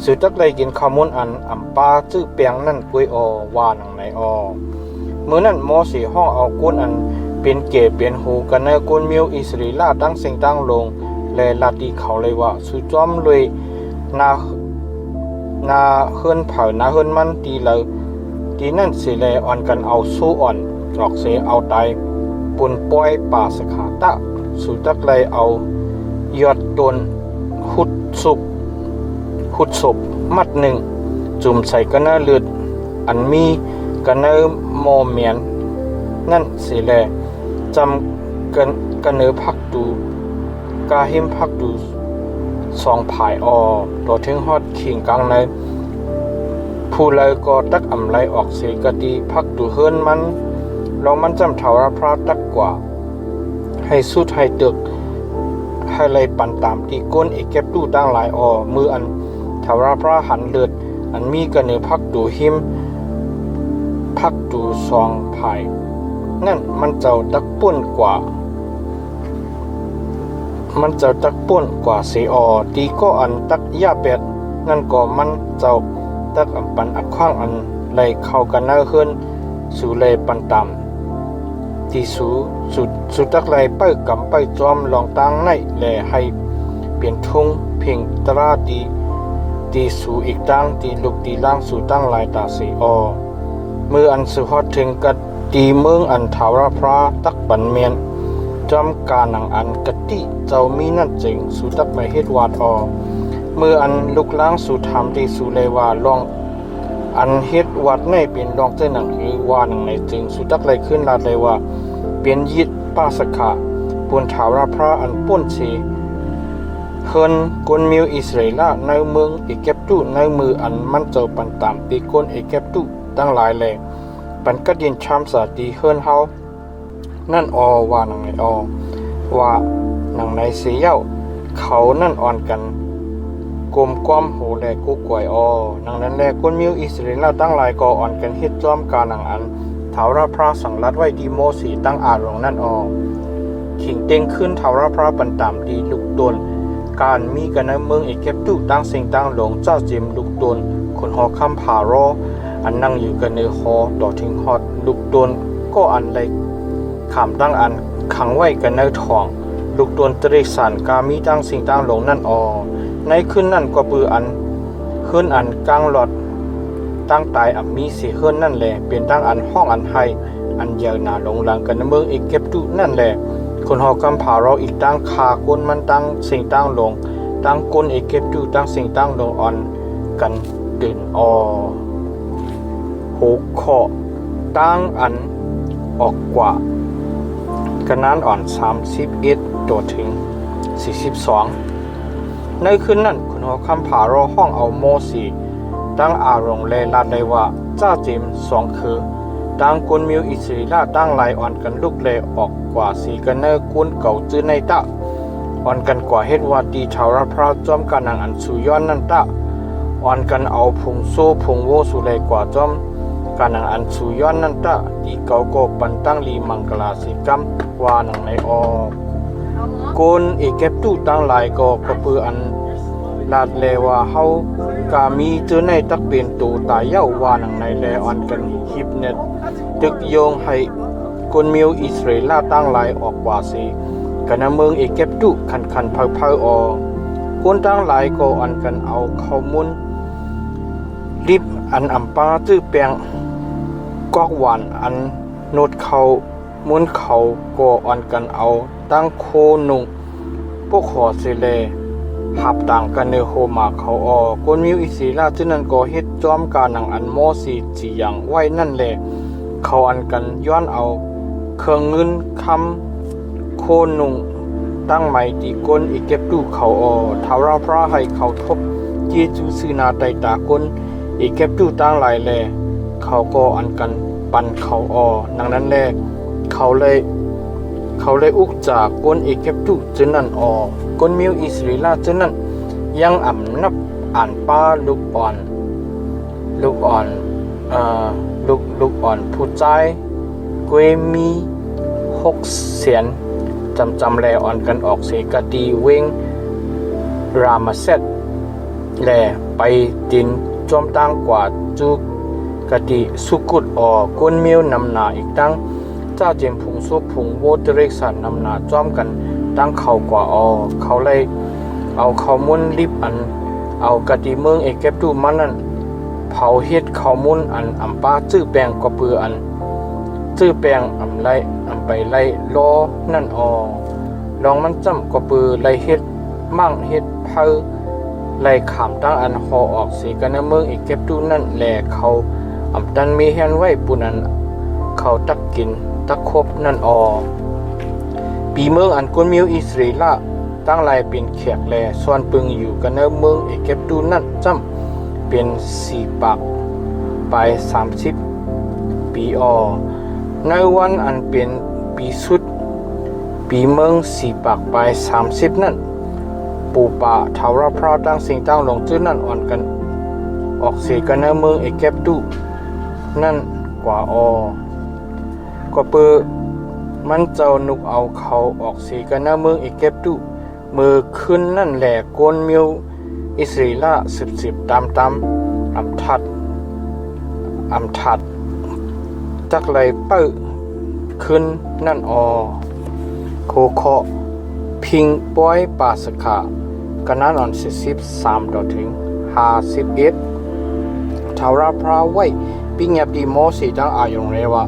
สุดตักเลยกินข้าวมุนอันอำปาจื้อแปลงนั่นกวยว่าหนังไหนเมื่อนั้นมอสีห้องเอาก้นอันเป็นเกเป็นหูกันในก้นเมียวอิสราเอลตั้งสิ่งตั้งลงและลาตีเขาเลยว่าสุจอมเลยนาเฮิรนเผานาเฮิรนมันตีเลยตีนั่นสิแลอ่อนกันเอาสู้อ่อนออกเสียเอาตายปุ่นป้อยป่าสขาตะสุตักเลยเอายอดตนหุดศพมัดหนึ่งจุ่มใส่กันเนเลือดอันมีกันเนโมเมียนนั่นสิแลจำกันเนพักดูกาหิมพักดู2 ผายต่อถึงฮอดขิงกลางในผู้เลยก็ตักอำไรออกเสียกะดีพักดูเฮิรนมันเรามันจำเถาราพระตักกว่าให้สุดให้ตึกให้เลยปันตามที่ก้นเอกเก็บตู้ตั้งหลายมืออันเถาราพระหันเลือดอันมีกันเนพักดูหิมพักดู2 ผายนั่นมันเจ้าตักป่นกว่าเสียตีก็อันตักยาเป็ดนั่นก็มันเจ้าตักอันปันอักขว้างอันไหลเข้ากันเนขึ้นสู่เลยปันตามที่สู่ตักไหลไปกำไปจอมลองตั้งในแลให้เปลี่ยนทุ่งเพ่งตราตีสู่อีกตั้งตีลุกตีล่างสู่ตั้งหลายตาเสียมืออันสุฮอดถึงกัดตีเมืองอันถาวรพระตักบันเมียนจำการหนังอันกติเจ้ามีนั่นจริงสู่ตักไปเฮ็ดวาดเมื่ออันลุกล้างสู่ธรรมที่สู่เลยว่าลองอันเฮ็ดวัดในเป็นลองเจ้าหนังหรือว่าหนังในจริงสู่ตักเลยขึ้นลาดเลยว่าเป็นยิดป้าสขะปุนถาวรพระอันป้นเชเฮิรนกนมิวอิสราเอลในเมืองเอเกปตุในมืออันมันเจ้าปันตามตีก้นเอเกปตุตั้งหลายแลปันก็ยินชามสาตีเฮิรนเฮานั่นว่าหนังในว่าหนังในเสียวเขานั่นอ่อนกันกลมก้อมโหแลกุกวยหนังนั้นแลคนมิวอิสราเอลตั้งหลายก็อ่อนกันเฮ็ดจอมการหนังอันเถาราพระสังรัดไว้ดีโมสีตั้งอาลงนั่นขิงเต็งขึ้นเถาราพระปันตามดีลูกตนการมีกันในเมืองเอเกปตุตั้งสิ่งตั้งหลงเจ้าเจมลูกตนคนหอคำผารอันนั่งอยู่กันในหอต่อถึงฮอดลูกตนก็อันใดขามตั้งอันขังไว้กันในทองลูกตนตริสันกามีตั้งสิ่งตั้งหลงนั่นในขึ้นนั่นก็ปืออันขึ้นอันกลางหลอดตั้งตายมีสีขึ้นนั่นแหละเป็นตั้งอันห้องอันไฮอันเยาวนาหลงหลังกันในเมืองเอเกปตุนั่นแหละคนหอกำผาเราอีกตั้งคาก้นมันตั้งสิ่งตั้งหลงตั้งก้นเอเกปตุตั้งสิ่งตั้งหลงอ่อนกันตื่นหกข้อตั้งอันออกกว่ากันนั้นอ่อน31ตัวถึง42ในคืนนั้นคุณหอคำผารอห้องเอาโมสีตั้งอารมณ์เลลาได้ว่าเจ้าเจม2คือตั้งคนมิวอิสราเอลตั้งลายอ่อนกันลุกเลออกกว่าสีกันเนอร์กุนเก่าจื้อในตะอ่อนกันกว่าเฮ็ดว่าตีชาวราพระจอมกันหนังอันสุย้อนนั่นตะอ่อนกันเอาพุงโซ่พุงโวสุเลยกว่าจอมการหนังอันสุย้อนนั่นตะตีเก่าก็ปันตั้งลีมังกลาสิกรรมว่าหนังในคนเอเกปตุตั้งหลายก็กระปืออันลาดเลว่าเฮากามีเจอในตักเป็นตูตายเย้าว่าหนังในแลอ่อนกันฮิบเน็ตตึกโยงให้คนมิวอิสราเอลตั้งหลายออกกว่าสิกันเมืองเอเกปตุคันเผาคนตั้งหลายก็อ่อนกันเอาข้าวมุนริบอันอำปาจื้อแปงกอกหวานอันโนดเขา มุนเขาก็อ่อนกันเอาตั้งโคนุงพวกขอเสเลหับต่างกันเนโฮมาเขากวนมิวอิสิลาจึนั้นก็เฮ็ดจอมกาหนังอันโมสีจีอย่างไว้นั่นแหละเขาอันกันย้อนเอาเครื่องเงินคำโคนุงตั้งใหม่ตีก้นอีเก็บดูเขาทาวราพระให้เขาทบจีจูซื้อนาไตตาก้นอีเก็บดูตั้งหลายแลเขาก็อันกันปันเขาดังนั้นแลเขาเลยอุกจากก้นอีเก็บดูจึนั่นก้นมิวอิสราเอลจึนั่นยังอ่ำนับอ่านป้าลูกอ่อนลูกอ่อนผู้ใจกวยมี6 เสียนจำแลอ่อนกันออกเสกดีเวงรามาเซตแลไปดินจอมตั้งกว่าจุกดีสุกุดก้นมิวนำหนาอีกตั้งเจ้าเจมพุงซุพุงโวตเรกสันนำหนาจอมกันตั้งเขากว่าเขาเลยเอาเขามุนลิบอันเอากดีเมืองเอเก็บดูมันนั่นเผาเฮ็ดเขามุนอันอำป้าจื้อแปลงก็เปืออันจื้อแปลงอำไปไล่ล้อนั่นลองมันจำก็เปือไล่เฮ็ดมั่งเฮ็ดเพอไล่ขามตั้งอันหอออกสีกันในเมืองเอเก็บดูนั่นแหละเขาอำตันมีแฮนไว้ปุ่นอันเขาตักกินตักคบนั่นปีเมืองอันกุนมิวอิสราเอลตั้งลายเป็นแขกแลส่วนปึงอยู่กันในเมืองเอเก็บดูนั่นจำเป็น4 ปากไป30 ปีในวันอันเป็นปีสุดปีเมือง4 ปากไป30นั่นปูป่าทาวราพราตั้งสิ่งตั้งลงจื้อนั่นอ่อนกันออกเสียกันในเมืองเอเก็บดูนั่นกว่าก็เปิมันเจ้านุกเอาเขาออกสีกันหน้าเมืองอีเก็บดูมือขึ้นนั่นแหละโกนมิวอิสราเอลสิบตามอำทัดจักไหลเปิ้ขึ้นนั่นโคเคาะพิงป้อยปาสขากันนั้น43ต่อถึง51ทาวราพราไว้ปิ้งยับดีโมสีตั้งอายงเรวะ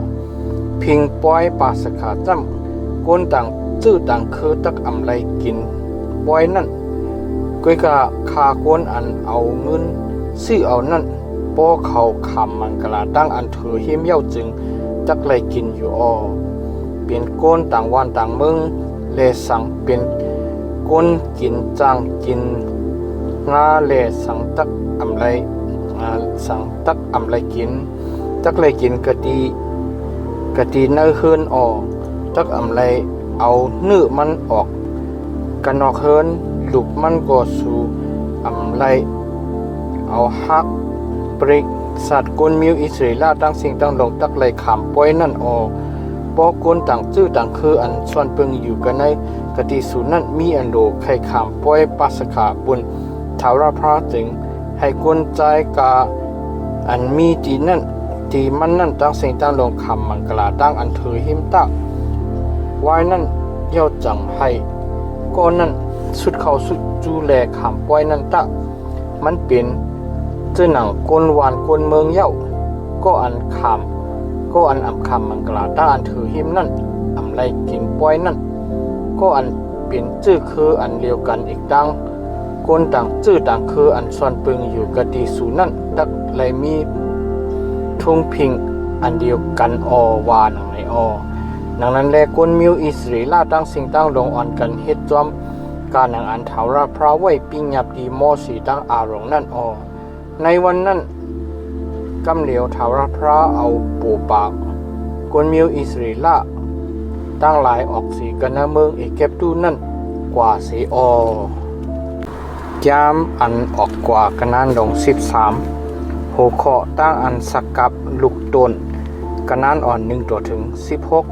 พิงป้อยปาสขาจำก้นต่างจื้อต่างคือตักอำไรกินป้อยนั่นก้อยกะคาก้นอันเอาเงินซื้อเอานั่นป้อเขาคำมันกะลาตั้งอันเถือเฮียมเย้าจึงตักไรกินอยู่เปลี่ยนก้นต่างวันต่างเมืองเลสังเป็นก้นกินจางกินงาเลสังตักอำไรสังตักอำไรกินตักไรกินกะดีเนื้อเฮินตักอำไรเอาเนื้อมันออกกันนอกเฮินลูกมันก็สู่อำไรเอาฮักปริกสัตว์ก้นมิวอิสราเอลตั้งสิ่งตั้งลงตักไรขามป้อยนั่นปอก้นต่างจื้อต่างคืออันส่วนเปิงอยู่กันในกะดีสูนั่นมีอันโดไข่ขามป้อยปัสขาบุญทาวราพระจึงให้ก้นใจกาอันมีตีนั่นตีมันนั่นตั้งสิ่งตั้งลงคำมังกลาตั้งอันถือหิมตะไว้นั่นเย่าจังให้ก็นั่นสุดเขาสุดจูแลขำป้อยนั่นตะมันเป็นเจ้าหนังก้นวานก้นเมืองเย่าก็อันขำก็อันอำคำมังกลาตั้งอันถือหิมนั่นอำไรกินป้อยนั่นก็อันเป็นชื่อคืออันเดียวกันอีกดังก้นต่างชื่อต่างคืออันส่วนปึงอยู่กะดีสูนั่นตักไรมีทุ่งพิงอันเดียวกันวานังในดังนั้นแลก้นมิวอิสราเอลตั้งสิ่งตั้งลงอ่อนกันเฮ็ดจอมการนังอันทาวราพระไว้ปิ้งยับดีโมสีตั้งอารมณ์นั่นในวันนั้นกำเหลียวทาวราพระเอาปูปากก้นมิวอิสราเอลตั้งหลายออกสีกันนะเมืองเอเก็บดูนั่นกว่าสียามอันออกกว่ากันนั้นลง13หัวข้อตั้งอันสกับลูกต้นกันนั้นอ่อน1ต่อถึง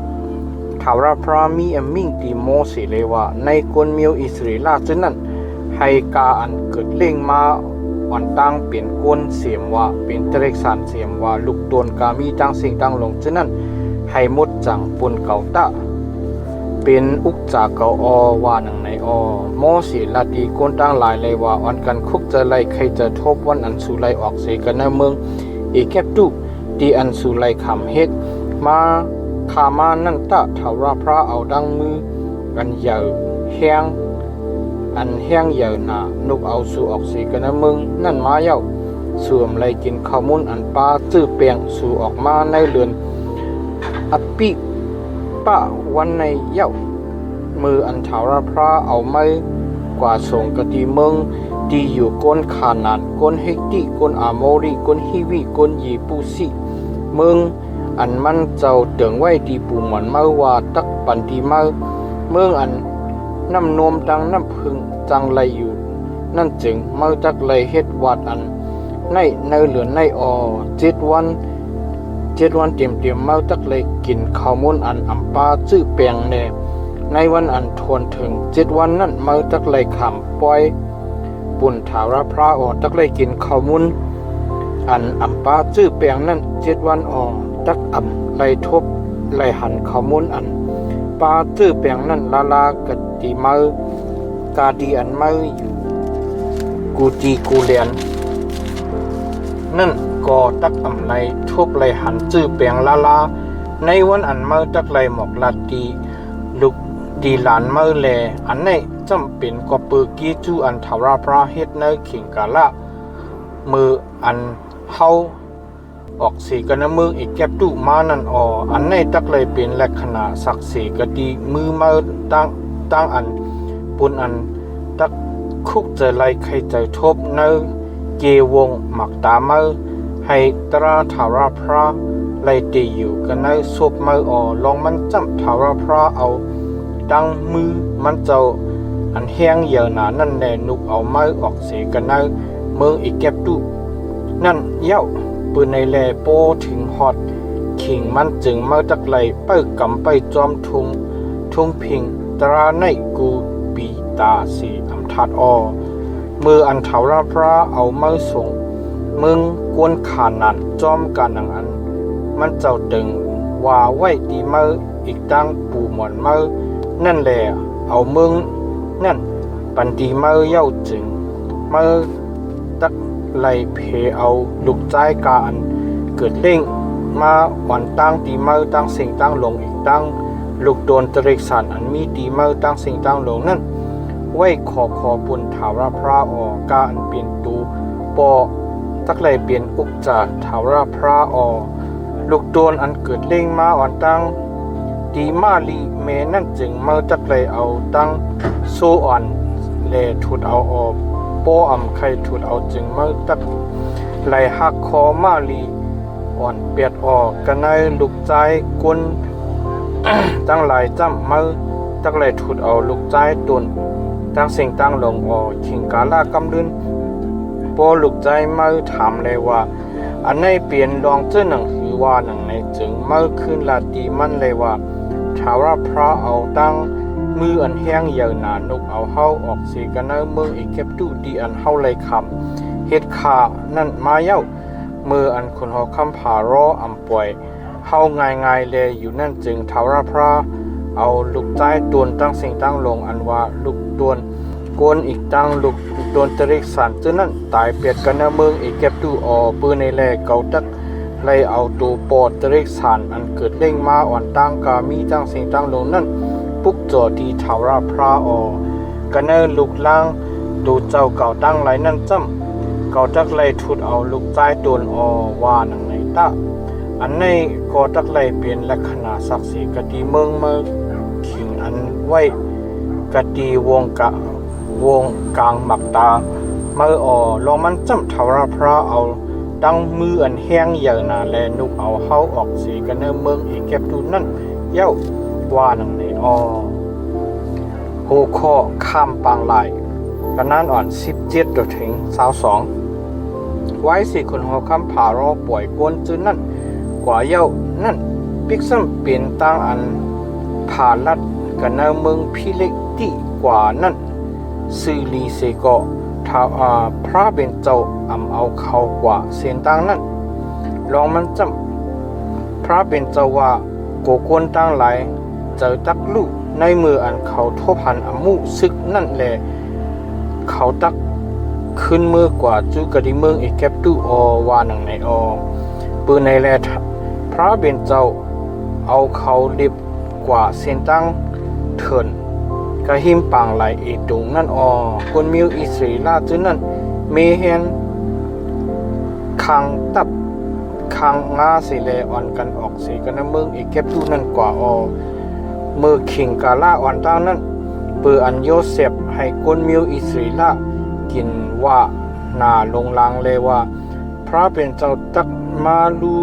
16ทาวราพรามีอมิ่งตีโมสีเลว่าในกวนมิวอิสราเอลจึงนั้นให้กาอันเกิดเล่งมาอ่อนตั้งเปลี่ยนก้นเสียมว่าเป็นเตร็กสารเสียมว่าลูกต้นกามีตั้งสิ่งตั้งลงจึงนั้นให้หมดจังปุ่นเก่าตะเป็นอุกจากเกาว่าหนังในโมสีลาดีก้นตั้งหลายเลยว่าอ่อนกันคุกจะไล่ใครจะทบวันอันสุไลออกเสกันในเมืองเอเก็บดูดีอันสุไลคำเฮ็ดมา ขามานั่นตะถาราพระเอาดังมืออันเหยาแห้งอันแห้งเหยาหนานุกเอาสู่ออกสีกันนะมึงนั่นมาเย้าสวมไหลกินข้าวมุนอันปลาจื้อเปียงสู่ออกมาในเรือนอปิป้าวันในเย้ามืออันถาราพระเอาไม้กว่าส่งกติเมืองดีอยู่ก้นขานานก้นเฮกติก้นอาโมรีก้นฮิวิก้นยีปูซีเมืองอันมันเจ้าเดิงไว้ดีปูหมอนเมื่อว่าตักปันดีเมืองอันน้ำนมดังน้ำพึ่งจังไหลอยู่นั่นจึงเมื่อตักไหลเฮ็ดวัดอันในเหลือนใน7 วันเตรียมเมื่อตักไหลกินข้าวมุนอันอัมปาจื้อแปงแน่ในวันอันทวนถึง7 วันนั้นเมื่อตักไหลขำปล่อยปุ่นถาราพระตักไหลกินข้าวมุนอันอัมปาจื้อแปงนั้น7 วันตักอ่ำไหลทบไหลหันข้าวมุนอันปาจื้อแปงนั้นลากะติเมื่อกาดีอันเมื่ออยู่กูจีกูเลียนนั่นก็ตักอ่ำไหลทบไหลหันจื้อแปงลาในวันอันเมื่อตักไหลหมอกลาตีลูกดีหลานเมื่อแลอันในจำเป็นก็ปือกี้จูอันถาราพระเฮ็ดในขิงกาละมืออันเฮาออกสีกันนะมืออีกแก็บตุมานั่นอันในตักเลยเป็นลักษณะศักดิ์ศรีกดีมือมาตั้งอันปุ่นอันตักคุกเจอไลใครใจทบในเกวงหมักตามือให้ตราถาราพระไลตีอยู่กันในศพมือลองมันจำถาราพระเอาดังมือมันเจ้าอันแห้งเยอะหนานั่นแน่นุกเอาไม้ออกเสียกันในเมืองอีกแก็บตุนั่นเย้าปืนในแลโปถึงฮอดขิงมันจึงมาจากไหลเปิ้กำไปจอมทุ่งพิงตราในกูปีตาสีอำทัดมืออันเถาราพระเอาไม้ส่งมึงกวนขานันจอมกันหนังอันมันเจ้าตึงว่าไว้ดีมืออีกตั้งปูหมอนมือนั่นแหละเอามึงนั่นปันดีมือเย้าจึงมือตักไหลเพเอาลูกใจกาอันเกิดเล่งมาวันตั้งตีมือตั้งสิ่งตั้งลงอีกตั้งลูกโดนตริกสันอันมีตีมือตั้งสิ่งตั้งลงนั่นไว้ขอบุญถาราพระกาอันเปลี่ยนตูปอตักไหลเปลี่ยนอุกจาถาราพระลูกโดนอันเกิดเล่งมาวันตั้งดีมาลีเมนั่นจึงเมื่อจักเลยเอาตั้งโซอ่อนเลถุดเอาโปอำไข่ถุดเอาจึงเมื่อจักไหลหักคอมาลีอ่อนเปียดกันในลูกใจกุน ตั้งหลายจำเมื่อจักเลยถุดเอาลูกใจตุนตั้งสิ่งตั้งลงขิงกาลากำลืนโปลูกใจเมื่อถามเลยว่าอันในเปลี่ยนลองเจ้าหนังหือว่าหนังในจึงเมื่อคืนลาตีมันเลยว่าถาราพระเอาตั้งมืออันแห้งเยอะหนานุกเอาเฮาออกสีกันเนมืออีกเก็บตู้ดีอันเฮาเลยคำเฮ็ดขานั่นมาเย้ามืออันคนหอคำผารออำป่วยเฮาง่ายเลยอยู่นั่นจึงถาราพระเอาลูกใจตวนตั้งสิ่งตั้งลงอันว่าลูกตวนโกนอีกตั้งลูกโดนตริกสันจึงนั่นตายเปียดกันเนเมืองอีกเก็บตู้ปืนในแลเกาตักไล่เอาตัวปอดตริกสารอันเกิดเล่งมาอ่อนตั้งกามีตั้งสิ่งตั้งลงนั่นปุกจอดีถาราพระกันเนลูกล่างดูเจ้าเก่าตั้งไรนั่นจ้ำเก่าตักไล่ทุดเอาลูกใจโดนว่าหนังไหนตาอันในก็ตักไล่เปลี่ยนลักษณะศักดิ์ศรีกตีเมืองมาขิงอันไว้กตีวงกลางหมักตาเมื่อลองมันจ้ำถาราพระเอาตั้งมืออันแห้งเยอะหนาแลนุกเอาเฮาออกสีกันเนเมืองอีกแก็บตูนั่นเย้าว่าหนังในโหข้อข้ามปางลายกันนั่นอ่อน17ถึง22ไว้สิคนหัวคำผารอป่วยกวนจื้อนั่นกว่าเย้านั่นปิกซ้ำเปลี่ยนตั้งอันผ่าลัดกันเนเมืองพิเล็กที่กว่านั่นซื้อลีเซก็ท้าพระเป็นเจ้าเอาเขากว่าเสียนตั้งนั้นลองมันจำพระเป็นเจ้าว่าโกโกนตั้งหลายเจอตักลูกในมืออันเขาทบหันมุซึกนั่นแหละเขาตักขึ้นมือกว่าจูกะดิเมืองอีกแก็บตู้ว่าหนังในปืนในแลพระเป็นเจ้า เอาเขาลิบกว่าเส้นตั้งเถินกะหิมปังไหลอีตุงนั่นคนมิวอิสรีลาจึนั่นเมเฮนคังตับคังงาสิเลอ่อนกันออกสีกันนะมึงอีกเก็บตู้นั่นกว่ามือขิงกาล่าอ่อนตั้งนั่นเปืออันโยเซฟให้คนมิวอิสรีลากินว่านาลงลางเลยว่าพระเป็นเจ้าตักมาลู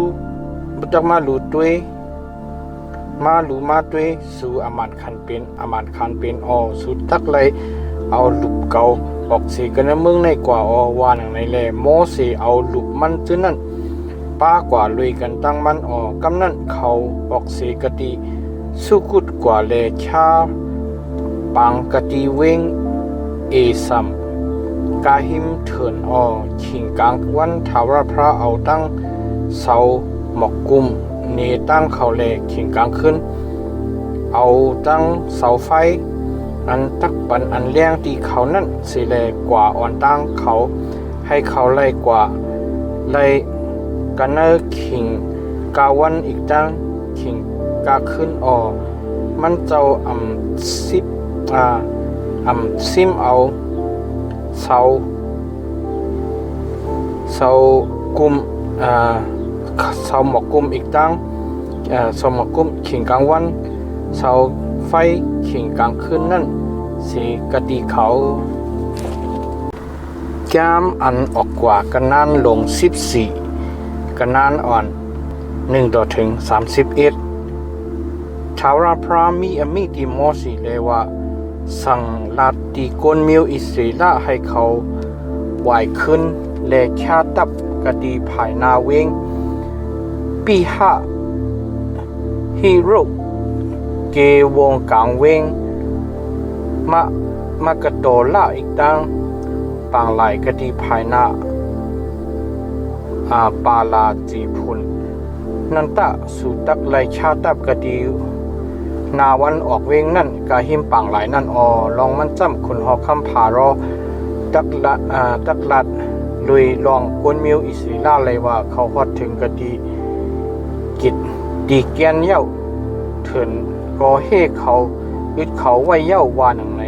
ด้วยมาด้วยสู่อามันคันเป็นสุดตักเลยเอาลูกเก่าออกสีกันนะมึงในกว่าว่าหนังในแลโมสีเอาลูกมันจึนั่นป้ากว่าลุยกันตั้งมันกำนั่นเขาออกสีกะตีสุกุดกว่าเลชาปังกะตีเวงเอซัมกาหิมเถินขิงกลางวันทาวรพระเอาตั้งเสาหมอกกุมเนตั้งเขาเลขิงกลางขึ้นเอาตั้งเสาไฟอันตักปันอันเลี้ยงตีเขานั่นสิเลกว่าอ่อนตั้งเขาให้เขาไล่กว่าไล่กันเนอขิงกาวันอีกตั้งขิงกาขึ้นมันเจ้าซิมเอาเสากุมเสาหมอกกุมอีกตั้งเสาหมอกกุมขิงกลางวันเสาไฟขิงกลางคืนนั่นสีกะตีเขาแก้มอันออกกว่ากันนานลง14กันนานอ่อน1ต่อถึง31ชาวราพรามีอมิติมอสีเลยว่าสั่งลาตีกนมิวอิสรีละให้เขาไหวขึ้นและชาตับกะตีภายนาเวงปีฮีโร่เกวงกลางเวงมากระโตละอีกตั้งปางไหลกะตีภายนาปาลาจีพุนนันตะสุตักไหลชาตับกะตีนาวันออกเวงนั่นกาหิมปังไหลนั่นลองมันจ้ำคนหอกคำผารอตักลัดลุยลองกวนมิวอิสรีลาเลยว่าเขาฮอดถึงกะดีกิดดีแกนเย้าเถินก็เฮเขาอึดเขาไว้เย้าว่าหนังไหน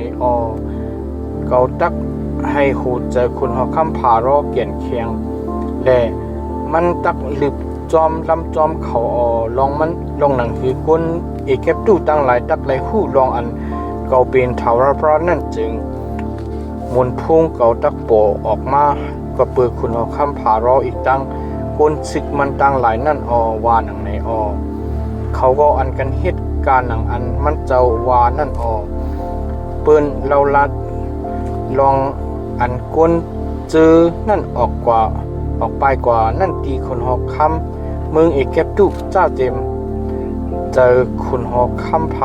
เขาตักให้หูเจอคนหอกคำผารอเกี่ยนเคียงและมันตักลึบจอมลำจอมเขาลองมันลองหนังคือกวนเอเก็บตู้ตั้งหลายตักหลายหู้ลองอันเกาเป็นทาวราพระนั่นจึงมนพุ่งเกาตักโปออกมาก็เปิดคุณคำผารออีกตั้งคนศึกมันตั้งหลายนั่นว่าหนังในเขาก็อันกันเหตุการณ์หนังอันมันเจ้าวานั่นเปิ้นเราลัดลองอันก้นเจอนั่นออกไปกว่านั่นตีคนหอกคำเมืองเอเก็บตู้เจ้าเต็มเจอคุณหอกคำผ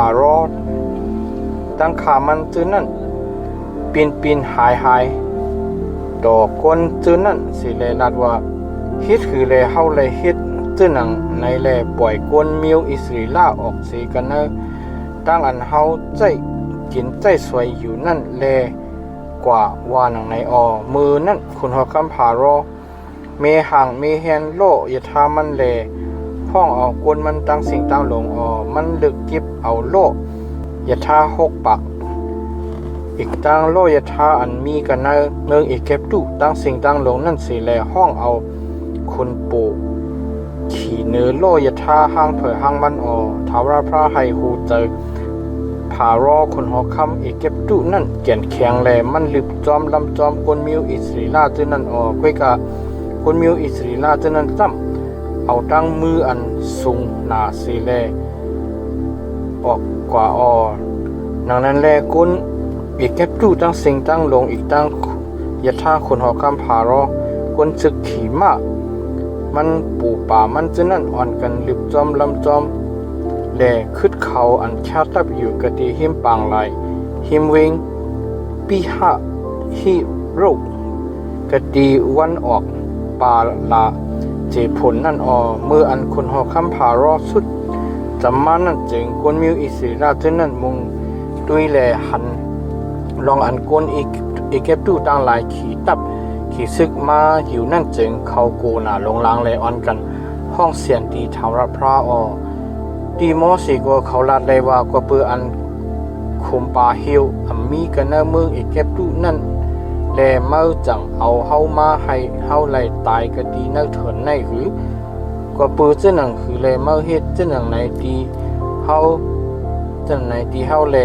ารอดตั้งขามันเจอนั่นปีนหายดอกก้นเจอนั่นสิเลนัดว่าฮิตคือเลเฮาเลยฮิตเจอหนังในแลปล่อยก้นมิวอิสรีลาออกสีกันเนอตั้งอันเฮาใจกินใจสวยอยู่นั่นแลกว่าว่าหนังในมือนั่นคุณหอกคำผารอเมห่างเมเฮนโลยทามันแลห้องกวนมันตั้งสิ่งตั้งลงมันลึกกิบเอาโลยทา6ปักอีกตั้งโลยทาอันมีกันเนืองอีกเก็บตู้ตั้งสิ่งตั้งลงนั่นสิแลห้องเอาคุณปู่ขี่เนื้อโลยทาห้างเผยห้างมันทาวราพระไฮฮูเจอผารอคนหอคำอีกเก็บตู้นั่นเกี่ยนแข็งแลมันลึกจอมลำจอมคนมิวอิสรีลาเจนั่นก้วยกะคนมิวอิสรีลาเจนั่นจ้ำเอาตั้งมืออันสูงหนาสีแลออกกว่านังนั้นแลกุนอีกเก็บตู้ตั้งสิ่งตั้งลงอีกตั้งยะท่าคนหอกคำผารอกุนศึกขี่มากมันปูป่ามันจะนั่นอ่อนกันลึกจอมลำจอมแลขึ้นเขาอันชาตับอยู่กะตีหิมปางไหลหิมเวงปีฮิโรกะตีวันออกปาลาเจผลนั่นมืออันคนหอกคำผารอสุดจำมานั่นจึงกวนมิวอิสรีลาเจนั่นมุงด้วยแลหันลองอันกวนอีเก็บตู้ตั้งหลายขี่ซึกมาอยู่นั่นจึงเขาโกนาลงล้างแลออนกันห้องเสียนตีทาวรพระ ตีมอสีก็เขาลาดเลยว่ากว่าเปืออันคุมปาฮิวอัมมีกันเนเมืองอีกเก็บตู้นั่นแลเมื่อจังเอาเฮามาให้เฮาไล่ตายกะดีเนเถินในหือกว่าเปือเจ้าหนังคือแลเมื่อเฮ็ดเจ้าหนังในดีเฮาเจ้าในดีเฮาแล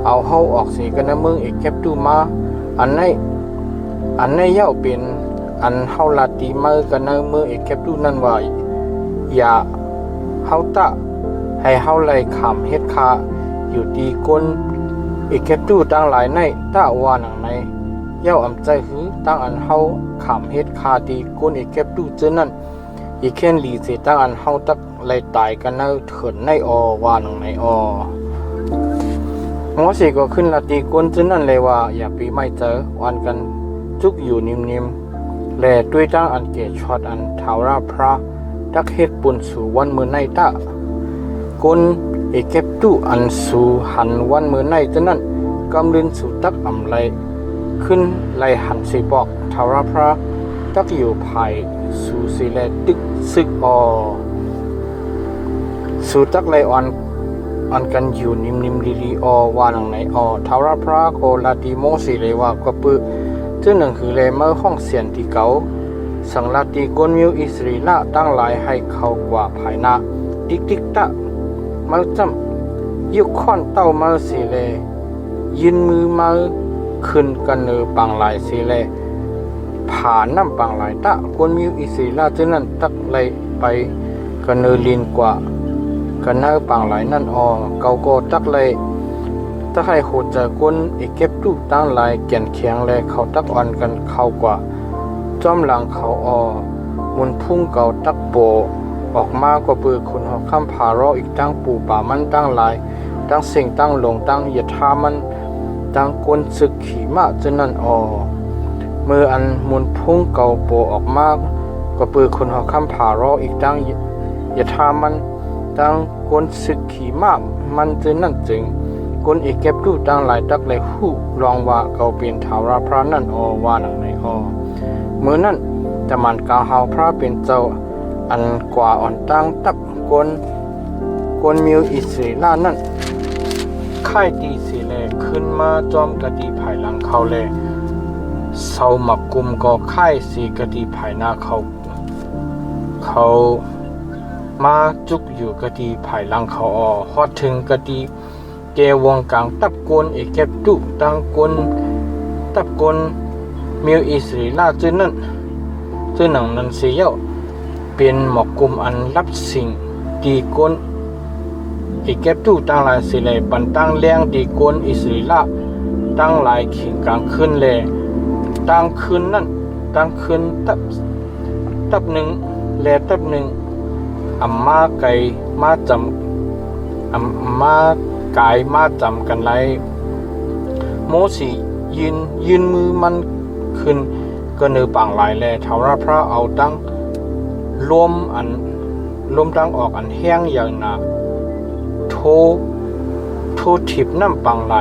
เอาเฮาออกสีกันเนเมืองอีกเก็บตู้มาอันในเย้าเป็นอันเฮาลาตีเมื่อกันเนเมืองอีกเก็บตู้นั่นว่าอย่าเฮาตะให้เฮาไล่ขามเฮ็ดคาอยู่ดีก้นอีกเก็บตู้ตั้งหลายในตะว่าหนังในเย้าอำใจหือตั้งอันเฮาขามเฮ็ดคาดีก้นอีกเก็บตู้เจอนั่นอีแค่นหลีสิตั้งอันเฮาตักไล่ตายกันเนเถินในอว่าหนังในอหมอสิก็ขึ้นละตีก้นเจอนั่นเลยว่าอย่าปีไม่เจอวันกันจุกอยู่นิ่มๆแลด้วยตั้งอันเกช็อตอันทาวราพระตักเฮ็ดปุ่นสู่วันมื้อในตะก้นเอเก็บตู้อันสู่หันวันมื้อในเจานั้นกำลินสู่ตักอำไลขึ้นไลหันสิบอกทาวราพระตักอยู่ภายสู่สิแลตึกซึกสู่ตักไลอ่อนกันอยู่นิ่มๆลีๆว่าหนังไหนทาวราพระโกลาติโมสิเลยว่าก็ปื้อเจ้าหนังคือเลยเมื่อห้องเสียนที่เก่าสังลาติกนมิวอิสรีละตั้งหลายให้เขากว่าภายหน้าติ๊กตะมาจำยุคค่อนเต้ามาสิเลยืนมือมาขึ้นกันเนอปังหลายสิเลผ่านน้ำปังหลายตะกนมิวอิสรีละเจ้านั้นตักเลยไปกันเนอลินกว่ากันเนอปังหลายนั่นเกาโกตักเลยถ้าให้โหดจากคนอีกเก็บตู้ตั้งหลายแก่นเคียงเลยเขาตักอ่อนกันเข้ากว่าจอมหลังเขามุนพุ่งเก่าตักโปออกมากว่าปือคนหอกข้ามผารออีกตั้งปู่ป่ามันตั้งหลายตั้งสิ่งตั้งหลงตั้งเหยียดท่ามันตั้งกวนศึกขี่มาจนนั่นเมื่ออันมุนพุ่งเก่าโปออกมากว่าปือคนหอกข้ามผารออีกตั้งเหยียดท่ามันตั้งกวนศึกขี่มามันจนนั่นจึงคนอีกเก็บตู้ตั้งหลายตักเลยหู้ลองว่าเก่าเป็นทาวราพระนั่นว่าหนังในเมื่อนั้นจะมันกาเฮาพระเป็นเจ้าอันกว่าอ่อนตั้งตับกวนมิวอิสรีล่านั่นค่ายตีสีแลขึ้นมาจอมกะดีภายหลังเขาแลเศร้าหมักกุมก็ค่ายสีกะดีภายหน้าเขามาจุกอยู่กะดีภายหลังเขาฮอดถึงกะดีเกวงกลางตับกวนเอเก็บตุตั้งกวนตับกวนมิวอิสรีล่าจื้อนั่นจื้อหนังนั้นเสียเป็นหมอกกุมอันรับสิ่งดีกวนอีเก็บตู้ตั้งหลายสิเลยปันตั้งเลี้ยงดีกวนอิสรีล่าตั้งหลายขิงกลางคืนเลยตั้งคืนนั่นตั้งคืนตับหนึ่งแลตับหนึ่งอัมมาไก่มาจำอัมมากายมาจำกันไรโมสียืนมือมันขึ้นก็เนือปังหลายแลทาวราพระเอาตั้งลมตั้งออกอันแห้งอย่างหนาโททิบน้ำปังหลา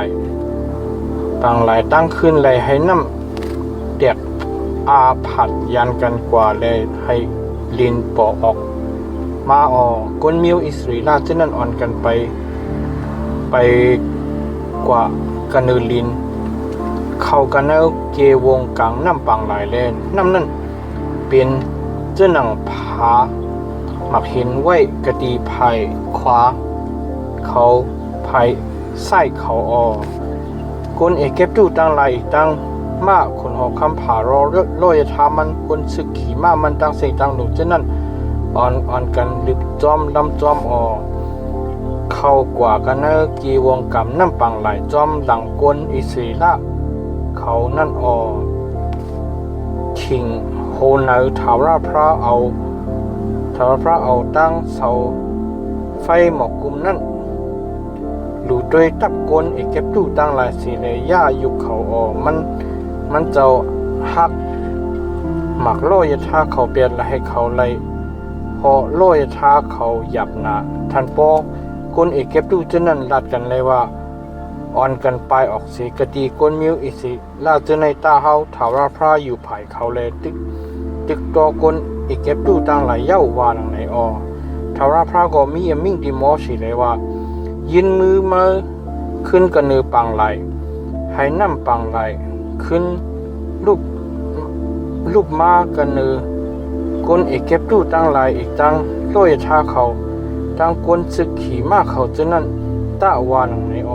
ยตั้งขึ้นเลยให้น้ำเด็กอาผัดยันกันกว่าเลยให้ลินปอออกมาก้นมิวอิสรีล่าเจ้านั่นอ่อนกันไปกว่ากันเนอลินเข้ากันเนอเกวงกลางน้ำปังหลายแลน้ำนั่นเป็นเจ้าหนังผาหมักเห็นไว้กะดีภายขวาเขาภายซ้ายเขาคนเอเก็บตู้ตั้งหลายตั้งมาคนหอกคำผารอลอยทามันคนศึกขี่มามันตั้งเสียงตั้งหนุเจ้านั่นอ่อนกันลึกจอมลำจอมเข้ากว่ากันเนอกีวงกำน้ำปังหลายจอมหลังกวนอิสรีละเขานั่นขิงโหนเอาทาวราพระเอาตั้งเสาไฟหมอกกุมนั่นหลู่ด้วยตับกวนเอเก็บตู้ตั้งหลายสีเลยย่ายุคเขามันเจ้าฮักหมักโลยท่าเขาเปลี่ยนและให้เขาเลยพอโลยท่าเขาหยับหนาทันปอคนเอกเก็บตู้เจ้านั่นลัดกันเลยว่าอ่อนกันไปออกสีกะดีก้นมิวอิสิลาเจในตาเฮาถาวราพระอยู่ภายเขาเลยตึกตอก้นเอกเก็บตู้ตั้งหลายเย้าว่าหลังไหน ทาราพระก็มีอมิ่งดีมอสิเลยว่ายินมือมาขึ้นกันเนือปังไหลให้น้ำปังไหลขึ้นรูปมากันเนือกนเอกเก็บตู้ตั้งไหลอีกตั้งโลยชาเขาตั้งกวนศึกขี่มาเขาจนนั้นตะวานในอ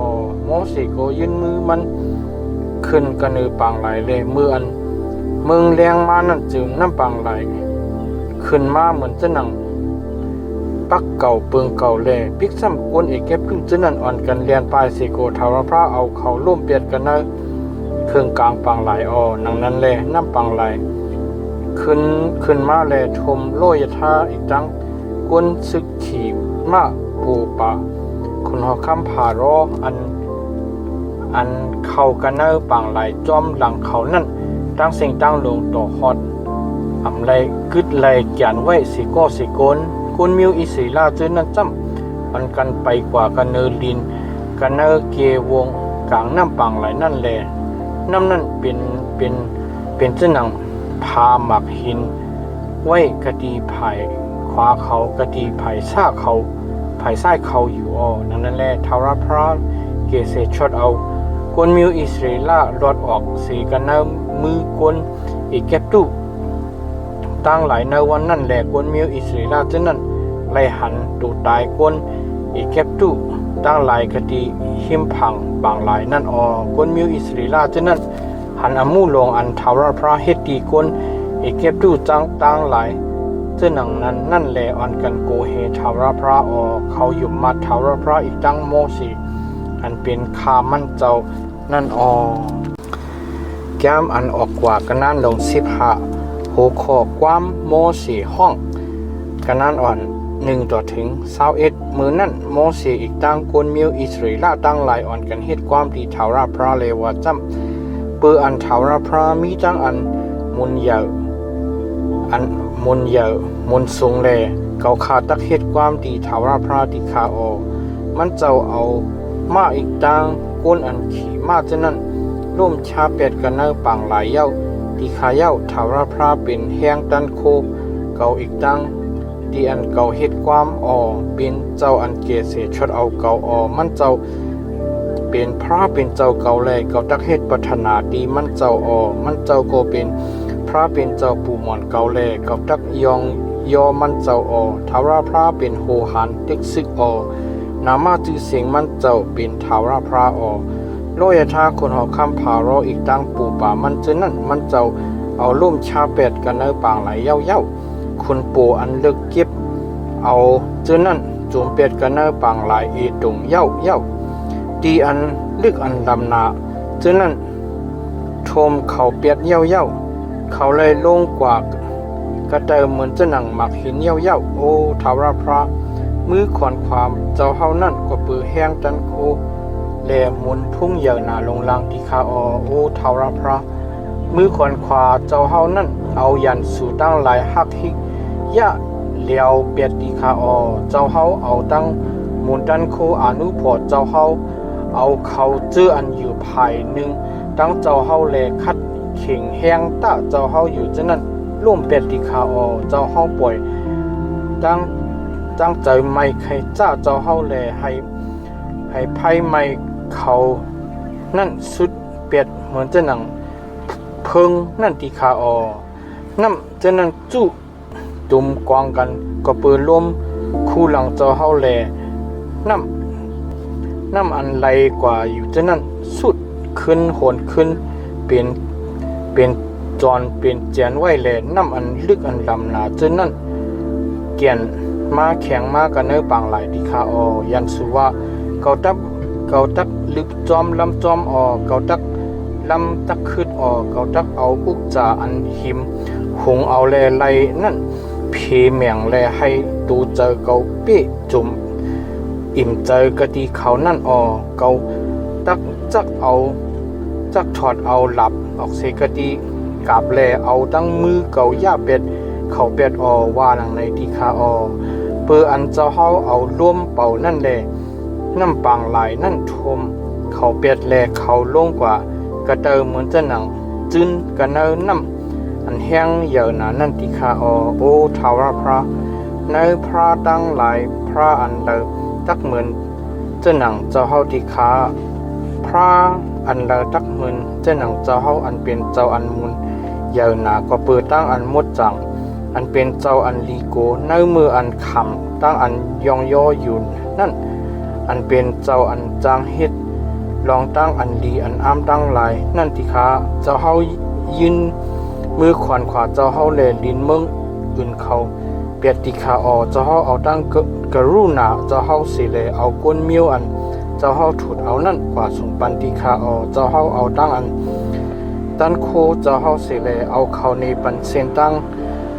มอสิก็ยินมือมันขึ้นกันเนือปังไหลเลยเมื่ออันเมืองแรงมานั่นจึงน้ำปังไหลขึ้นมาเหมือนจะหนังปักเก่าเปิงเก่าแลปิกซ้ำกวนเอกเก็บพึ่งจนั้นอ่อนกันเรียนปลายเสโกทาวพระเอาเขาล่มเปียดกันนะเครื่องกลางปังไหลนังนั้นแลน้ำปังไหลขึ้นมาแลทมโลยทาอีกตั้งกวนซึกขี่มาปูปะคุณหอคำผ่ารออันเข้ากันนะปังไหลจอมหลังเขานั่นตั้งเสียงตั้งลงต่อฮอดอำไรกึดไหลแกนไว้สิก็สิโกนกุนมิวอิสิลาเจนนั่นจำมันกันไปกว่ากันเนอลินกันเนอเกวงกลางน้ำปังไหลนั่นแหละน้ำนั่นเป็นเจ้าหนังพาหมักหินไว้กะดีไผ่ขวาเขากะดีไผ่ซ่าเขาไผ่ซ้ายเขาอยู่นั่นแหละทาราพระเกเซชดเอากุนมิวอิสิลารอดออกสีกันเนอมือกวนอีกเก็บตู้ตั้งหลายในวันนั่นแหละกวนมิวอิสราเจนั้นไล่หันตูตายกวนอีเก็บตู้ตั้งหลายคดีหิมพังบางหลายนั่นกวนมิวอิสราเจนั้นหันอมูลงอันทาวพระเฮตีกวนอีเก็บตู้ตั้งหลายเจนังนั้นนั่นแหละอันกันโกเฮทาวพระเขาหยุมมาทาวพระอีกตั้งโมสีอันเป็นคามันเจ้านั่นแก้มอันออกกว่ากันนั่นลง15หัวข้อความโมสีห้องกันนั่นอ่อน1ต่อถึง21มือนั่นโมสีอีกตั้งกวนมิวอิสราเอลตั้งหลายอ่อนกันเฮ็ดความดีทาวราพระเลวจำเปืออันทาวราพระมีตั้งอันมุนเยอันมุนเยมุนสูงแลเกาขาตักเฮ็ดความดีทาวราพระติคามันเจ้าเอามาอีกตั้งกวนอันขี่มาจะนั่นร่วมชาเป็ดกันเนอปังหลายเย้าที่ขาเย้าทาวราพระเป็นแห้งตันโคเก่าอีกตั้งที่อันเก่าเฮ็ดความเป็นเจ้าอันเกเสชดเอาเก่ามันเจ้าเป็นพระเป็นเจ้าเก่าแลเก่าตักเฮ็ดพัฒนาดีมันเจ้ามันเจ้าก็เป็นพระเป็นเจ้าปู่หมอนเก่าแลเก่าตักยองยอมันเจ้าทาวราพระเป็นโหหันตึกซึกนามาจือเสียงมันเจ้าเป็นทาวราพระโลยทาคนหอคำผารออีกตั้งปูป่ามันเจนั่นมันเจ้าเอาล่มชาเป็ดกันเนอปางไหลเย้าคุณปูอันเลิกเก็บเอาเจนั่นจุ่มเป็ดกันเนอปางไหลตุงเย้าตีอันลึกอันลำนาเจนั่นทมเขาเป็ดเย้าเขาเลยลงกว่ากระเติมเหมือนจะหนังหมักหินเย้าทาวราพระมือขอนความเจ้าเฮานั่นก็ปือแห้งจันโคแลมุนทุ่งเหยื่อหนาลงลางที่คาทาวราพระมือขวนขวาเจ้าเฮานั่นเอายันสู่ตั้งหลายฮักฮิกยะเลียวเปียดที่คาเจ้าเฮาเอาตั้งมุนดันโคอนุพอเจ้าเฮาเอาเขาเจออันอยู่ภายหนึ่งตั้งเจ้าเฮาแลคัดเข่งแห้งตะเจ้าเฮาอยู่จะนั่นร่วมเปียดที่คาเจ้าเฮาป่วยตั้งใจไม่ใครเจ้าเฮาแลให้ไพ่ไม่เขานั่นสุดเปียดเหมือนจะหนังเพิงนั่นที่คาน้ำจะนั่นจุตุ่มกวางกันก็เปิดลมคู่หลังเจ้าเฮาแลน้ำอันไรกว่าอยู่จะนั่นสุดขึ้นโหนขึ้นเป็นจอนเป็นแจนไว้แลน้ำอันลึกอันลำหนาจะนั่นเกียนมาแข็งมากันเนื้อปางไหลที่คายันสุว่าเกาตักลึกจอมลำจอมเกาตักลำตักขึ้นเกาตักเอาอุกจาอันหิมหงเอาแลไหลนั่นเพเมียงแลให้ตูเจอเกาเปี้จุ่มอิ่มเจอกะดีเขานั่นเกาตักจักเอาจักถอดเอาหลับออกเสกะดีกาบแลเอาตั้งมือเกาย่าเป็ดเขาเป็ดว่าหนังในที่คาเปืออันเจ้าเฮาเอาร่วมเป่านั่นแลน้ำปางไหลนั่นทมเขาเปียดแลเขาลงกว่ากระเตอเหมือนจะหนังจึนกันเนอน้ำอันแห้งเหยื่อหนานั่นติคาทาวราพระ ในพระตั้งหลายพระอันเดอตักเหมือนเจ้าหนังเจ้าเฮาที่ขาพระอันเดอตักเหมือนเจ้าหนังเจ้าเฮาอันเป็นเจ้าอันมุนยาวหนาก็เปิดตั้งอันมดจังอันเป็นเจ้าอันลีโกในมืออันคำตั้งอันยองย่ออยู่นั่นอันเป็นเจ้าอันจางเฮ็ดลองตั้งอันดีอันอ้ามตั้งหลายนั่นที่ขาเจ้าเฮายืนมือขวานขวาเจ้าเฮาแลลินเมืองอื่นเขาเปียติคาอเจ้าเฮาเอาตั้งกะรุณาเจ้าเฮาสิแลเอาก้นมิ้วอันเจ้าเฮาถูดเอานั่นกว่าสงปันติคาอเจ้าเฮาเอาตั้งอันตันโคเจ้าเฮาสิแลเอาเขาในปันเซนตั้ง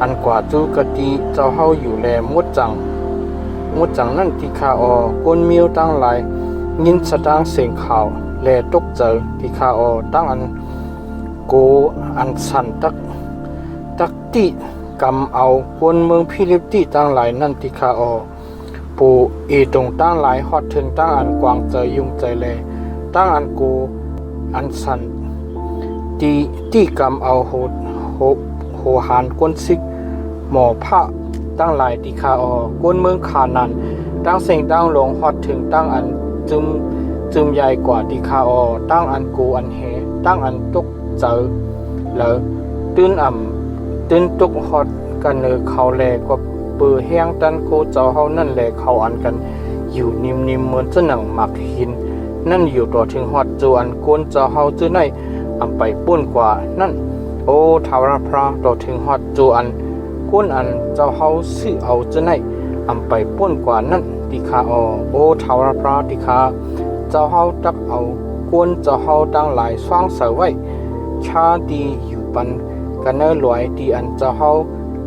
อันกว่าจูกะติเจ้าเฮาอยู่แลมดจังนั่นติคาอก้นมิ้วตั้งหลายยินสตางเสียงข่าวแลตกเจอติคาอตั้งอันโกอันสันตักติกำเอาคนเมืองฟิลิปติตั้งหลายนั่นติคาอปูตรงตั้งหลายฮอดถึงตั้งอันกวางใจยุงใจแลตั้งอันโกอันสันตีกำเอาโหหานก้นซิกหมอพระตั้งหลายติคาอคนเมืองขานันตั้งเสียงตั้งลงฮอดถึงตั้งอันจึมใหญ่กว่าติคาอตั้งอันโกอันเฮตั้งอันตกเจอแล้วตื่นตกฮอดกันเนอเขาแลกว่าเปือแห้งตันโกเจ้าเฮานั่นแลเขาอันกันอยู่นิ่มๆเหมือนจะหนังหมักหินนั่นอยู่ต่อถึงฮอดจูอันโกนเจ้าเฮาจื้อในอำไปป้นกว่านั่นโอทาวรพระต่อถึงฮอดจูอันโกนอันเจ้าเฮาซื้อเอาจื้อในอำไปป้นกว่านั่นติคาโอทาวรพระติคาเจ้าเฮาตักเอาโกนเจ้าเฮาตั้งหลายสร้างเสไว้ชาดีอยู่ปันกันเนอหลวยดีอันเจ้าเฮา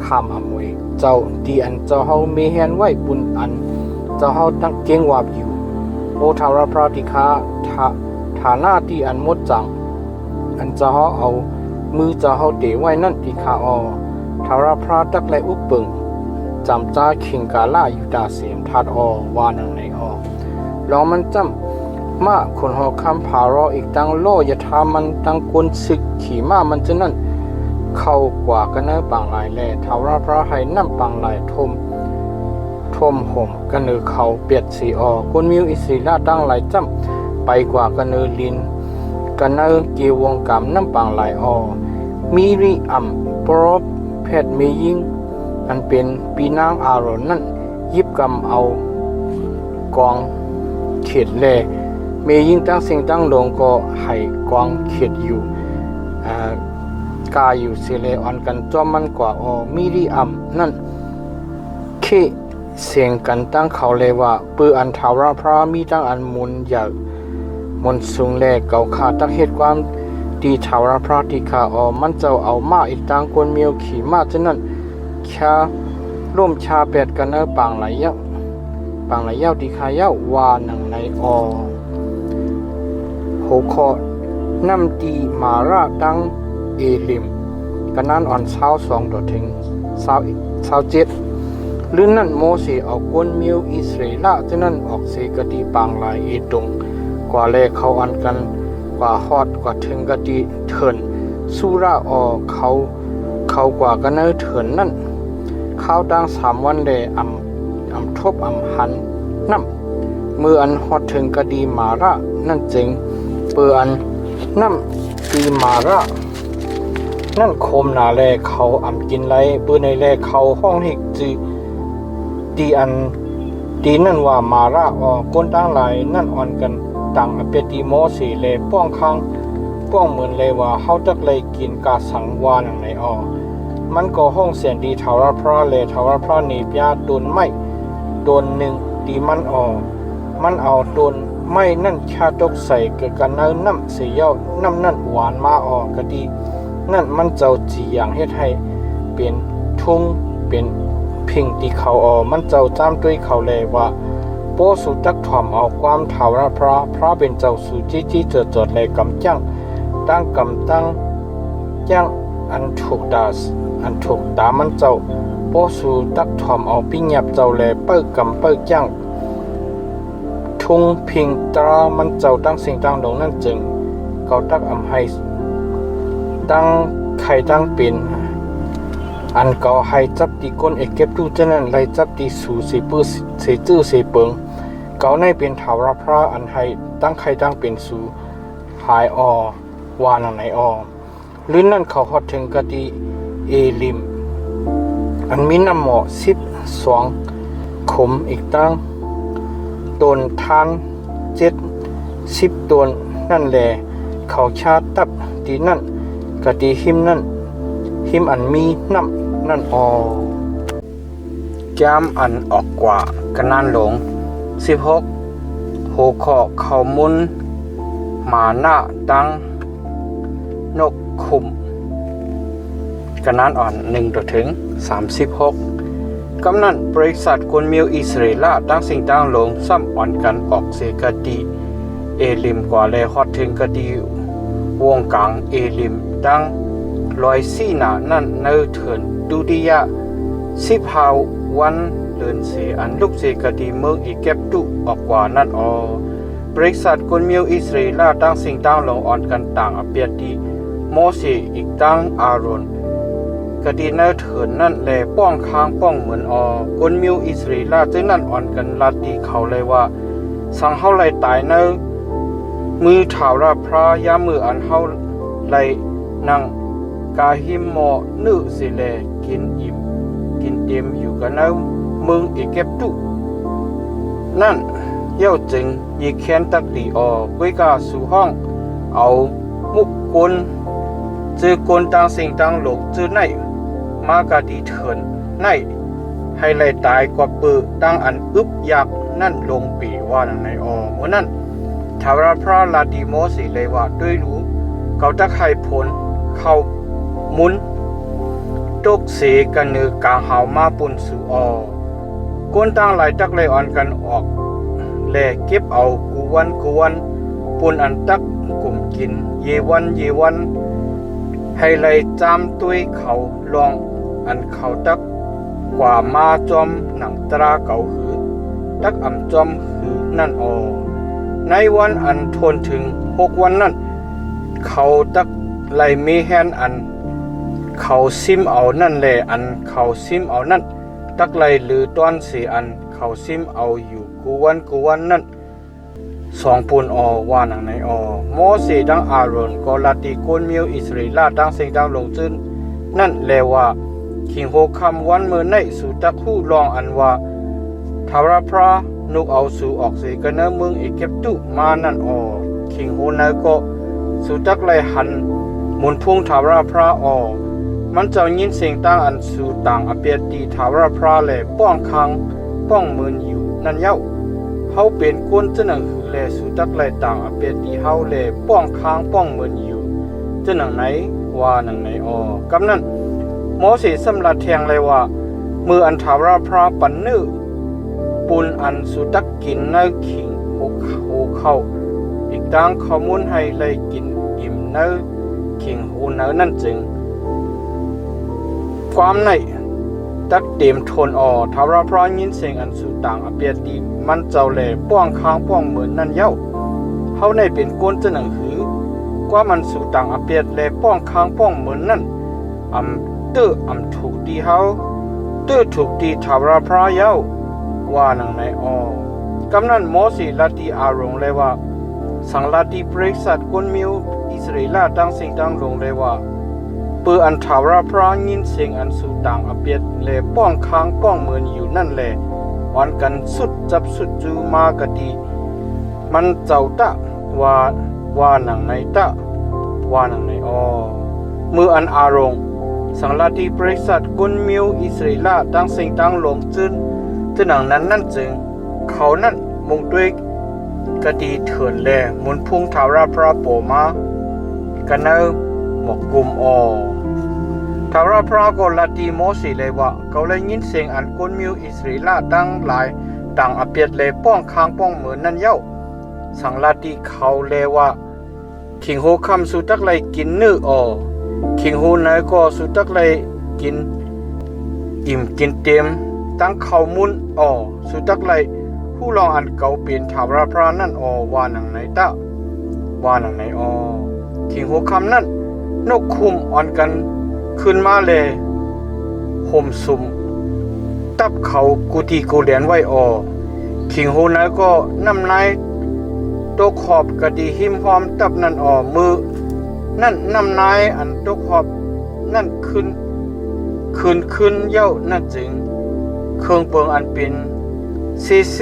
ขามอำวยเจ้าดีอันเจ้าเฮามีแฮนไว้ปุนอันเจ้าเฮาตั้งเก่งวาบอยู่โอทาวรพระติคาฐานะที่อันมดจังอันเจ้าเฮาเอามือเจ้าเฮาเตไว้นั่นติคาทาวรพระตักและอุปปึงจำจ้าขิงกาลาอยู่ตาเสียมทัดวานังในลองมันจำมาคนหอคำผารออีกตั้งโลยทามันตั้งกวนศึกขี่มามันจะนั่นเข้ากว่ากันเนอปังหลายแลทาวรพระให้น้ำปังหลายทมห่มกันเนอเขาเปียดสีกวนมิวอิสิลาตั้งหลายจำไปกว่ากันเนอลินกันเนอเกียวงกามน้ำปังหลายมีริอัมปรบเพชรเมยิงอันเป็นปีนางอารอนนั่นยิบกำเอากองเขียดแลเมยิงตั้งสิ่งตั้งลงก็ให้กองเขียดอยู่กาอยู่เสเลออนกันจอมมันกว่ามีริอัมนั่นเคเสียงกันตั้งเขาเลยว่าปืออันทาวรพระมีตั้งอันมุนใหญ่มนสูงแลเก่าขาตักเหตุความดีทาวรพระติคามันเจ้าเอามาอีกตั้งคนเมียวขี่มาฉะนั้นชาร่วมชาเป็ดกันเนอปังไหลเย้าติคาเย้าวาหนังในโหคอน้ำตีมาราตั้งเอลิมกันนั้นอ่อนเช้า2ต่อถึงเช้า7ลื่นนั่นโมเสเอาก้นมิวอิสราเอลฉะนั้นออกเสกติปังหลายตรงกว่าแลเขาอันกันกว่าฮอดกว่าถึงกติเถินสุราเขากว่ากันเนอเถินนั่นข้าวตั้ง3วันแลอำทบหันน้ำมืออันฮอดถึงกดีมาระนั่นจึงเปืออันน้ำดีมาระนั่นโคมหนาแลเขากินไรปืนในแลเขาห้องหิกจีดีอันดีนั่นว่ามาระก้นตั้งหลายนั่นอ่อนกันต่างเปตีโมสีเลป้องค้างป้องเหมือนเลยว่าเฮาจักเลยกินกาสังวานังในมันก็ห้องเสียนดีทาวรพระเลทาวรพระนีปยาโดนไม่โดนหนึ่งดีมันเอาโดนไม่นั่นชาตกใส่เกิดกันน้ำเสียน้ำนั่นหวานมาก็ดีนั่นมันเจ้าจีอย่างเฮ็ดให้เป็นทุ่งเป็นพิงตีเขามันเจ้าจ้ามด้วยเขาเลยว่าโปสุจักถ่อมเอาความทาวรพระเป็นเจ้าสุจีจดเลยกำจังตั้งกำตั้งจังอันถูกตามันเจ้าโปสูตักถ่อมเอาปิ้งหยับเจ้าแลเปิ้กำเปิ้จังทุงพิงตรามันเจ้าตั้งสิ่งตั้งลงนั่นจึงเขาตักให้ตั้งไข่ตั้งเป็น อันเก่าให้จับตีก้นเอกเก็บตู้เจนั้นไล่จับตีสู่เสปื้อเสจื้อเสเปิงเก่าในเป็นถาวรพระอันให้ตั้งใครตั้งเป็นสู่หายออวานังไหนออลื่นนั่นเขาฮอดถึงกะตีเอลิมอันมีน้ำหมอ12ขมอีกตั้งตนทาน10ตนนั่นแหละเขาชาตับตีนั่นกะตีหิมนั่นหิมอันมีน้ำนั่นออแก้มอันออกกว่ากันนั่นหลง16โหขอเขามุนหมาหน้าตั้งนกขุมกันนั้นอ่อน1ถึง36กำนั้นบริษัทกวนมิวอิสราเอลตั้งสิ่งตั้งลงซ้ำอ่อนกันออกเสกดีเอลิมกว่าเลยฮอดถึงกดีวงกลางเอลิมตั้งลอยซีนานั่นเนื้อเถินดูดียะ15วันเดินเสอันลูกเสกดีเมืองอีเก็บตุออกกว่านั่นบริษัทกวนมิวอิสราเอลตั้งสิ่งตั้งลงอ่อนกันต่างอเปียดีโมเสอีกตั้งอารอนกดีเนื้อเถินนั่นแลป้องค้างป้องเหมือนกวนมิวอิสราเอลจึงนั่นอ่อนกันลาตีเขาเลยว่าสังเฮาไลตายเนื้อมือถาวรพระยามืออันเฮาไลนั่งกาหิมหมอนึสิเลกินอิ่มกินเต็มอยู่กันเนื้อมึงอีเก็บตุนั่นเย่าจึงยีแค้นตักดีก้วยกาสู่ห้องเอามุกกลจือกลต่างสิ่งต่างหลกจือในมากาดีเถินในให้ไล่ตายกว่าปือตั้งอันอึบอยากนั่นลงปีว่าในเมื่อนั้นทาวราพระลาดีโมสิเลยว่าด้วยรู้เขาตะไคร่ผลเข้ามุนตกเสกันเนือกางหาวมาปุ่นสู่กวนต่างหลายตักเลยอ่อนกันออกแลเก็บเอากูวันปุ่นอันตักกลุ่มกินเยวันให้ไล่จามตุยเขาลองอันเขาตักกว่ามาจอมหนังตราเก่าหือตักอ่ำจอมหือนั่นในวันอันทนถึง6วันนั้นเขาตักไล่มีแฮนอันเขาซิมเอานั่นแหละอันเขาซิมเอานั่นตักไล่หรือต้อนสีอันเขาซิมเอาอยู่กูวันนั่น2ปูนว่านังในโมเสดังอารอนก็ลาติโกนมิวอิสราเอลดังเสียงดังลงจืนนั่นแลว่าคิงโฮคำวันเมื่อในสู่ตักคู่ลองอันว่าทาวราพระนุกเอาสู่ออกเสกันเนเมืองเอเก็บตุมานั่นคิงโฮนก็สู่ตักไล่หันมุนพุ่งทาวราพระมันจะยินเสียงตั้งอันสู่ต่างอเปียตีทาวราพระแลป้องคังป้องมืนอยู่นั่นเย้าเฮาเป็นคนจะหนังหือแลสู่ตักไล่ต่างอเปียตีเฮาแลป้องคังป้องมืนอยู่จะหนังไหนว่าหนังไหนกำนั้นโมเสสสำลัดแทงเลยว่ามืออันทาวราพระปันนึปุนอันสู่ตักกินเนื้อขิงโหเข้าอีกดังข้อมูลให้เลยกินอิ่มเนื้อขิงโหเนื้อนั่นจึงความในตักเต็มทนทาวราพระยินเสียงอันสู่ต่างอเปียตีมันเจ้าแหล่ป้องค้างป้องเหมือนนั่นเย้าเฮาในเป็นก้นจะหนังหือกว่ามันสู่ต่างอเปียแหล่ป้องค้างป้องเหมือนนั่นถูกดีเฮาถูกดีทาวราพระเย้าว่านังในกำนั้นโมเสลาตีอารมณ์เลยว่าสังลาตีบริษัทกวนมิวอิสราเอลตั้งสิ่งตั้งลงเลยว่าเปืออันทาวราพระยินเสียงอันสู่ต่างอเปียดแลป้องค้างป้องเหมือนอยู่นั่นแหละอ่อนกันสุดจับสุดจูมากะดีมันเจ้าตะว่าหนังในตะว่าหนังในมืออันอารมณ์สังลาตีบริษัทกวนมิวอิสราเอลตั้งสิ่งตั้งลงจืนหนังนั้นนั่นจึงเขานั่นมุ่งด้วยกะดีเถินแลมุนพุ่งทาวราพระโปมากันเนหมกกุมทาวราพระก็ลาตีโมเสเลยว่าเขาเลยยินเสียงอันกวนมิวอิสราเอลตั้งหลายต่างอเปียดเลยป้องค้างป้องเหมือนนั่นเย้าสังลาตีเขาเลยว่าคิงโฮคำสุตักเลยกินเนื้อคิงโฮนายก็สุตักเลยกินอิ่มกินเต็มตั้งเขามุนสุตักไลผู้ลองอันเก่าเป็นทาวราพระนั่นว่าหนังไหนตะว่าหนังไหนคิงหัวคำนั่นนกคุมอ่อนกันขึ้นมาเลย ห่มสุมตับเขากูตีกูเหรียญไว้ขิงโหนั้นก็น้ำนายตกขอบกะดีหิมหอมตับนั่นมือนั่นน้ำนายอันตกขอบนั่นขึ้นเย้านั่นจึงเครื่องเปิงอันเป็นเซ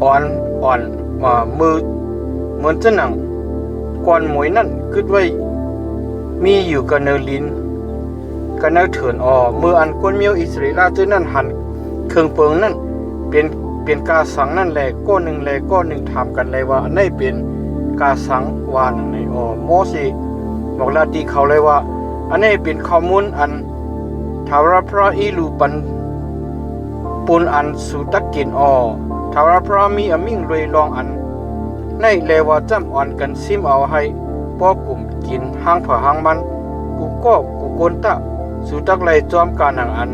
อ่อนมือเหมือนจะหนังกวนหมวยนั่นคิดไว้มีอยู่กันเนลินกันเนเถินมืออันกวนเมียวอิสราเอลเจ้านั่นหันเครื่องเปิงนั่นเป็นกาสังนั่นแหละก้อนหนึ่งแหละก้อนหนึ่งถามกันเลยว่าอันไหนเป็นกาสังวาหนึ่งในโมสิบอกลาตีเขาเลยว่าอันนี้เป็นข้อมูลอันทาวรพระอีลูปันปุนอันสุตักกินทาวรพระมีอมิ่งรวยลองอันในเลว่าจำอ่อนกันซิมเอาให้ป้อกลุ่มกินห้างเผาห้างมันกูกนตะสุตักไลจอมการหังอัน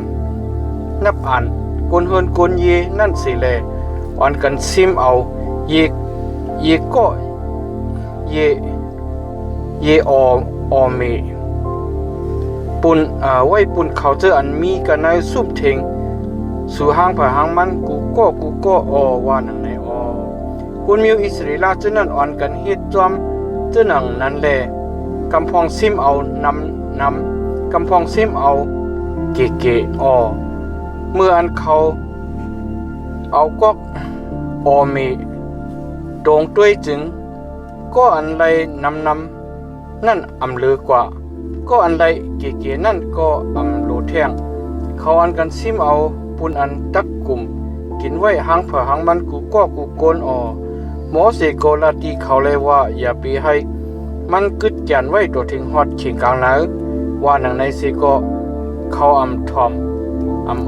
นับอ่านกนเฮินกนเยนั่นสิแลอ่อนกันซิมเอาเยก็เยอเมปุนไว้ปุนเขาเจออันมีกันในซุบเทงสู่ห้างเผาห้างมันกูก็ว่าหนังในคุณมิวอิสราเอลเจ้านั่นอ่อนกันเฮ็ดจอมเจ้าหนังนั้นแลกำพองซิมเอานำกำพองซิมเอาเกเมื่ออันเขาเอาก็เมตรงด้วยจึงก็อันไรนำนั่นอำเลือกว่าก็อันไรเกนั่นก็อำโลแท่งเขาอันกันซิมเอาปุนอันตักกลุ่มกินไว้หางเผาหางมันกูโกนหมอเสกลาตีเขาเลยว่าอย่าไปให้มันกึดแกนไว้ตัวถึงฮอดขิงกลางนาว่าหนังในเสกเขาทอม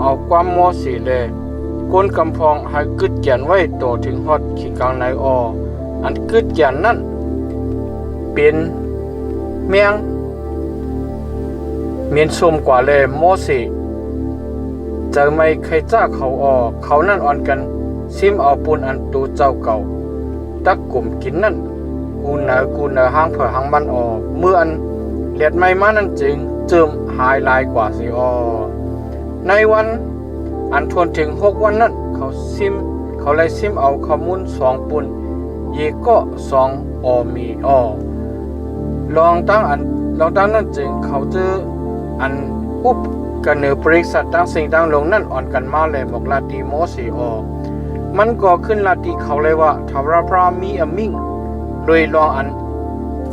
เอาความหมอเสเลยก้นกำพองให้กึดแกนไว้ตัวถึงฮอดขิงกลางนาอันกึดแกนนั่นเป็นเมียนสมกว่าเลยหมอเสเจอไม่ใครจ้าเขานั่นอ่อนกันซิมเอาปูนอันตูเจ้าเก่าตักกลุ่มกินนั่นกูเนอห้างเผื่อห้างมันเมื่ออันเลียดไม่มานั่นจึงเจิมหายลายกว่าสิในวันอันทวนถึง6 วันนั้นเขาเลยซิมเอาข้อมูล2ปุนเยก็2มีลองตั้งนั่นจึงเขาเจออันอุบกันเนือบริษัทตั้งสิ่งตั้งลงนั่นอ่อนกันมาเลยบอกลาตีโมสีมันก็ขึ้นลาตีเขาเลยว่าทาวราพรามีอมิ่งโดยลองอัน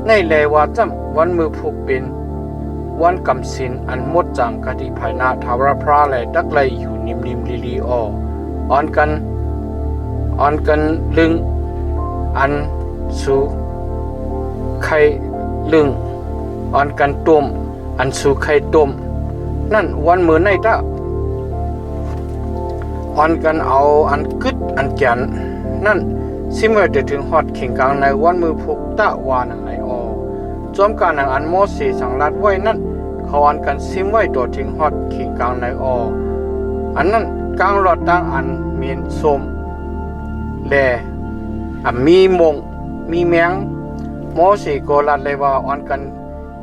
ในเลยว่าจำวันมือผูกเป็นวันกำสินอันมดจังกะทิภายนาทาวราพราเลยดักเลยอยู่นิมลีอ่อนกันลึงอันสู่ไข่ลึงอ่อนกันต้มอันสู่ไข่ต้มนั่นวันมือในตะอ่อนกันเอาอันกึดอันแกนนั่นซิเมื่อจะถึงฮอดเข่งกลางในวันมือพกตะวานังไหนจอมการอันโมเสสังรัดไว้นั่นเขาอ่อนกันซิมไว้ตัวถึงฮอดเข่งกลางในอันนั้นกลางหลอดตั้งอันเมียนส้มแลมีมงมีแมงโมเสก็รัดเลยว่าอ่อนกัน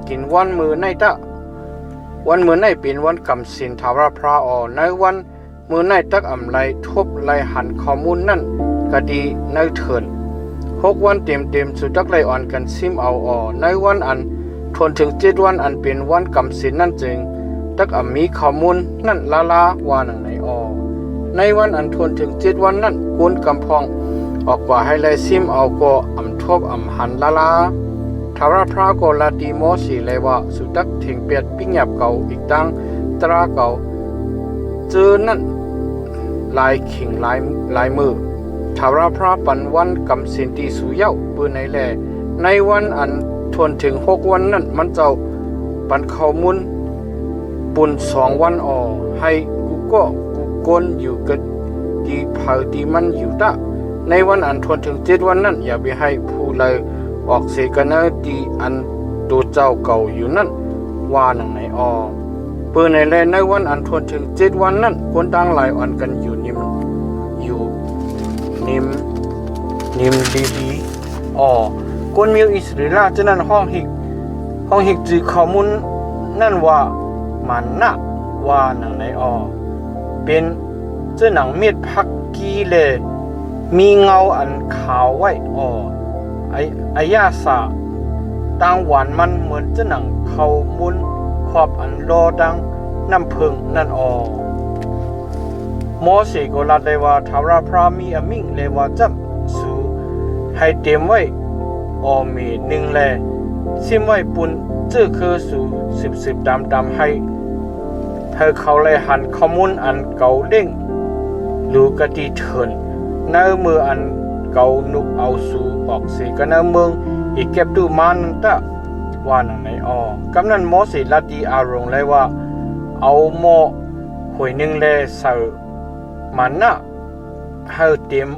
กินวันมือในตะวันมือในเป็นวันกำสินทาวราพระในวันมือในตักไรทบไรหันข้อมูลนั่นก็ดีในเถิน6 วันเต็มสุดตักไรอ่อนกันซิมเอาในวันอันทนถึง7 วันอันเป็นวันกำสินนั่นจึงตักมีข้อมูลนั่นลาว่าหนังไหนในวันอันทนถึง7 วันนั่นกุนกำพองออกว่าให้ไรซิมเอาก็ทบหันลาทาวราพระก็ลาตีโมสีเลยว่าสุดักถึงเปียดปิ้งหยับเก่าอีกตั้งตราเก่าเจอนั่นลายขิงลายมือทาวราพระปันวันกำสินตีสุเย้าปืนในแหล่ในวันอันทวนถึง6 วันนั่นมันเจ้าปันเขามุนปุ่น2 วันให้กูกนอยู่กันดีเผาดีมันอยู่ตะในวันอันทวนถึง7 วันนั่นอย่าไปให้ผู้เลยออกเสกันนะดีอันตัวเจ้าเก่าอยู่นั่นว่าหนังไหนเปื่อในแลในวันอันทวนถึง7 วันนั่นคนต่างหลายอ่อนกันอยู่นิมดีคนมิวอิสราเอลจะนั่นห้องหิกจือข้อมูลนั่นว่า มันนะว่าหนังในเป็นเจ้าหนังเม็ดพักกีเลยมีเงาอันขาวไว้ไอยาสาตังหวานมันเหมือนเจ้าหนังเขามุนขอบอันรอดังน้ำพึ่งนั่นโมเสสก็ลัดเลยว่าทาวราพรามีอมิ่งเลยว่าจับสู่ให้เตรียมไว้มีหนึ่งแลซิมไว้ปุ่นเจ้าคือสู่สืบดำให้เขาเลยหันขมุนอันเก่าเด้งหรือกะดีเถินเนื้อมืออันเก่านุกเอาสู่ออกเสียกันเนื้อเมืองอีกเก็บดูมานันตะว่าหนังในกำนั้นโมเสสลัดดีอารมณ์เลยว่าเอาหม้อหวยหนึ่งเลยใส่มันนะให้เตรียม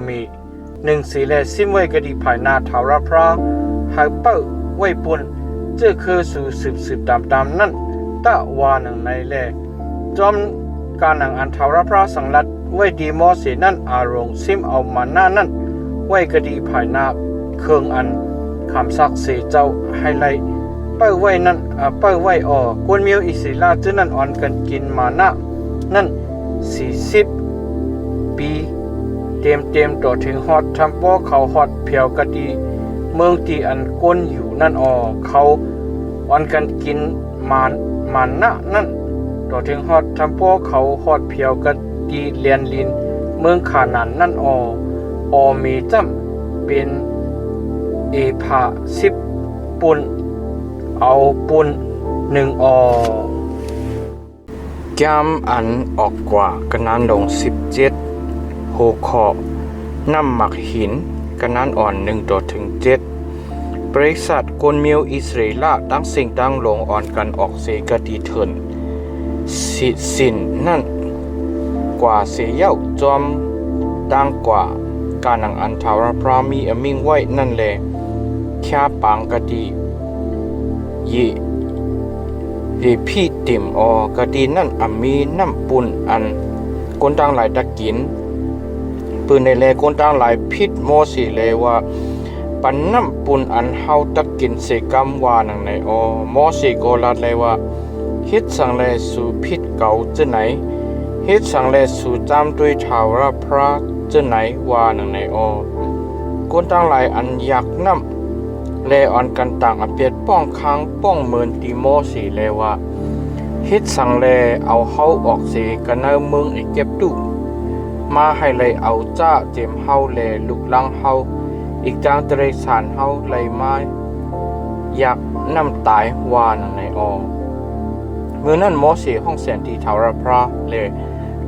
มีหนึ่งสีเลยซิมไว้กะดีภายหน้าทาวราพระให้เป้าไว้ปุ่นเจ้าคือสู่สืบดำนั่นตะวาหนังในแลจอมการหนังอันทาวราพระสังลัดไว้ดีโมเสสนั่นอารมณ์ซิมเอามันหน้านั่นไว้กะดีภายหน้าเครื่องอันคำซักเสเจ้าให้ไล่เป้าไว้นั่นเป้าไว้กวนมิวอิสราเจ้านั่นอ่อนกันกินมานะนั่น40 ปีเต็มต่อถึงฮอดทำป้อเขาฮอดเพียวกะดีเมืองที่อันก้นอยู่นั่นเขาอ่อนกันกินมันนะนั่นต่อถึงฮอดทำป้อเขาฮอดเพียวกะดีเลียนลินเมืองขานันนั่นมีจำเป็นเอพา10 ปุ่นเอาปุ่น1แก้มอันออกกว่ากันนั้นลง17โหขอน้ำหมักหินกันนั้นอ่อน1ต่อถึง7บริษัทกวนมิวอิสราเอลตั้งสิ่งตั้งลงอ่อนกันออกเสกดีเถินสินนั่นกว่าเสียเย้าจอมดังกว่าการหนังอันทาวราพรามีอมิ่งไว้นั่นแหละแค่ปางกะดีพี่ติ่มกะดีนั่นมีน้ำปุ่นอันคนต่างหลายตะกินปืนในแลคนต่างหลายพิษโมสีเลยว่าปันน้ำปุ่นอันเฮาตะกินเสกำว่านังในโมสีโกลัดเลยว่าเฮ็ดสังแลสู่พิษเก่าจะไหนเฮ็ดสังแลสู่จามด้วยทาวราพระจะไหนว่านังในคนต่างหลายอันอยากน้ำแลอ่อนกันต่างอเปียดป้องค้างป้องเมินตีโมสีเลยว่าเฮ็ดสังแลเอาเฮาออกเสกันเนเมืองอีกเก็บดุมาให้เลยเอาจ้าเจมเฮาแลลุกลังเฮาอีกจางตะเรสานเฮาเลยมาอยากน้ำตายว่านังในเมื่อนั้นโมเสสห้องแสนที่ทาวราพระเลย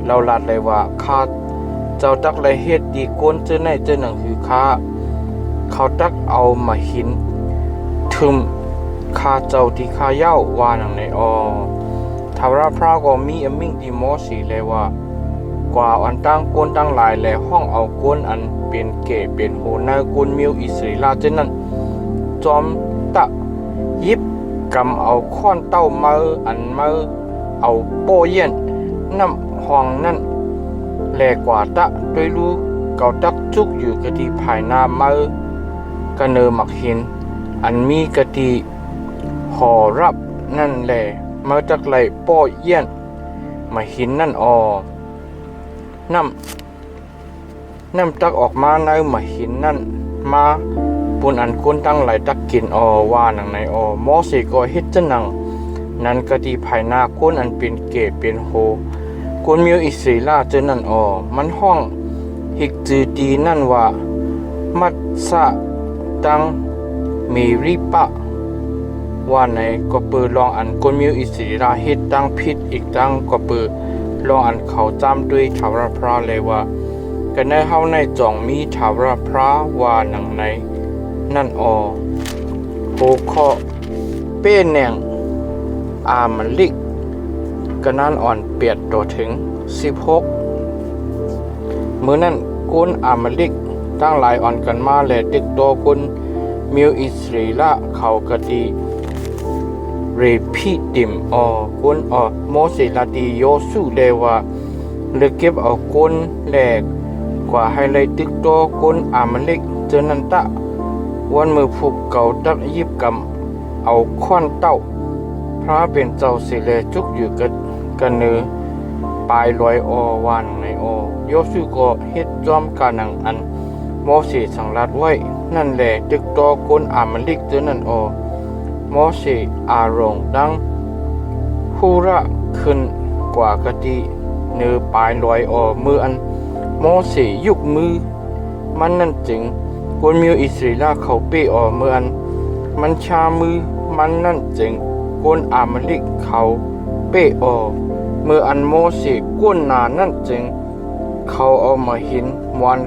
เราลัดเลยว่าข้าเจ้าตักเลยเฮ็ดดีก้นเจ้าในเจ้าหนังหือข้าเขาตักเอามาหินทึมข้าเจ้าที่ข้าเย้าว่านังในทาวราพระก็มีอมิ่งดีโมเสสเลยว่ากว่าอันตั้งก้นตั้งหลายและห้องเอาก้นอันเป็นเก๋เป็นโหนายก้นมิวอิสราเอลเจ้านั้นจอมตะยิบกำเอาค้อนเต้ามืออันมือเอาโป้เย็นน้ำห้องนั่นแหลกว่าตะด้วยรู้เก่าตักจุกอยู่กะดีภายหน้ามือกะเนอหมักหินอันมีกะดีห่อรับนั่นแหละมาจากไหลโป้เย็นมาหินนั่นน้ำตักออกมาในมาหินนั่นมาปุ่นอันก้นตั้งหลายตักกินว่าหนังในโมเสสก็เฮ็ดจังหนังนั้นก็ดีภายหน้าก้นอันเป็นเกศเป็นโหก้นมิวอิสราเอลเจ้านั่นมันห้องฮิกจือดีนั่นว่ามัดสะตังมีริปะว่าในก็เปิดลองอันก้นมิวอิสราเอลเฮ็ดตั้งพิษอีกตั้งก็เปิดลองอันเขาจำด้วยทาวราพระเลยว่ากันในเฮาในจ่องมีทาวราพระว่าหนังในนั่นโหเคาะเป้แหน่งมันลิกกันนั้นอ่อนเปียดตัวถึง16มื้อนั้นกุนมันลิกตั้งหลายอ่อนกันมาและติดตัวกุนมิวอิสราเอลเขากะดีเรพีติมกุนโมเสสลาดีโยสุเลว่าเลือกเก็บเอากุนแหลกกว่าให้เลยติดตัวกุนมันลิกเจอนันตะวันมือผูกเก่าตักยิบกำเอาค้อนเต้า พระเป็นเจ้าสิเลจุกอยู่กันเนือปลายลอยวันในโยสุก็เฮ็ดจอมกานังอันโมเสสสังรัดไว้นั่นแหละตึกตอคนอามันลิกเจอนั่นโมเสสอารองดังฮูระขึ้นกว่ากะติเนือปลายลอยมืออันโมเสสยุกมือมันนั่นจึงคนมิวอิสราเอลเขาเป้มืออันมันชามือมันนั่นจึงคนอามันลิกเขาเป้เมื่ออันโมเสสก้นนานั่นจึงเขาเอามาหินมวน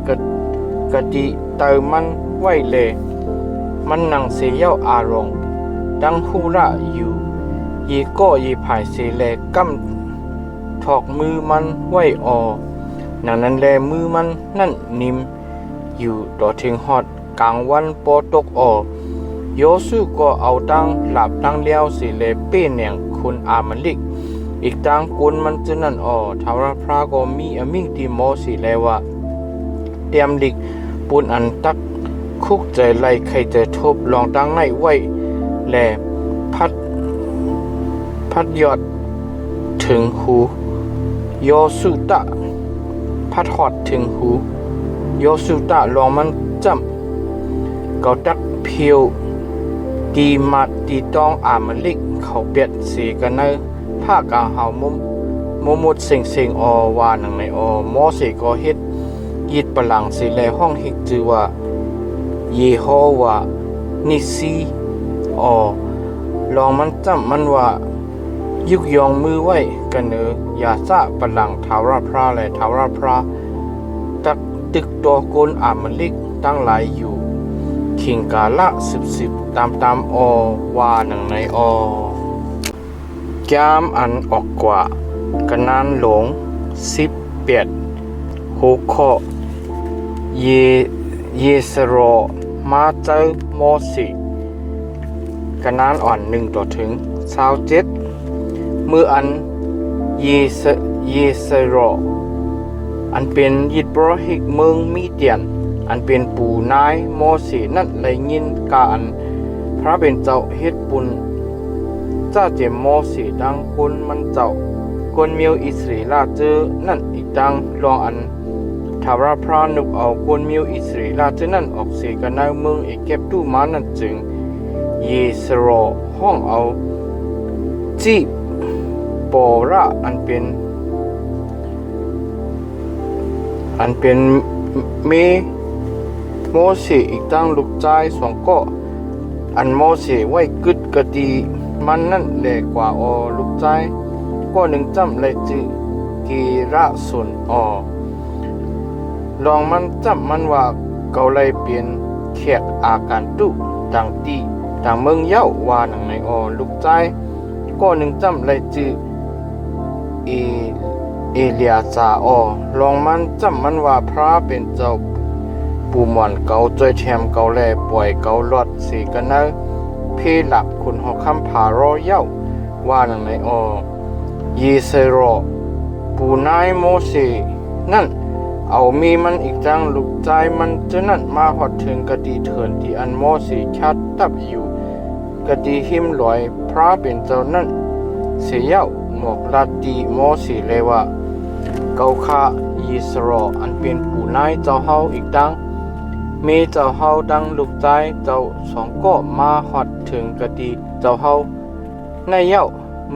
กะดิเติมมันไว้เลยมันนั่งเสียวอารมณ์ดังฮูระอยู่ยีก็ยีผายเสแลกำถอกมือมันไว้นั้นแลมือมันนั่นนิ่มอยู่ต่อถึงฮอดกลางวันปอตกโยสุก็เอาตั้งหลับตั้งเลี้ยวสิเลเป้เนียงคุณอามันลิกอีกทางกุนมันจะนั่นทาวราพระก็มีอมิงที่โมสิแลว่าเตรียมลิกปุนอันตักคุกใจไล่ใครจะทบลองตั้งในไว้แลพัดยอดถึงหูโยสุตะพัดหอดถึงหูโยสุตะลองมันจำเกาตักเพียวตีมาตีต้องอามันลิกเขาเปียดสีกันเนอภาคกาหาวมุดเสิงวานังในโมเสสก็เฮ็ดยิดปลังสิแลห้องฮิกจือว่าเยโฮวานิซีลองมันจำมันว่ายุกยองมือไว้กันเนอยาซะปลังทาวราพระและทาวราพระตักตึกตัวโกนอามันลิกตั้งหลายอยู่ขิงกาละสิบตามวานังในแก้มอันออกกว่ากันนานหลง18หัวข้อเยสโรมาเจอโมเสสกันนานอ่อน1ต่อถึง27มืออันเยสโรอันเป็นยิดโปรหิกเมืองมีเดียนอันเป็นปู่นายโมเสสนั่นเลยยินกาอันพระเป็นเจ้าเฮ็ดปุนจ้าเจมโมเสสดังคนมันเจ้าคนมิวอิสราเอลเจอนั่นอีกดังลองอันทาวราพระนุกเอาคนมิวอิสราเอลเจอนั่นออกเสียกันในเมืองเอเก็บตู้มานั่นจึงเยสโรห้องเอาจีปอระอันเป็นเมโมเสสอีกดังลูกชาย2ก็อันโมเสสไว้กึดกะดีมันนั่นแหลกว่าลูกใจก็หนึ่งจำเลยจืกีระสุนลองมันจำมันว่าเกาเลยเปลี่ยนแขกอาการตุดังตีดังเมืองเย้าว่าหนังในลูกใจก็หนึ่งจำเลยจืเอเลียซาลองมันจำมันว่าพระเป็นเจ้าปูหมอนเกาจอยแถมเกาแลปล่อยเกาลอดสีกันเนอเพหลักคุณหอกคำผารอเย้าว่าหนังในเยเซโรปูนายโมเสสนั่นเอามีมันอีกจังลูกใจมันจะนั่นมาหอดถึงกะดีเถินที่อันโมเสสชัดตับอยู่กะดีหิมลอยพระเป็นเจ้านั่นเสียเย้าหมกลาตีโมเสสเลยว่าเกาคาเยเซโรอันเป็นปูนายเจ้าเฮาอีกดังมีเจ้าเฮาดังลูกใจเจ้า2ก็มาหอดถึงกะดีเจ้าเฮาในเย้า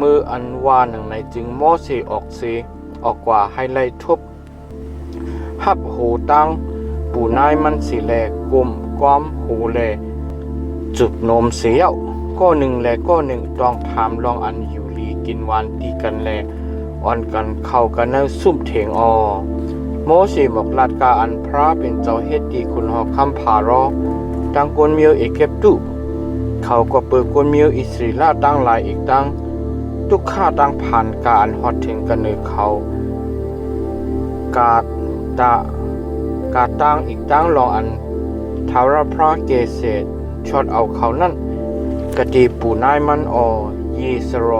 มืออันวาหนังในจึงโมเสสออกกว่าให้ไล่ทุบหับหูตังปูนายมันสิแลกลมความหูแลจุบนมเสียวก็หนึ่งแลก็หนึ่งต้องถามลองอันอยู่ลีกินหวานตีกันแลอ่อนกันเข้ากันในซุ่มเถงโมเสสบอกลาดกาอันพระเป็นเจ้าเฮ็ดดีคุณหอกคำผารอดังกวนเมียวเอเก็บตุเขาก็เปิดกวนเมียวอิสราเอลตั้งหลายอีกตั้งทุกข้าตั้งผ่านการฮอดถึงกันเนือเขากาตั้งอีกตั้งรองอันทาวราพระเกษตรช็อตเอาเขานั่นกะดีปูนายมันเยสโร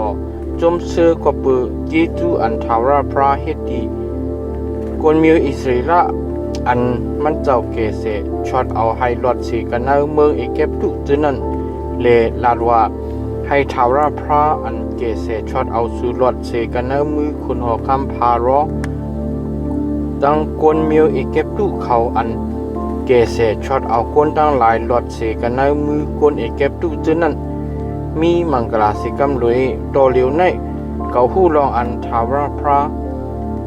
จมซื้อกว่าปืจีจูอันทาวราพระเฮ็ดดีกวนมิวอิสราเอลอันมันเจ้าเกษช็อตเอาให้รอดสีกันในเมืองเอเก็บตุจึนั่นเลลาดว่า ให้ทาวราพระอันเกเสช็อตเอาสุรดเสกันเนมือคุณหอคำพารอดังกวนมิวอีเก็บตุเขาอันเกเสช็อตเอากวนตั้งหลายหลอดเสกันเนมือกวนอีเก็บตุจึนั้นมีมังกลาสิกำลุยโตเลียวในเกาหู้ลองอันทาวราพระ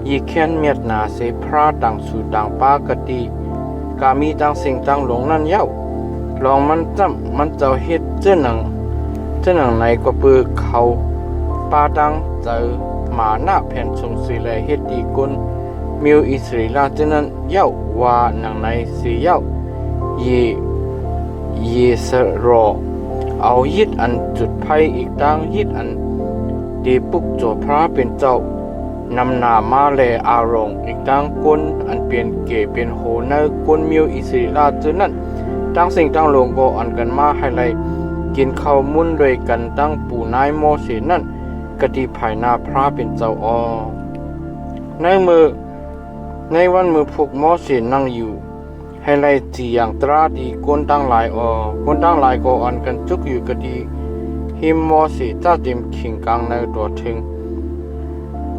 ยีแค้นเมียดนาเสพระต่างสู่ต่างปากติกามีต่างสิ่งต่างหลงนั่นเย้าลองมันจำมันเจ้าเฮ็ดเจ้าหนังในก็ปือเขาปาดังเจอหมาหน้าแผ่นชงสีแลเฮ็ดดีกุนมิวอิสริลาเจ้านั้นเย้าว่าหนังในสีเย้าเยสรอเอายิดอันจุดไพ่อีกดังยิดอันดีปุกโจพระเป็นเจ้านำนามาแลอารองอีกดังกุนอันเปลี่ยนเก๋เป็นโหเนกุนมิวอิสริลาเจ้านั้นตั้งสิ่งตั้งลงก็อันกันมาให้ไลกินข้าวมุ้นด้วยกันตั้งปู่นายโมเสนั่นกติภายนาพระเป็นเจ้าในวันมือพวกโมเสนั่งอยู่ให้ไล่จีอย่างตราดีคนตั้งหลายคนตั้งหลายก็อันกันจุกอยู่กติหิมโมเสจ้าเต็มขิงกลางในตัวถึง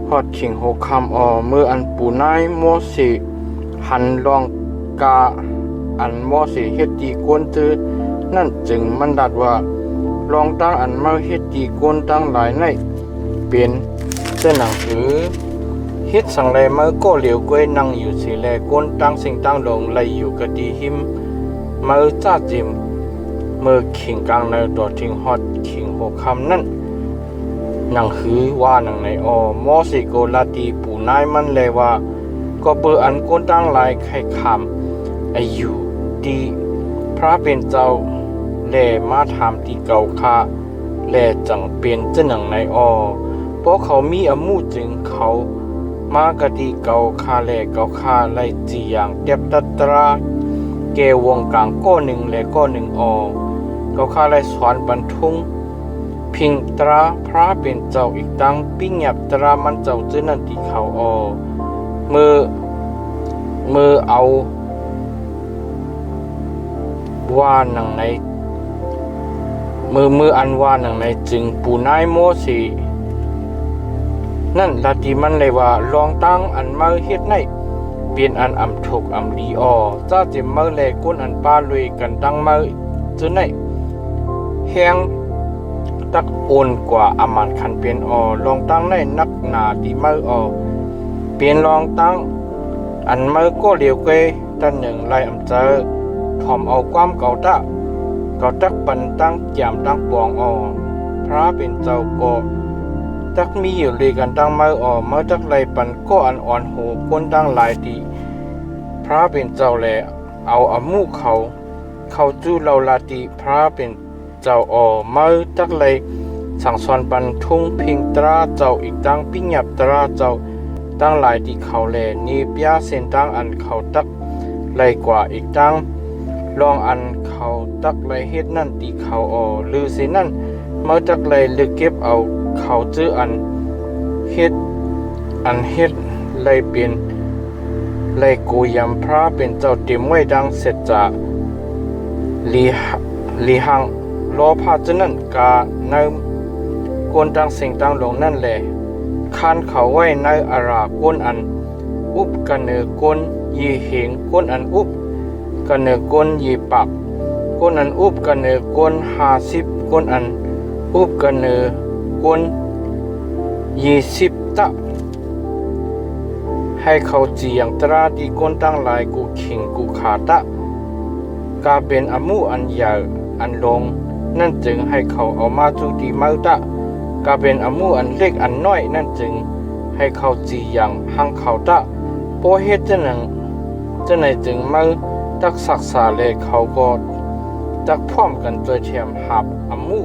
หอดขิงหกคำมืออันปู่นายโมเสหันลองกาอันโมเสเฮ็ดดีกวนเจอนั่นจึงมันดัดว่าลองตั้งอันมาเฮ็ดดีกวนตั้งหลายในเป็นเส้นหนังสือเฮ็ดสังไรมาก็เหลียวกวยนั่งอยู่สิแลกวนตั้งสิ่งตั้งลงไหลอยู่กะดีหิมมาจ้าจิมมือขิงกลางในตัวทิ้งฮอดขิงหกคำนั่นหนังหือว่าหนังในโมเสโกลาตีปู่นายมันเลยว่าก็เบอร์อันกวนตั้งหลายไข่คำอายุดีพระเป็นเจ้าแลมาถามที่เก่าคาแลจังเป็นเจ้าหนังในเพราะเขามีอมูจึงเขามากะดีเก่าคาแลเก่าคาไล่จีอย่างเต็บตัตราเกวงกลางก้อหนึ่งและก้อหนึ่งเก่าคาไล่สอนบรรทุงพิงตราพระเป็นเจ้าอีกตั้งปิ้งหยับตรามันเจ้าเจ้านันที่เขามือเอาว่าหนังในมืออันว่าหนังในจึงปู่นายโมเสนั่นลาติมันเลยว่าลองตั้งอันมาเฮ็ดในเปลี่ยนอันอำถูกอำดีจ้าจิมมาแลก้นอันป้าลุยกันตั้งมาจนในแหงตักโอนกว่าอามันคันเปลี่ยนลองตั้งในนักหนาดีมาเปลี่ยนลองตั้งอันมาก็เลียวเกยตั้งหนึ่งไล่อำเจอถอมเอาความเก่าตักปันตั้งแจ่มตั้งปวงพระเป็นเจ้าก็ตักมีอยู่เลยกันตั้งมามาตักไล่ปันก็อันอ่อนโหคนตั้งหลายดีพระเป็นเจ้าแลเอาอมูเขาจู้เราลาติพระเป็นเจ้ามาตักไล่สั่งสอนปันทุ่งพิงตราเจ้าอีกตั้งปิ้งหยับตราเจ้าตั้งหลายดีเขาแลนี่ปยาเส้นตั้งอันเขาตักไล่กว่าอีกตั้งลองอันเขาตักไลเฮ็ดนั่นตีเขาหรือสินั่นเมื่อตักไลลึกเก็บเอาเขาจื้ออันเฮ็ดไลเปลี่ยนไลโกยำพระเป็นเจ้าเต็มไว้ดังเสร็จจากลีหังรอพาจนั่นกาในกวนดังสิ่งต่างลงนั่นแหละคานเขาไว้ในอารากวนอันอุบกันเนกวนยีเหงกวนอันอุบกันเนกวนยีปักกวนอันอุบกันเนกวน50กวนอันอุบกันเนกวน20ตะให้เขาจีอย่างตราดีกวนตั้งหลายกูขิงกูขาตะกาเป็นอมูอันใหญ่อันลงนั่นจึงให้เขาเอามาจูดีมาตะกาเป็นอมูอันเล็กอันน้อยนั่นจึงให้เขาจีอย่างหังเขาตะโปเฮ็ดจะไหนจึงมาตักศักษาเลยเขาก็ตักพร้อมกันตัวเทียมหับอมู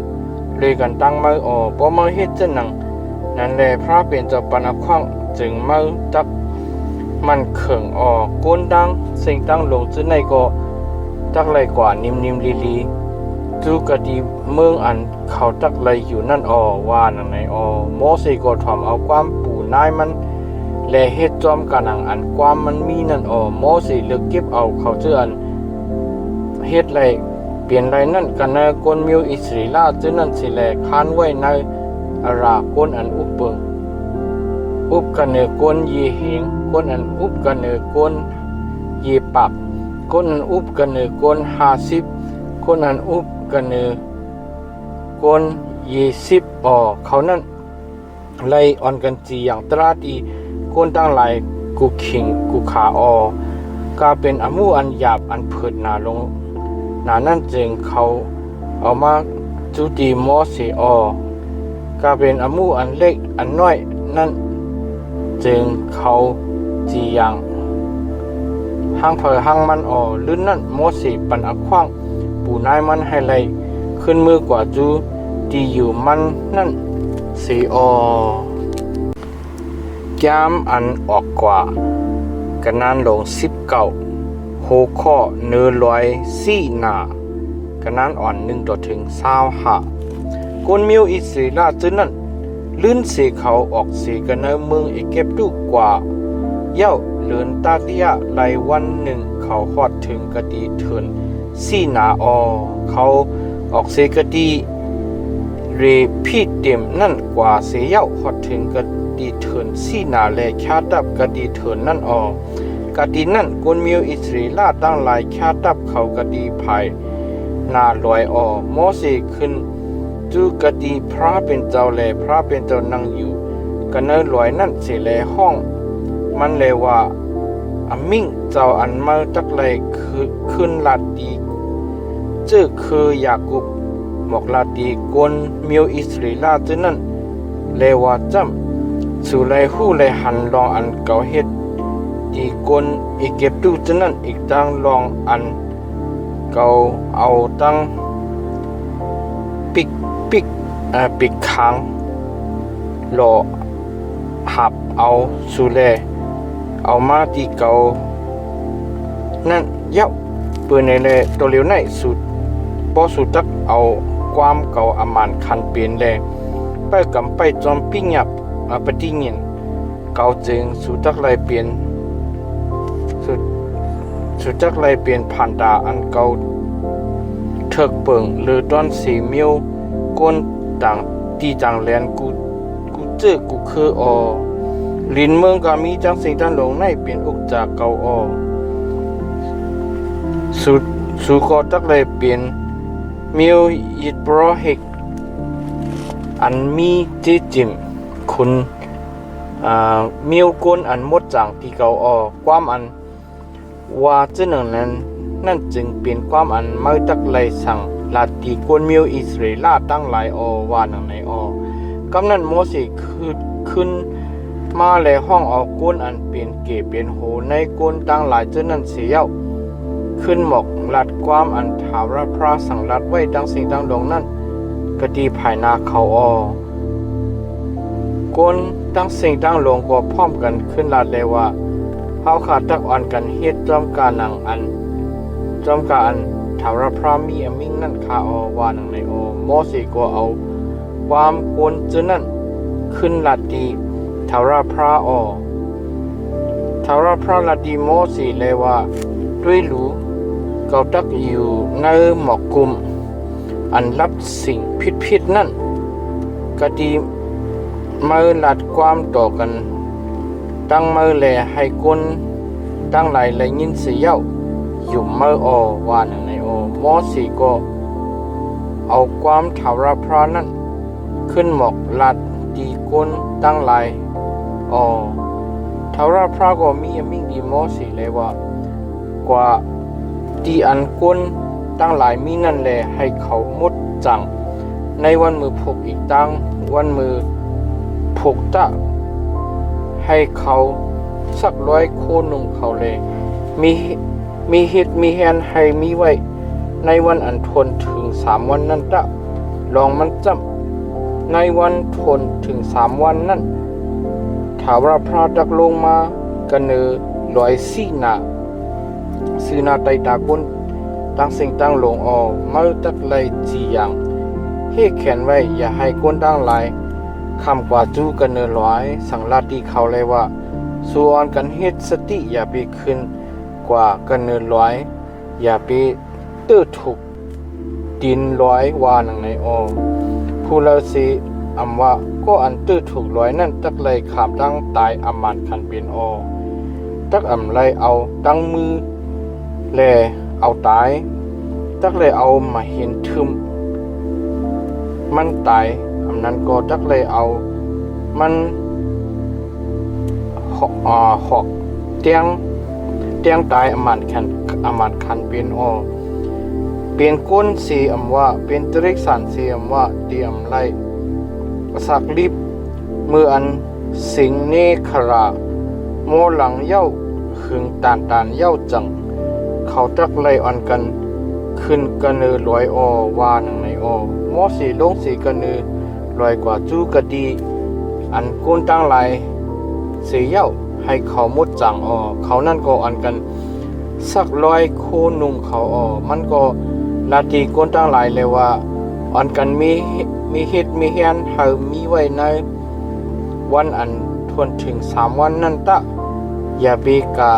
เลยกันตั้งมาพอมาเฮ็ดจะนั่นแหละพระเป็นเจ้าปนควังจึงมาตักมันเขิงก้นดังสิ่งตั้งลงจึงในก็ตักไหลกว่านิ่มลีจูกะดีเมืองอันเขาตักไหลอยู่นั่นว่านั่นไหนโมเสก็ทอมเอาความปู่นายมันและเฮ็ดจอมกันอันความมันมีนั่นโมเสเลือกเก็บเอาเขาเจออันเฮ็ดไหล เปลี่ยนไรนั่นกันนะกวนมิวอิสริลาจึงนั่นสิแลค้านไว้ในอารากวนอันอุบเบิงอุบกันเนกวนยีเหงกวนอันอุบกันเนกวนยีปักกวนอันอุบกันเนกวน50กวนอันอุบกันเนกวน20เขานั่นไล่ออนกันจีอย่างตราดีกวนตั้งหลายกูขิงกูขาก็เป็นอมูอันหยาบอันเผิดหนาลงหนานั่นจึงเขาเอามาจุดีมอสีก็เป็นอมูอันเล็กอันน้อยนั่นจึงเขาจีอย่างห้างเผยห้างมันลื่นนั่นมอสีปันอักขว้างปูนายมันให้ไล่ขึ้นมือกว่าจูดีอยู่มันนั่นสีแก้มอันออกกว่ากันนั้นลง19หัวข้อเนื้อลอย4หน้ากันนั้นอ่อน1ต่อถึง25กวนมิวอิสริลาจึงนั้นลื่นเสเขาออกเสกันในเมืองอีเก็บดูกว่าเย้าเลือนตาติยะไลวันหนึ่งเขาฮอดถึงกะดีเถิน4หน้าเขาออกเสกะดีเรพีเต็มนั่นกว่าเสียเย้าฮอดถึงกะดีเถิน4หน้าแลคาดับกะดีเถินนั่นกะดีนั่นกวนมิวอิสริลาตั้งหลายคาดับเขากะดีภายนาลอยโมเสขึ้นจูกะดีพระเป็นเจ้าแลพระเป็นเจ้านั่งอยู่กันเนลอยนั่นเสแลห้องมันเลยว่าอมิ่งเจ้าอันมาจักไลคือขึ้นลาดีเจ้าคือยากุบหมอกลาดีกวนมิวอิสริลาจึนั่นเลว่าจำสู่ไลหู้ไลหันลองอันเก่าเฮ็ดดีกวนอีเก็บดูจึนั่นอีกดังลองอันเก่าเอาตั้งปิกค้างหล่อหับเอาสู่แลเอามาที่เก่านั่นเย้าเปิดในแลตัวเหลียวในสุดพอสุดตักเอาความเก่าอมานคันเปลี่ยนแลไปกำไปจอมปิ้งหยับปฏิเงียนเก่าจึงสุดตักไลเปลี่ยนสุดตักไลเปลี่ยนผ่านตาอันเก่าเถิกเปิงหรือตอนสีมิวก้นต่างตีจังแลนกูเจอกูคือลินเมืองก็มีจังสิ่งด้านลงในเปลี่ยนอุกจากเก่าสุขอตักเลยเปลี่ยนมิวยิดบรอเฮกอันมีเจจิมคุณมิวก้นอันหมดจังที่เก่าความอันว่าเจ้าหนึ่งนั้นนั่นจึงเปลี่ยนความอันไม่ตักเลยสั่งลาตีกวนมิวอิสราเอลตั้งหลายว่าหนังในกำนั้นโมเสสขึ้นมาแลห้องเอาก้นอันเปลี่ยนเก๋เปลี่ยนโหในก้นตั้งหลายเจ้านั้นเสียขึ้นหมอกลัดความอันถาวรพระสั่งลัดไว้ดังสิ่งดังดงนั้นกะดีภายนาเขาก้นตั้งสิ่งดังลงก็พร้อมกันขึ้นลัดเลยว่าเฮาขาดตักอ่อนกันเฮ็ดจอมกาหนังอันจอมกาอันถาวรพระมีอมิ่งนั่นคาว่าหนังในโมเสสก็เอาความกวนเจนั่นขึ้นลัดดีถาวรพระถาวรพระลัดดีโมเสสเลยว่าด้วยรู้เกาตักอยู่ในหมอกกุมอันรับสิ่งพิษนั่นก็ดีมือลัดความต่อกันตั้งมือแลให้ก้นตั้งหลายเลยยินเสียวอยู่มือว่าหนังในมอสีก็เอาความถาวรพระนั่นขึ้นหมอกลัดดีก้นตั้งหลายถาวรพระก็มีมิ่งดีมอสีเลยว่ากว่าดีอันก้นตั้งหลายมีนั่นแหละให้เขามุดจังในวันมือพกอีกตั้งวันมือพกตะให้เขาสัก100 โคนุ่มเขาเลยมีเฮ็ดมีแฮนให้มีไว้ในวันอันทนถึง3 วันนั้นตะลองมันจำในวันทนถึง3 วันนั้นถาวรพระดักลงมากันเน104 หน้าซื้อหน้าไตตาก้นตั้งสิ่งตั้งลงเมื่อตักเลยจีอย่างเฮ็ดแขนไว้อย่าให้ก้นตั้งหลายคำกว่าจู้กันเนร้อยสังลาดีเขาเลยว่าส่วนกันเฮ็ดสติอย่าไปขึ้นกว่ากันเนร้อยอย่าไปตื้อถูก ดินร้อยว่าหนังในอผู้เลาสีอำว่าก็อันตื้อถูกร้อยนั่นตักเลยขามตั้งตายอำมันคันเป็นตักอำไลเอาตั้งมือแลเอาตายตักเลยเอามาเห็นทึมมันตายอำนั้นก็ตักเลยเอามันหอกเตียงตายอำมันคันเป็นเป็นก้นสีอำว่าเป็นตริกสันสีอำว่าเตรียมไล่สักลิบมืออันสิงเนคราโมหลังเย้าขึงตานเย้าจังเขาตักไล่อ่อนกันขึ้นกะเนือลอยวาหนังในโมสีลงสีกะเนือลอยกว่าจูกะดีอันก้นตั้งไหลสีเย้าให้เขามุดจังเขานั่นก็อ่อนกันสักลอยโคนุงเขามันก็นาทีก้นตั้งหลายเลยว่าอ่อนกันมีเฮ็ดมีเฮียนเฮามีไว้ในวันอันทวนถึง3วันนั่นตะอย่าบีกา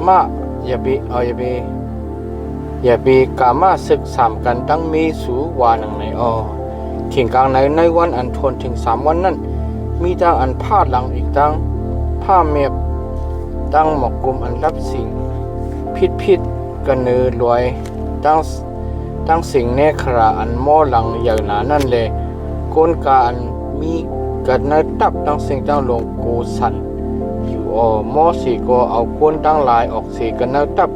มาอย่าบีกามาศึกษากันตั้งมีสู่ว่าหนังในขิงกลางในวันอันทวนถึง3วันนั้นมีตั้งอันพาดหลังอีกตั้งผ้าเมียบตั้งหมอกกลมอันรับสิ่งพิษกันเนือรวยตั้งสิ่งเนคราอันหม้อหลังอย่างหนานั่นเลยก้นกาอันมีกันเนตับตั้งสิ่งตั้งลงโกสันอยู่หม้อสีก็เอาก้นตั้งลายออกสีกันเนตับ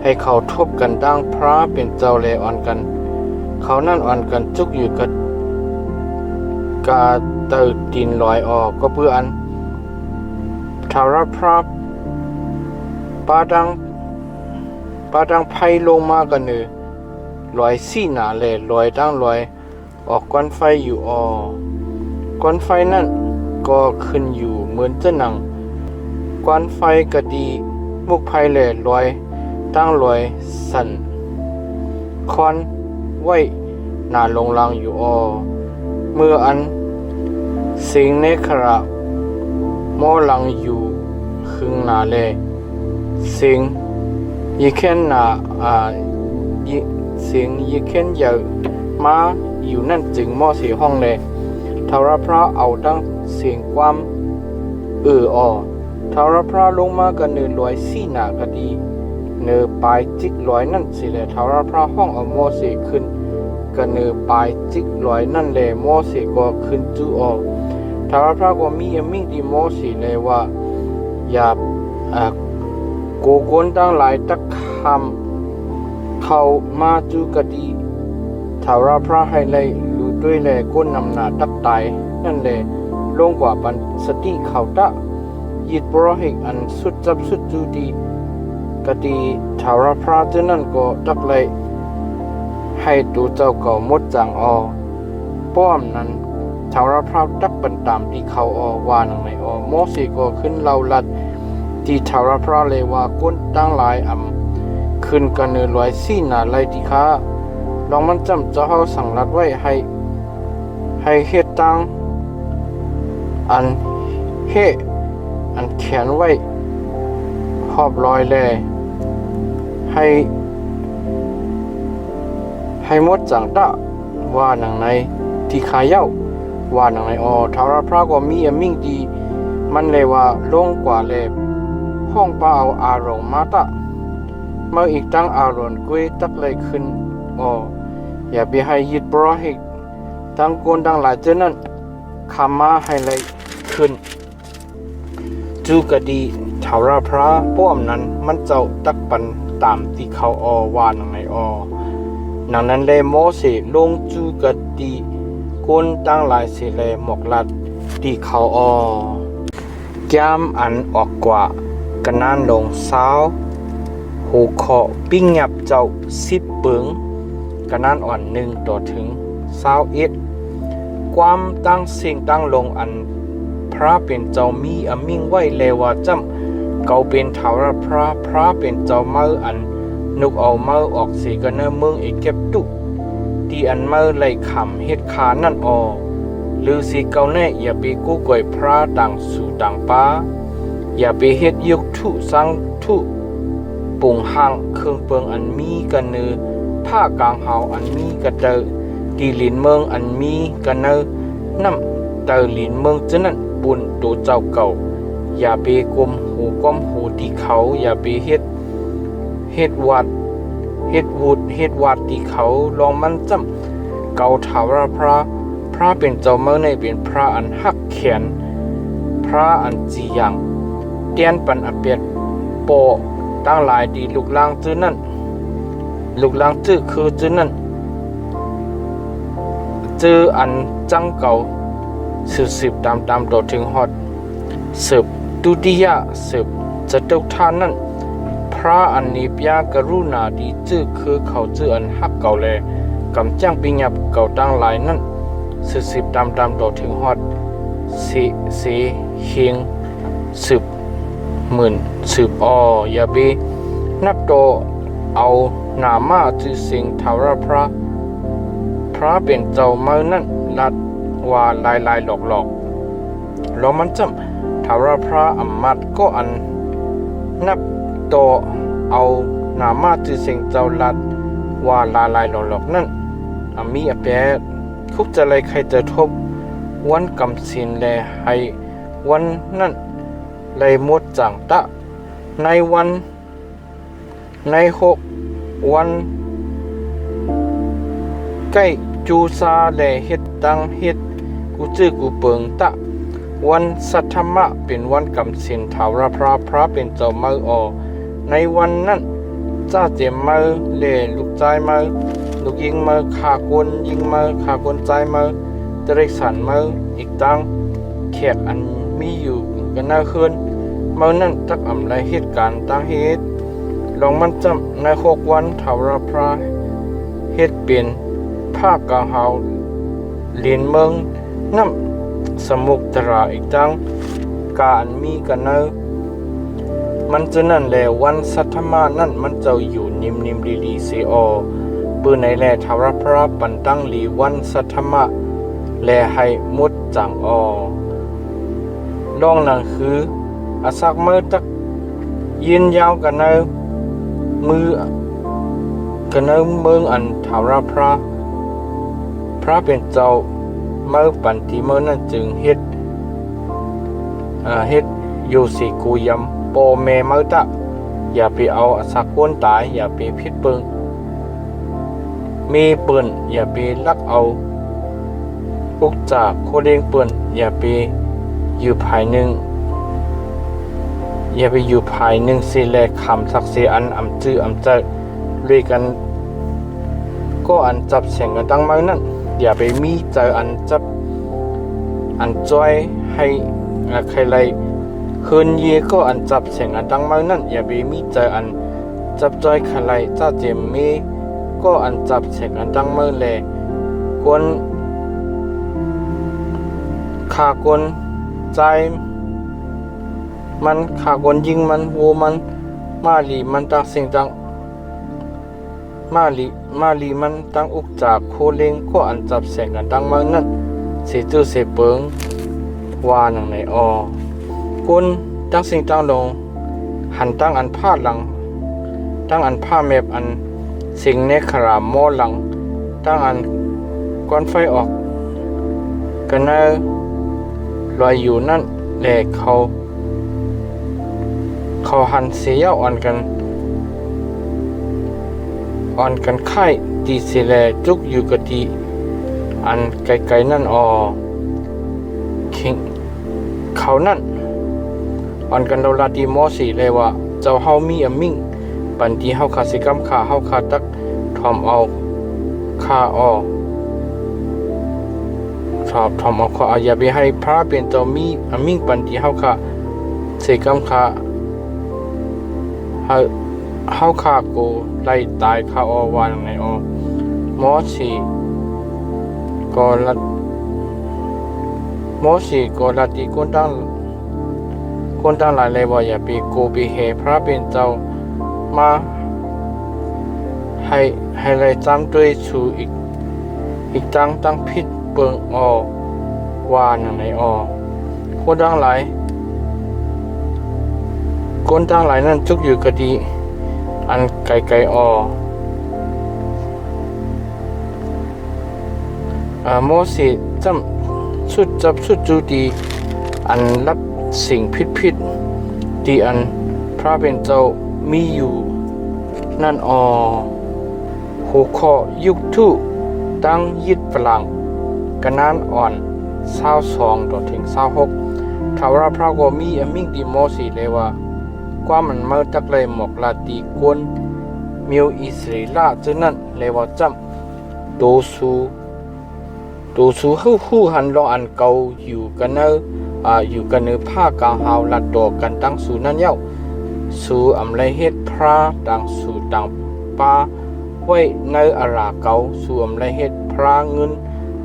ให้เขาทบกันตั้งพระเป็นเจ้าเลอ่อนกันเขานั่นอ่อนกันจุกอยู่กับกาเติดินลอยก็เพื่ออันทารพระปาดังไพลงมากันเนอลอยซี่หนาเลยลอยตั้งลอยออกก้อนไฟอยู่ก้อนไฟนั่นก็ขึ้นอยู่เหมือนจะหนังก้อนไฟก็ดีมุกไฟเลยลอยตั้งลอยสั่นคอนไว้หนาลงลังอยู่เมื่ออันสิงเนคราโมลังอยู่ครึ่งหนาเลยสิงยี่เข็นสิงยี่เข็นเยอะมาอยู่นั่นจึงหม้อสีห้องเลยทารพระเอาตั้งเสียงความทารพระลงมากันเนือลอยซี่หนากะดีเนือปลายจิกลอยนั่นสิเลยทารพระห้องเอาหม้อสีขึ้นกันเนือปลายจิกลอยนั่นเลยหม้อสีก็ขึ้นจูทารพระก็มีมิ่งดีหม้อสีเลยว่าอย่าโกโกนตั้งหลายตักคำเขามาจูกะดีทารพระให้เลยรู้ด้วยเลยก้นนำหนาตักตายนั่นเลยลงกว่าปันสติเขาตะยิดโปรหิกอันสุดจับสุดจูดีกะดีทารพระเจ้านั่นก็ตักเลยให้ตัวเจ้าเก่าหมดจังป้อมนั้นทารพระตักปันตามที่เขาวานังในโมสีก็ขึ้นเล่าลัดที่ทารพระเลยว่าก้นตั้งหลายขึ้นกันเนือลอยซี่หนาไลที่ค้าลองมันจำเจ้าเฮาสั่งรัดไว้ให้เฮ็ดตั้งอันเขียนไว้หอบลอยแลให้หมดจังตะว่าหนังในที่ขาเย้าว่าหนังในทารพระก็มีมิ่งดีมันเลยว่าลงกว่าเลยห้องป้าเอาอารมณ์มาตะเมื่ออีกตั้งอารมณ์กุ้ยตักเลยขึ้นอย่าไปให้ยิดโปรหิกตั้งโกนตั้งหลายเจ้านั้นคำมาให้เลยขึ้นจูกะดีทารพระป้อมนั้นมันเจ้าตักปันตามที่เขาว่าหนังในหนังนั้นเลยโมเสลงจูกะดีโกนตั้งหลายเสเลยหมกลัดที่เขาแก้มอันออกกว่ากันนานลงสาวหูคอปิ้งหยับเจ้า10 เปิงกันนานอ่อน1ต่อถึง21ความตั้งสิ่งตั้งลงอันพระเป็นเจ้ามีมิ่งไว้เลว่าจำเก่าเป็นทารพระเป็นเจ้าเมื่ออันนุกเอาเมื่อออกสีกันเนเมืองอีกเก็บตุที่อันเมื่อไหลขำเฮ็ดขานั่นหรือสีเก่าแน่อย่าไปกู้ก่อยพระต่างสู่ต่างป้าอย่าไปเฮ็ดยกทุสังทุปุ่งห่างเครื่องเปิงอันมีกันเนือ ผ้ากลางเฮาอันมีกระเตอดีลินเมืองอันมีกันเนอน้ำเตอลินเมืองจะนั่นปุ่นตัวเจ้าเก่าอย่าไปกลมหูก้มหูที่เขาอย่าไปเฮ็ดวัดเฮ็ดวัดที่เขาลองมันจำเก่าถาวรพระเป็นเจ้าเมืองในเป็นพระอันหักแขนพระอันจีอย่างเตียนปันอเปียดโปตั้งหลายดีลูกลางจื้อนั่นลูกลางจื้อคือจื้อนั่นจื้ออันจังเก่าสืบตามต่อถึงฮอดสืบดุติยะสืบจะตกท่านนั่นพระอันนี้ปยากรุณาดีจื้อคือเขาจื้ออันหักเก่าแลกำจ้างปิญญาเก่าตั้งหลายนั่นสืบตามต่อถึงฮอดสีเฮียงสืบหมื่นสืบอย่าไปนับโตเอาหนามาจื้อสิงทาวรพระเป็นเจ้าเมืองนั่นลัดว่าลายหลอกแล้วมันจำทาวรพระอำมาตย์ก็อันนับโตเอาหนามาจื้อสิงเจ้าลัดว่าลายหลอกนั่นมีอแปดคุกจะไรใครจะทบวันกำสินแลให้วันนั่นไลหมดจังตะใน6 วันใกล้จูซาแลเฮ็ดตังเฮ็ดกูจื้อกูเปิงตะวันสัทธมะเป็นวันกำสินถาวรพระเป็นเจ้าเมืองในวันนั้นจ้าเจมเมือเลลูกใจเมือลูกยิงเมือขากวนยิงเมือขากวนใจเมือตริสันเมืออีกตังแขกอันมีอยู่กันน่าคืนเมื่อนั้นตักอำไรเหตุการณ์ตั้งเหตุลองมันจำใน6 วันถาวรพระเฮ็ดเป็นภาคกลางเฮาเลียนเมืองน้ำสมุกตราอีกตังการมีกันเนอมันจะนั่นแหละวันสัทธมานั่นมันจะอยู่นิ่มดีเสียปืนในแลถาวรพระปันตั้งหลีวันสัทธมะแลให้มุดจังลองนั่นคืออาศักมือตักยืนยาวกันเนอมือกันเนอเมืองอันถาวรพระเป็นเจ้าเมื่อปันทีเมื่อนั้นจึงเฮ็ดอยู่สิกูยำโปเมเมื่อตะอย่าไปเอาอาศักก้นตายอย่าไปพิษปืนมีปืนอย่าไปลักเอาอุกจากโคเด้งปืนอย่าไปอยู่ภายหนึ่งสิแลคำสักเสียอันอำจื้ออำเจเลยกันก็อันจับเสียงกันตั้งมานั่นอย่าไปมีเจออันจับอันจ้อยให้ใครไรคืนเยก็อันจับเสียงอันตั้งมานั่นอย่าไปมีเจออันจับจ้อยใครไรจ้าเจมมีก็อันจับเสียงอันตั้งมาแลกวนขากวนใจมันขากวนยิงมันโวมันมาลีมันตั้งสิ่งตั้งมาลีมันตั้งอุกจากโคเลงก็อันจับแสงกันตั้งมานั่นเสจื้อเสเปิงว่าหนังในกุนตั้งสิ่งตั้งลงหันตั้งอันผ้าหลังตั้งอันผ้าแมบอันสิ่งในขรามโมหลังตั้งอันก้อนไฟออกกันเนอลอยอยู่นั่นแหลกเขาหันเสียอ่อนกันไข่ตีเสแลจุกอยู่กะดีอันไกลๆนั่นคิงเขานั่นอ่อนกันเราลาดีมอสีเลยว่าเจ้าเฮามีอมิ่งปันที่เฮาขาสิกรรมขาเฮาขาตักทอมเอาขาชอบทอมเอาขาอย่าไปให้พระเป็นเจ้ามีอมิ่งปันที่เฮาขาสิกรรมขาเฮาขาโกไล่ตายขาวานในหมอสีก็ลัดที่คนตั้งหลายเลยว่าอย่าไปโกไปเฮพระเป็นเจ้ามาให้ไรจำด้วยชูอีกตั้งพิษเปิงวานในคนตั้งหลนั่นจุกอยู่กะดีอันไกล โมเสสจำสุดจับสุดจูดีอันรับสิ่งผิดที่อันพระเป็นเจ้ามีอยู่นั่นหัวข้อยุคทุตั้งยิดฝรั่งกันนานอ่อน22ถึง26ข่าวราพระก็มีอมิงดีโมสีเลยว่ากว่ามันมาจากเลยหมอกลาตีกวนมิวอิสราเอลจึงนั้นเลยว่าจำตัวสูฮู้หันลองอันเก่าอยู่กันเนผ้ากางหาวลัดดอกกันตั้งสูนั่นเย้าสูอำไรเฮ็ดพระดังสูดังป้าไว้ในอาราเก่าสูอำไรเฮ็ดพระเงิน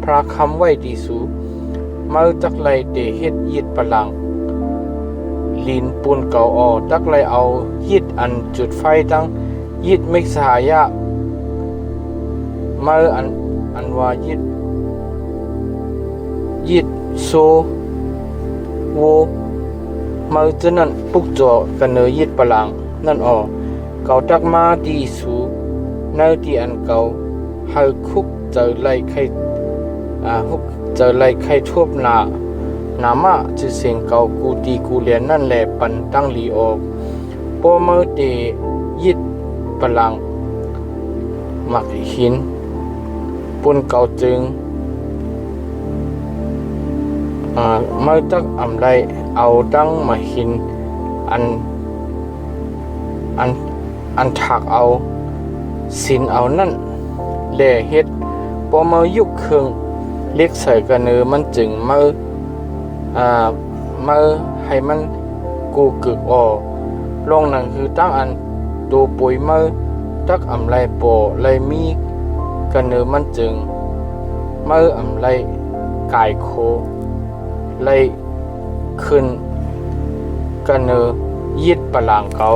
พระคำไว้ดีสูมาจักไรเดเฮ็ดยิดปลังลินปูนเก่าจักไรเอายิดอันจุดไฟตั้งยิดไม่สายะมาอันว่ายิดโซโวมาจนั้นปุกจอกันเนยิดปลังนั่นเก่าจักมาดีสูในที่อันเก่าให้คุกเจอไล่ไข่ฮุกเจอไล่ไข่ทบนามาจะเสียงเก่ากูตีกูเลียนนั่นแหละปันตั้งลีออกพอมาเดยิดปลังมักหินปุ่นเก่าจึงเมื่อจักอำไรเอาดังมาหินอันถักเอาสินเอานั่นแหล่เฮ็ดพอมายุคเครื่องเล็กใส่กันเนอมันจึงเมื่อให้มันกูกึกลงนั่นคือตั้งอันตัวปุ๋ยเมื่อจักอำไรปอไรมีกันเนอมันจึงเมื่ออำไรกายโคไล่ขึ้นกันเนอยิดปลางเก่า